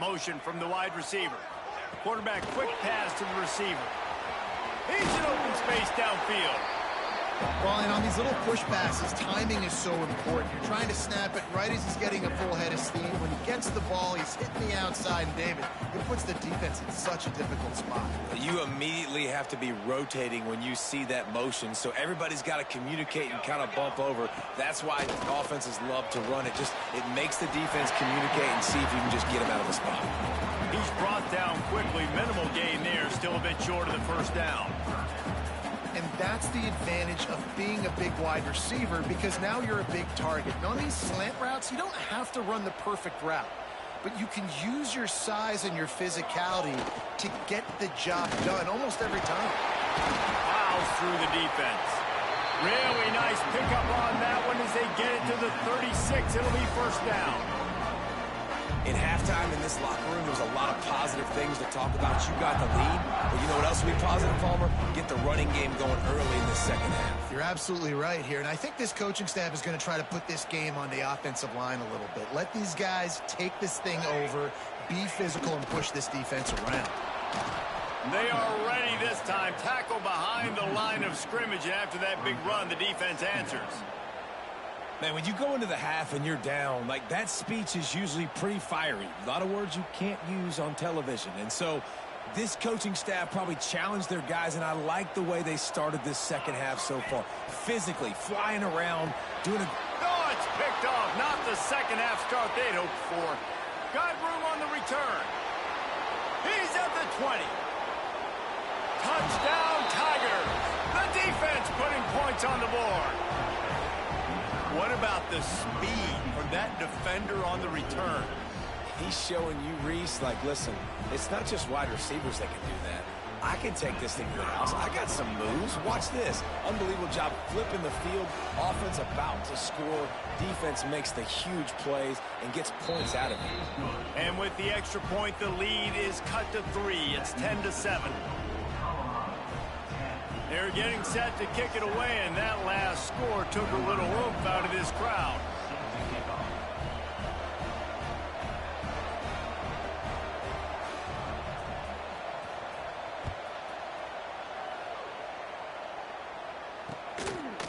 Motion from the wide receiver. Quarterback quick pass to the receiver. He's in open space downfield. Well, and on these little push passes, timing is so important. You're trying to snap it right as he's getting a full head of steam. When he gets the ball, he's hitting the outside, and David, it puts the defense in such a difficult spot. You immediately have to be rotating when you see that motion, so everybody's got to communicate and kind of bump over. That's why offenses love to run it. It makes the defense communicate and see if you can just get him out of the spot. He's brought down quickly. Minimal gain there. Still a bit short of the first down. And that's the advantage of being a big wide receiver, because now you're a big target. And on these slant routes, you don't have to run the perfect route, but you can use your size and your physicality to get the job done almost every time. Plows through the defense. Really nice pickup on that one as they get it to the 36. It'll be first down. In halftime in this locker room, there's a lot of positive things to talk about. You got the lead, but you know what else will be positive, Palmer? Get the running game going early in the second half. You're absolutely right here, and I think this coaching staff is going to try to put this game on the offensive line a little bit. Let these guys take this thing over, be physical, and push this defense around. They are ready this time. Tackle behind the line of scrimmage, and after that big run, the defense answers. Man, when you go into the half and you're down, like, that speech is usually pretty fiery. A lot of words you can't use on television. And so this coaching staff probably challenged their guys, and I like the way they started this second half so far. Physically, flying around, doing a... Oh, it's picked off. Not the second half start they'd hoped for. Got room on the return. He's at the 20. Touchdown, Tigers. The defense putting points on the board. What about the speed from that defender on the return? He's showing you, Reese, like, listen, it's not just wide receivers that can do that. I can take this thing to the house. I got some moves. Watch this. Unbelievable job flipping the field. Offense about to score. Defense makes the huge plays and gets points out of it. And with the extra point, the lead is cut to 3. It's 10-7. They're getting set to kick it away, and that last score took a little oomph out of this crowd.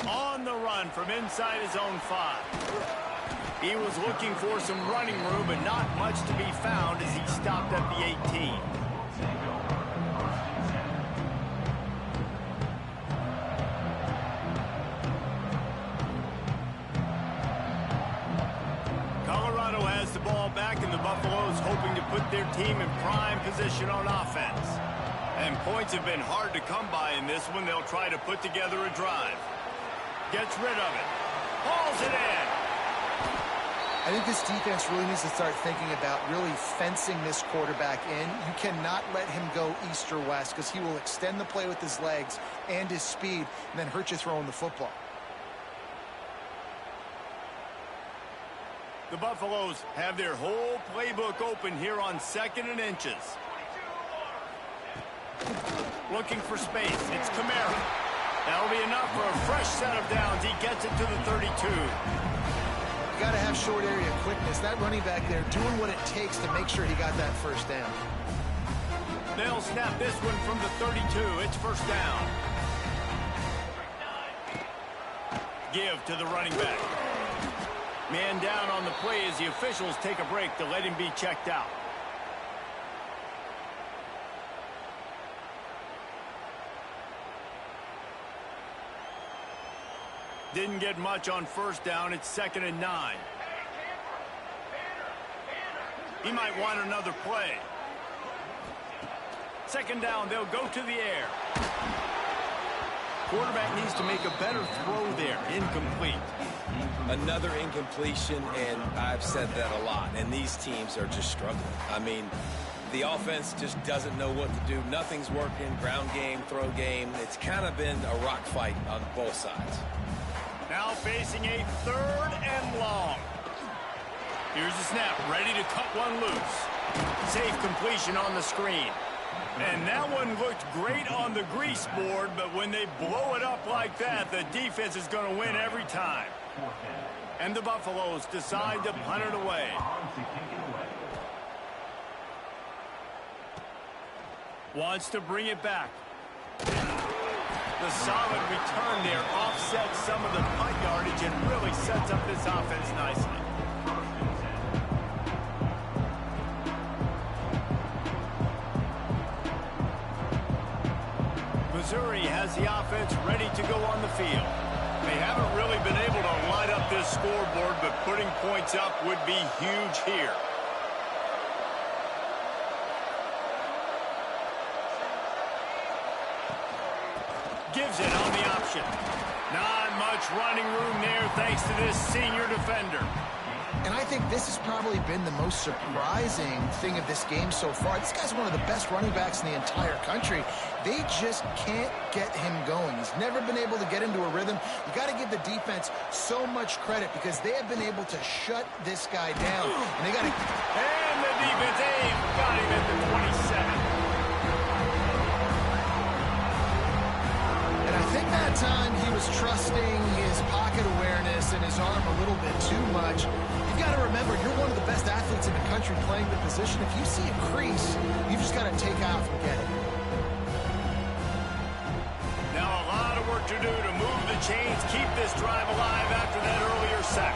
On the run from inside his own 5. He was looking for some running room, but not much to be found as he stopped at the 18. Colorado has the ball back, and the Buffaloes hoping to put their team in prime position on offense. And points have been hard to come by in this one. They'll try to put together a drive. Gets rid of it. Hauls it in. I think this defense really needs to start thinking about really fencing this quarterback in. You cannot let him go east or west, because he will extend the play with his legs and his speed and then hurt you throwing the football. The Buffaloes have their whole playbook open here on 2nd and inches. Looking for space. It's Kamara. That'll be enough for a fresh set of downs. He gets it to the 32. You got to have short area quickness. That running back there doing what it takes to make sure he got that first down. They'll snap this one from the 32. It's first down. Give to the running back. Man down on the play as the officials take a break to let him be checked out. Didn't get much on first down. It's 2nd and 9. He might want another play. 2nd down, they'll go to the air. Quarterback needs to make a better throw there. Incomplete. Another incompletion, and I've said that a lot, and these teams are just struggling. I mean, the offense just doesn't know what to do. Nothing's working. Ground game, throw game. It's kind of been a rock fight on both sides. Now facing a 3rd and long. Here's the snap, ready to cut one loose. Safe completion on the screen. And that one looked great on the grease board, but when they blow it up like that, the defense is going to win every time. And the Buffaloes decide to punt it away. Wants to bring it back. The solid return there offsets some of the punt yardage and really sets up this offense nicely. Missouri has the offense ready to go on the field. They haven't really been able to light up this scoreboard, but putting points up would be huge here. Gives it on the option. Not much running room there thanks to this senior defender. And I think this has probably been the most surprising thing of this game so far. This guy's one of the best running backs in the entire country. They just can't get him going. He's never been able to get into a rhythm. You got to give the defense so much credit because they have been able to shut this guy down. And they got to... And the defense, got him at the 27. And I think that time he was trusting his pocket awareness and his arm a little bit too much. You've got to remember, you're one of the best athletes in the country playing the position. If you see a crease, you've just got to take off and get it. Now a lot of work to do to move the chains, keep this drive alive after that earlier sack.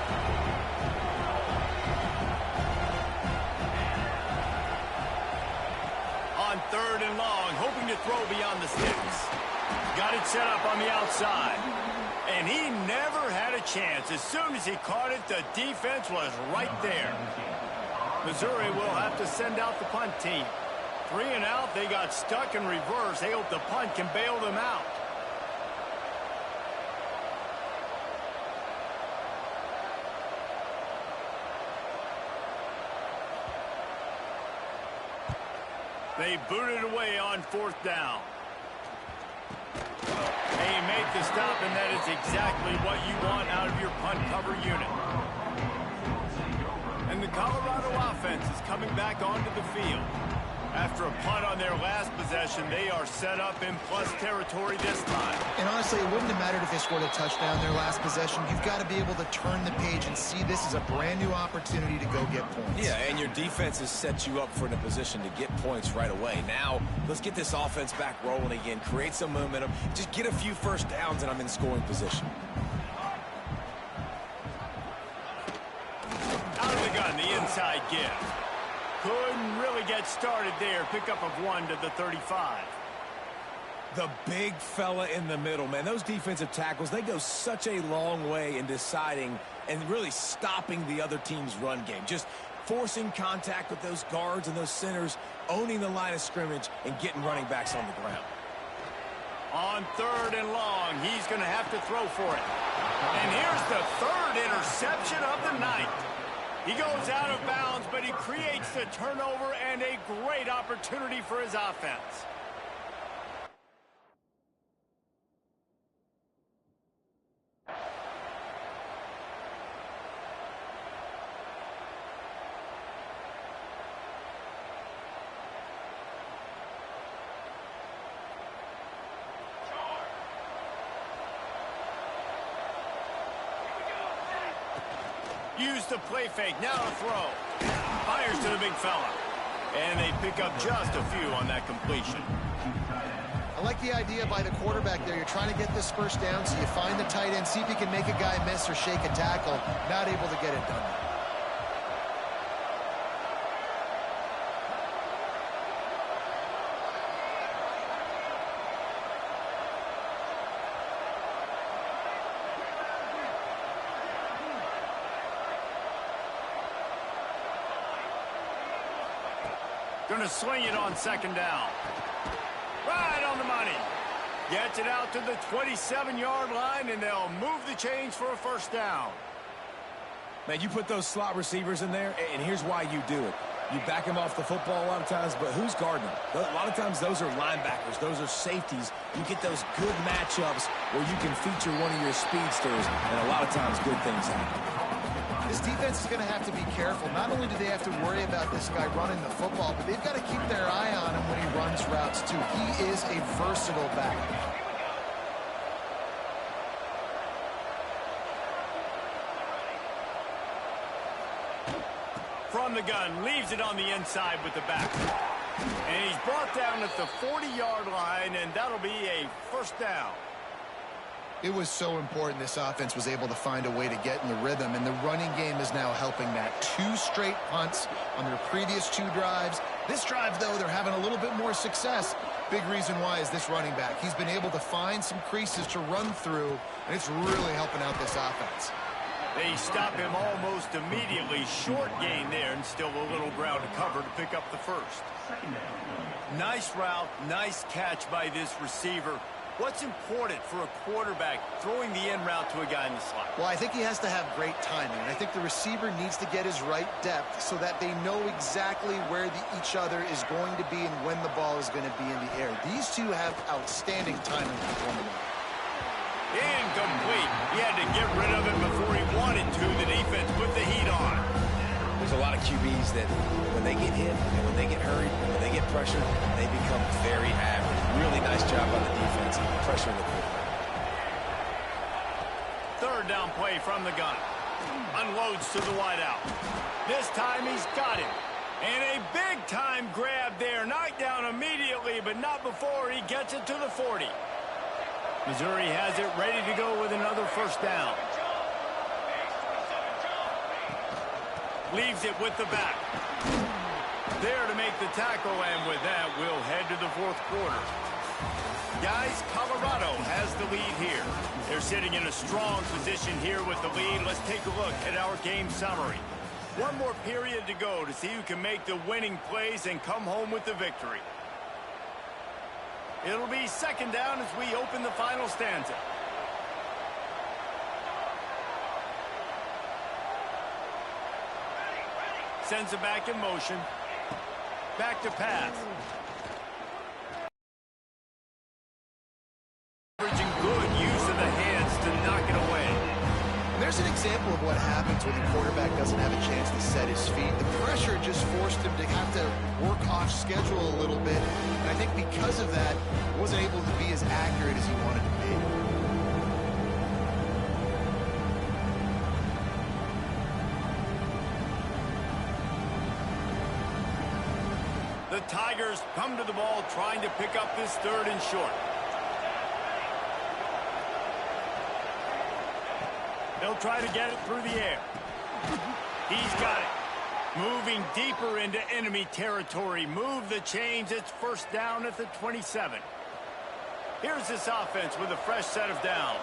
On 3rd and long, hoping to throw beyond the sticks. Got it set up on the outside. And he never had a chance. As soon as he caught it, the defense was right there. Missouri will have to send out the punt team. 3 and out, they got stuck in reverse. They hope the punt can bail them out. They boot it away on 4th down. They make the stop, and that is exactly what you want out of your punt cover unit. And the Colorado offense is coming back onto the field. After a punt on their last possession, they are set up in plus territory this time. And honestly, it wouldn't have mattered if they scored a touchdown their last possession. You've got to be able to turn the page and see this as a brand new opportunity to go get points. Yeah, and your defense has set you up for a position to get points right away. Now, let's get this offense back rolling again, create some momentum, just get a few first downs, and I'm in scoring position. Out of the gun, the inside give. Couldn't really get started there. Pickup of 1 to the 35. The big fella in the middle, man. Those defensive tackles, they go such a long way in deciding and really stopping the other team's run game. Just forcing contact with those guards and those centers, owning the line of scrimmage, and getting running backs on the ground. On 3rd and long, he's going to have to throw for it. And here's the 3rd interception of the night. He goes out of bounds, but he creates the turnover and a great opportunity for his offense. Use the play fake. Now to throw. Fires to the big fella. And they pick up just a few on that completion. I like the idea by the quarterback there. You're trying to get this first down, so you find the tight end, see if you can make a guy miss or shake a tackle. Not able to get it done. Going to swing it on second down. Right on the money. Gets it out to the 27-yard line, and they'll move the chains for a first down. Man, you put those slot receivers in there, and here's why you do it. You back them off the football a lot of times, but who's guarding them? A lot of times those are linebackers. Those are safeties. You get those good matchups where you can feature one of your speedsters, and a lot of times good things happen. This defense is going to have to be careful. Not only do they have to worry about this guy running the football, but they've got to keep their eye on him when he runs routes, too. He is a versatile back. From the gun, leaves it on the inside with the back. And he's brought down at the 40-yard line, and that'll be a first down. It was so important this offense was able to find a way to get in the rhythm, and the running game is now helping that. 2 straight punts on their previous 2 drives. This drive, though, they're having a little bit more success. Big reason why is this running back. He's been able to find some creases to run through, and it's really helping out this offense. They stop him almost immediately. Short gain there, and still a little ground to cover to pick up the first. Nice route, nice catch by this receiver. What's important for a quarterback throwing the in route to a guy in the slot? Well, I think he has to have great timing. And I think the receiver needs to get his right depth so that they know exactly where each other is going to be and when the ball is going to be in the air. These two have outstanding timing for one another. Incomplete. He had to get rid of it before he wanted to. The defense put the heat on. There's a lot of QBs that when they get hit and when they get hurried, when they get pressured, they become very average. Really nice job on the defense, pressuring the quarterback. Third down play from the gun. Unloads to the wideout. This time he's got him. And a big-time grab there. Knocked down immediately, but not before he gets it to the 40. Missouri has it ready to go with another first down. Leaves it with the back. There to make the tackle, and with that, we'll head to the fourth quarter. Guys, Colorado has the lead here. They're sitting in a strong position here with the lead. Let's take a look at our game summary. One more period to go to see who can make the winning plays and come home with the victory. It'll be second down as we open the final stanza. Sends it back in motion. Back to pass. Good use of the hands to knock it away. There's an example of what happens when the quarterback doesn't have a chance to set his feet. The pressure just forced him to have to work off schedule a little bit. And I think because of that, he wasn't able to be as accurate as he wanted to be. The Tigers come to the ball trying to pick up this third and short. They'll try to get it through the air. He's got it. Moving deeper into enemy territory. Move the chains. It's first down at the 27. Here's this offense with a fresh set of downs.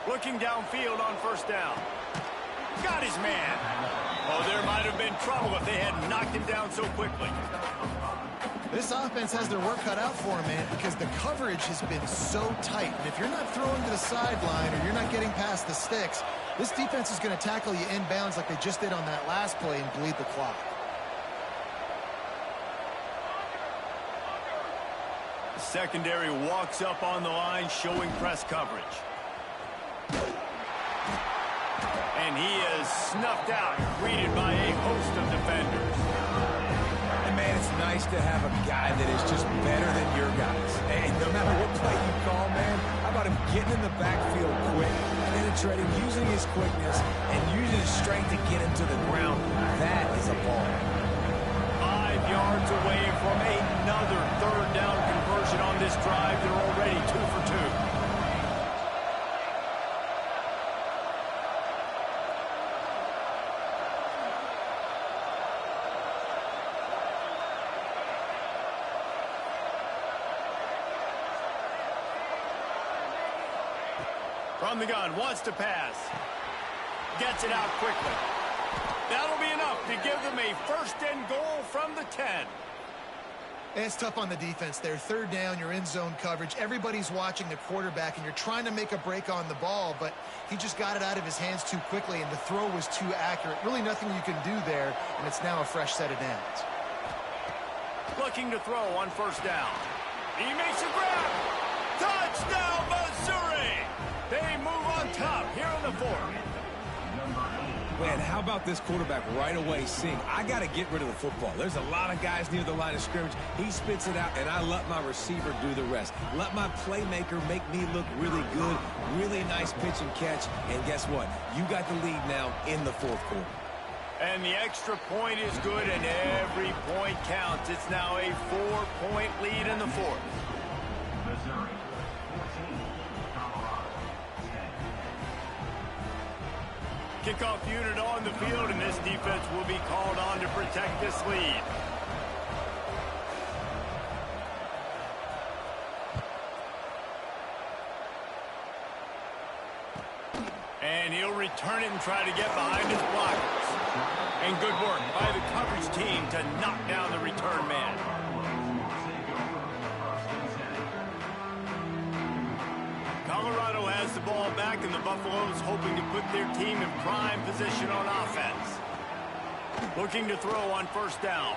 Looking downfield on first down. Got his man. Oh, there might have been trouble if they hadn't knocked him down so quickly. This offense has their work cut out for them, man, because the coverage has been so tight. And if you're not throwing to the sideline or you're not getting past the sticks, this defense is going to tackle you inbounds like they just did on that last play and bleed the clock. The secondary walks up on the line, showing press coverage. And he is snuffed out, greeted by a host of defenders. And Man, it's nice to have a guy that is just better than your guys. And no matter what play you call, man, how about him getting in the backfield quick, penetrating, using his quickness, and using his strength to get him to the ground? That is a ball. 5 yards away from another third down conversion on this drive. They're already 2 for 2. From the gun, wants to pass. Gets it out quickly. That'll be enough to give them a 1st and goal from the 10. It's tough on the defense there. 3rd down, you're in zone coverage. Everybody's watching the quarterback, and you're trying to make a break on the ball, but he just got it out of his hands too quickly, and the throw was too accurate. Really nothing you can do there, and it's now a fresh set of downs. Looking to throw on 1st down. He makes a grab. Touchdown, Missouri! They move on top here in the 4th. Man, how about this quarterback right away seeing, I got to get rid of the football. There's a lot of guys near the line of scrimmage. He spits it out, and I let my receiver do the rest. Let my playmaker make me look really good, really nice pitch and catch. And guess what? You got the lead now in the 4th quarter. And the extra point is good, and every point counts. It's now a 4-point lead in the 4th. Missouri, 14, Colorado, 10. Kickoff unit on the field, and this defense will be called on to protect this lead. And he'll return it and try to get behind his blockers. And good work by the coverage team to knock down the return man. Colorado has the ball back, and the Buffaloes hoping to put their team in prime position on offense. Looking to throw on 1st down.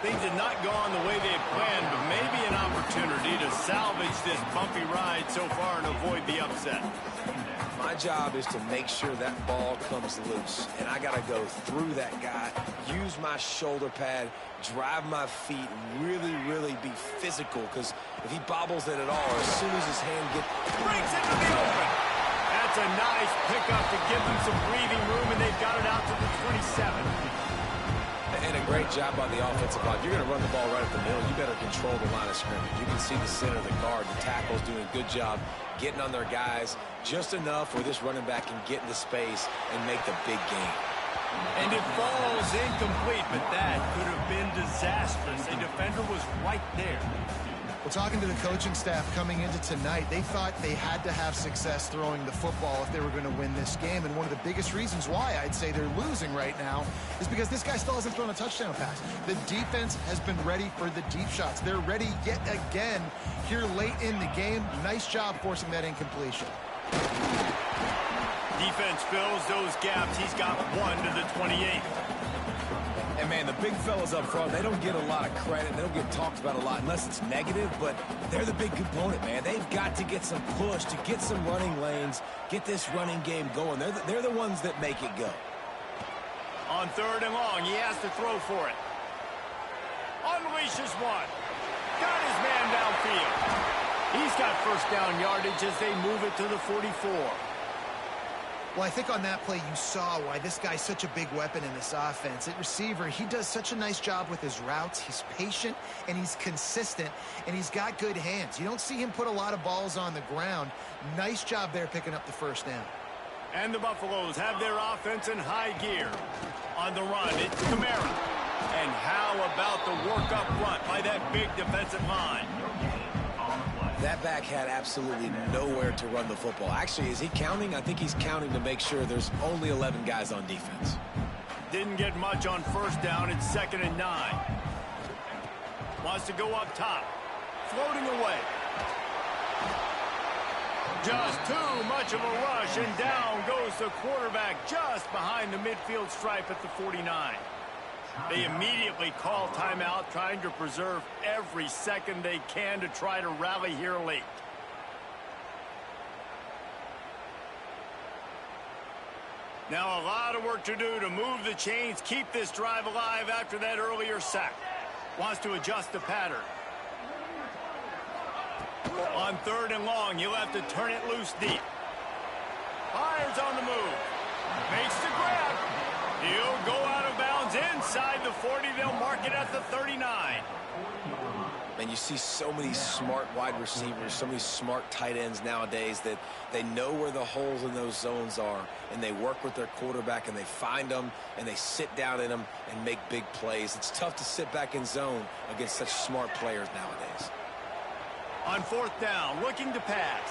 Things had not gone the way they had planned, but maybe an opportunity to salvage this bumpy ride so far and avoid the upset. My job is to make sure that ball comes loose, and I got to go through that guy, use my shoulder pad, drive my feet, really, really be physical, because if he bobbles it at all, as soon as his hand gets... Breaks into the open! That's a nice pickup to give them some breathing room, and they've got it out to the 27. And a great job on the offensive line. If you're going to run the ball right up the middle, you better control the line of scrimmage. You can see the center of the guard. The tackle's doing a good job getting on their guys just enough where this running back can get into space and make the big game. And it falls incomplete, but that could have been disastrous. A defender was right there. Well, talking to the coaching staff coming into tonight, they thought they had to have success throwing the football if they were going to win this game. And one of the biggest reasons why I'd say they're losing right now is because this guy still hasn't thrown a touchdown pass. The defense has been ready for the deep shots. They're ready yet again here late in the game. Nice job forcing that incompletion. Defense fills those gaps. He's got 1 to the 28. And, man, the big fellas up front, they don't get a lot of credit. They don't get talked about a lot unless it's negative, but they're the big component, man. They've got to get some push, to get some running lanes, get this running game going. They're the ones that make it go. On 3rd and long, he has to throw for it. Unleashes one. Got his man downfield. He's got 1st down yardage as they move it to the 44. Well, I think on that play you saw why this guy's such a big weapon in this offense. At receiver, he does such a nice job with his routes. He's patient, and he's consistent, and he's got good hands. You don't see him put a lot of balls on the ground. Nice job there picking up the 1st down. And the Buffaloes have their offense in high gear. On the run, it's Kamara. And how about the work up front by that big defensive line? That back had absolutely nowhere to run the football. Actually, is he counting? I think he's counting to make sure there's only 11 guys on defense. Didn't get much on 1st down. It's 2nd and 9. Wants to go up top. Floating away. Just too much of a rush, and down goes the quarterback just behind the midfield stripe at the 49. They immediately call timeout, trying to preserve every second they can to try to rally here late. Now a lot of work to do to move the chains, keep this drive alive after that earlier sack. Wants to adjust the pattern. On 3rd and long, he'll have to turn it loose deep. Fires on the move. Makes the grab. He'll go out of bounds inside the 40. They'll mark it at the 39. And you see so many smart wide receivers, so many smart tight ends nowadays that they know where the holes in those zones are, and they work with their quarterback, and they find them, and they sit down in them and make big plays. It's tough to sit back in zone against such smart players nowadays. On 4th down, looking to pass.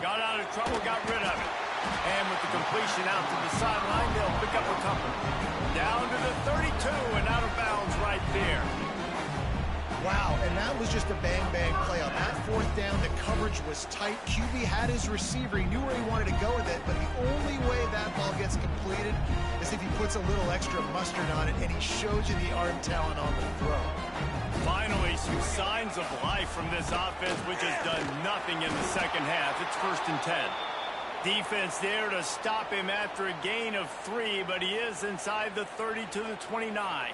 Got out of trouble, got rid of it. And with the completion out to the sideline, they'll pick up a couple. Down to the 32 and out of bounds right there. Wow, and that was just a bang-bang play. On that 4th down, the coverage was tight. QB had his receiver. He knew where he wanted to go with it, but the only way that ball gets completed is if he puts a little extra mustard on it, and he shows you the arm talent on the throw. Finally, some signs of life from this offense, which has done nothing in the second half. It's 1st and 10. Defense there to stop him after a gain of 3, but he is inside the 30 to the 29.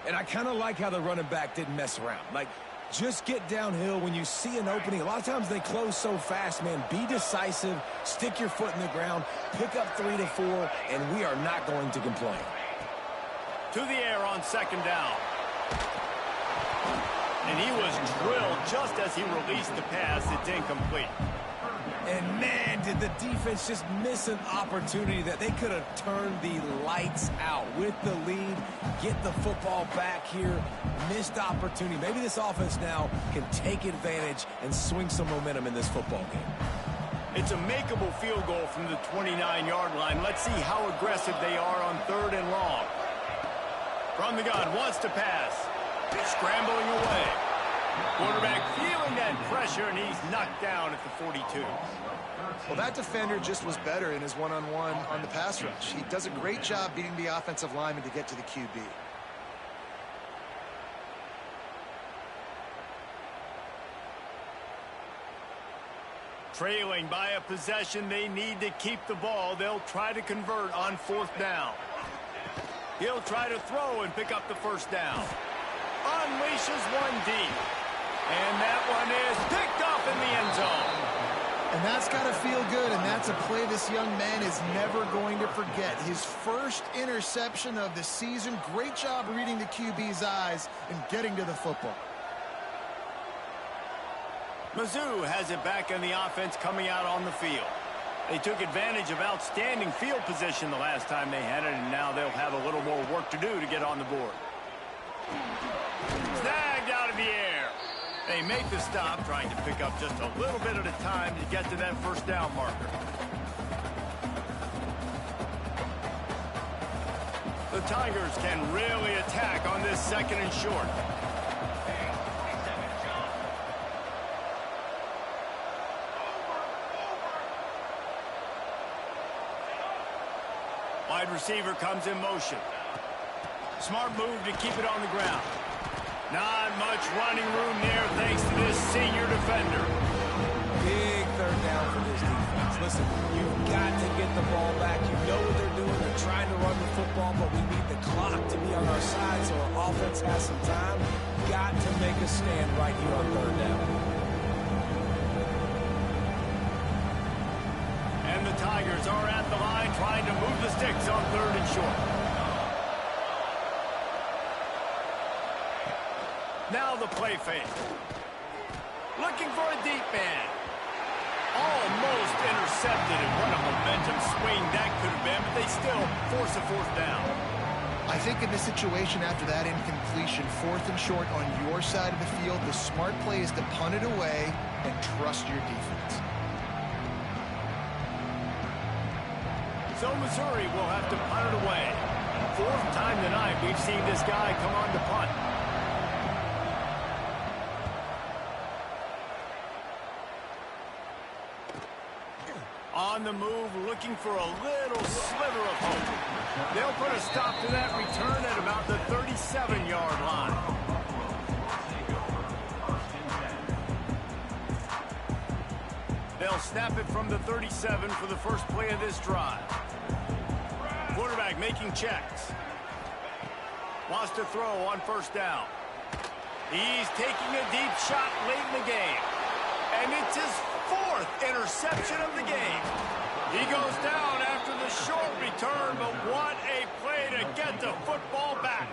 And I kind of like how the running back didn't mess around. Like, just get downhill when you see an opening. A lot of times they close so fast, man. Be decisive, stick your foot in the ground, pick up 3 to 4, and we are not going to complain. To the air on 2nd down. And he was drilled just as he released the pass. It's incomplete. And, man, did the defense just miss an opportunity that they could have turned the lights out with the lead, get the football back here, missed opportunity. Maybe this offense now can take advantage and swing some momentum in this football game. It's a makeable field goal from the 29-yard line. Let's see how aggressive they are on 3rd and long. From the gun, wants to pass. Scrambling away. Quarterback feeling that pressure, and he's knocked down at the 42. Well, that defender just was better in his one-on-one on the pass rush. He does a great job beating the offensive lineman to get to the QB. Trailing by a possession, they need to keep the ball. They'll try to convert on 4th down. He'll try to throw and pick up the 1st down. Unleashes one deep. And that one is picked off in the end zone. And that's got to feel good, and that's a play this young man is never going to forget. His first interception of the season. Great job reading the QB's eyes and getting to the football. Mizzou has it back in the offense coming out on the field. They took advantage of outstanding field position the last time they had it, and now they'll have a little more work to do to get on the board. Snagged out of the air. They make the stop, trying to pick up just a little bit at a time to get to that 1st down marker. The Tigers can really attack on this 2nd and short. Wide receiver comes in motion. Smart move to keep it on the ground. Not much running room there thanks to this senior defender. Big 3rd down for this defense. Listen, you've got to get the ball back. You know what they're doing. They're trying to run the football, but we need the clock to be on our side so our offense has some time. Got to make a stand right here on 3rd down. And the Tigers are at the line trying to move the sticks on 3rd and short. Now the play fake. Looking for a deep man. Almost intercepted, and what a momentum swing that could have been, but they still force a 4th down. I think in this situation after that incompletion, 4th and short on your side of the field, the smart play is to punt it away and trust your defense. So Missouri will have to punt it away. 4th time tonight we've seen this guy come on to punt. On the move, looking for a little sliver of hope. They'll put a stop to that return at about the 37-yard line. They'll snap it from the 37 for the first play of this drive. Quarterback making checks. Wants to throw on first down. He's taking a deep shot late in the game. And it's his 4th interception of the game. He goes down after the short return, but what a play to get the football back.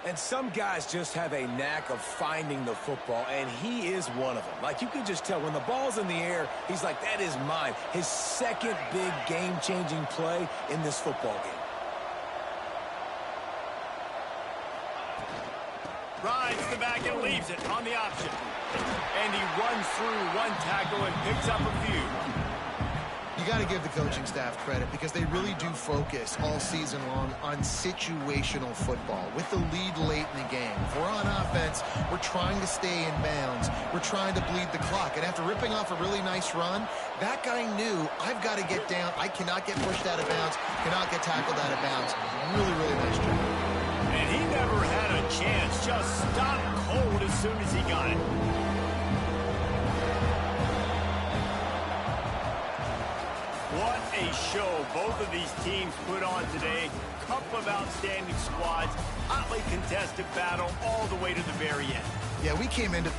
And some guys just have a knack of finding the football, and he is one of them. Like, you can just tell when the ball's in the air, he's like, that is mine. His 2nd big game-changing play in this football game. Rides the back and leaves it on the option. And he runs through one tackle and picks up a few. You got to give the coaching staff credit because they really do focus all season long on situational football with the lead late in the game. If we're on offense, we're trying to stay in bounds. We're trying to bleed the clock. And after ripping off a really nice run, that guy knew, I've got to get down. I cannot get pushed out of bounds, cannot get tackled out of bounds. Really, really nice job. And he never had a chance. Just stopped cold as soon as he got it. What a show both of these teams put on today. Couple of outstanding squads. Hotly contested battle all the way to the very end. Yeah, we came into...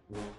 Bye.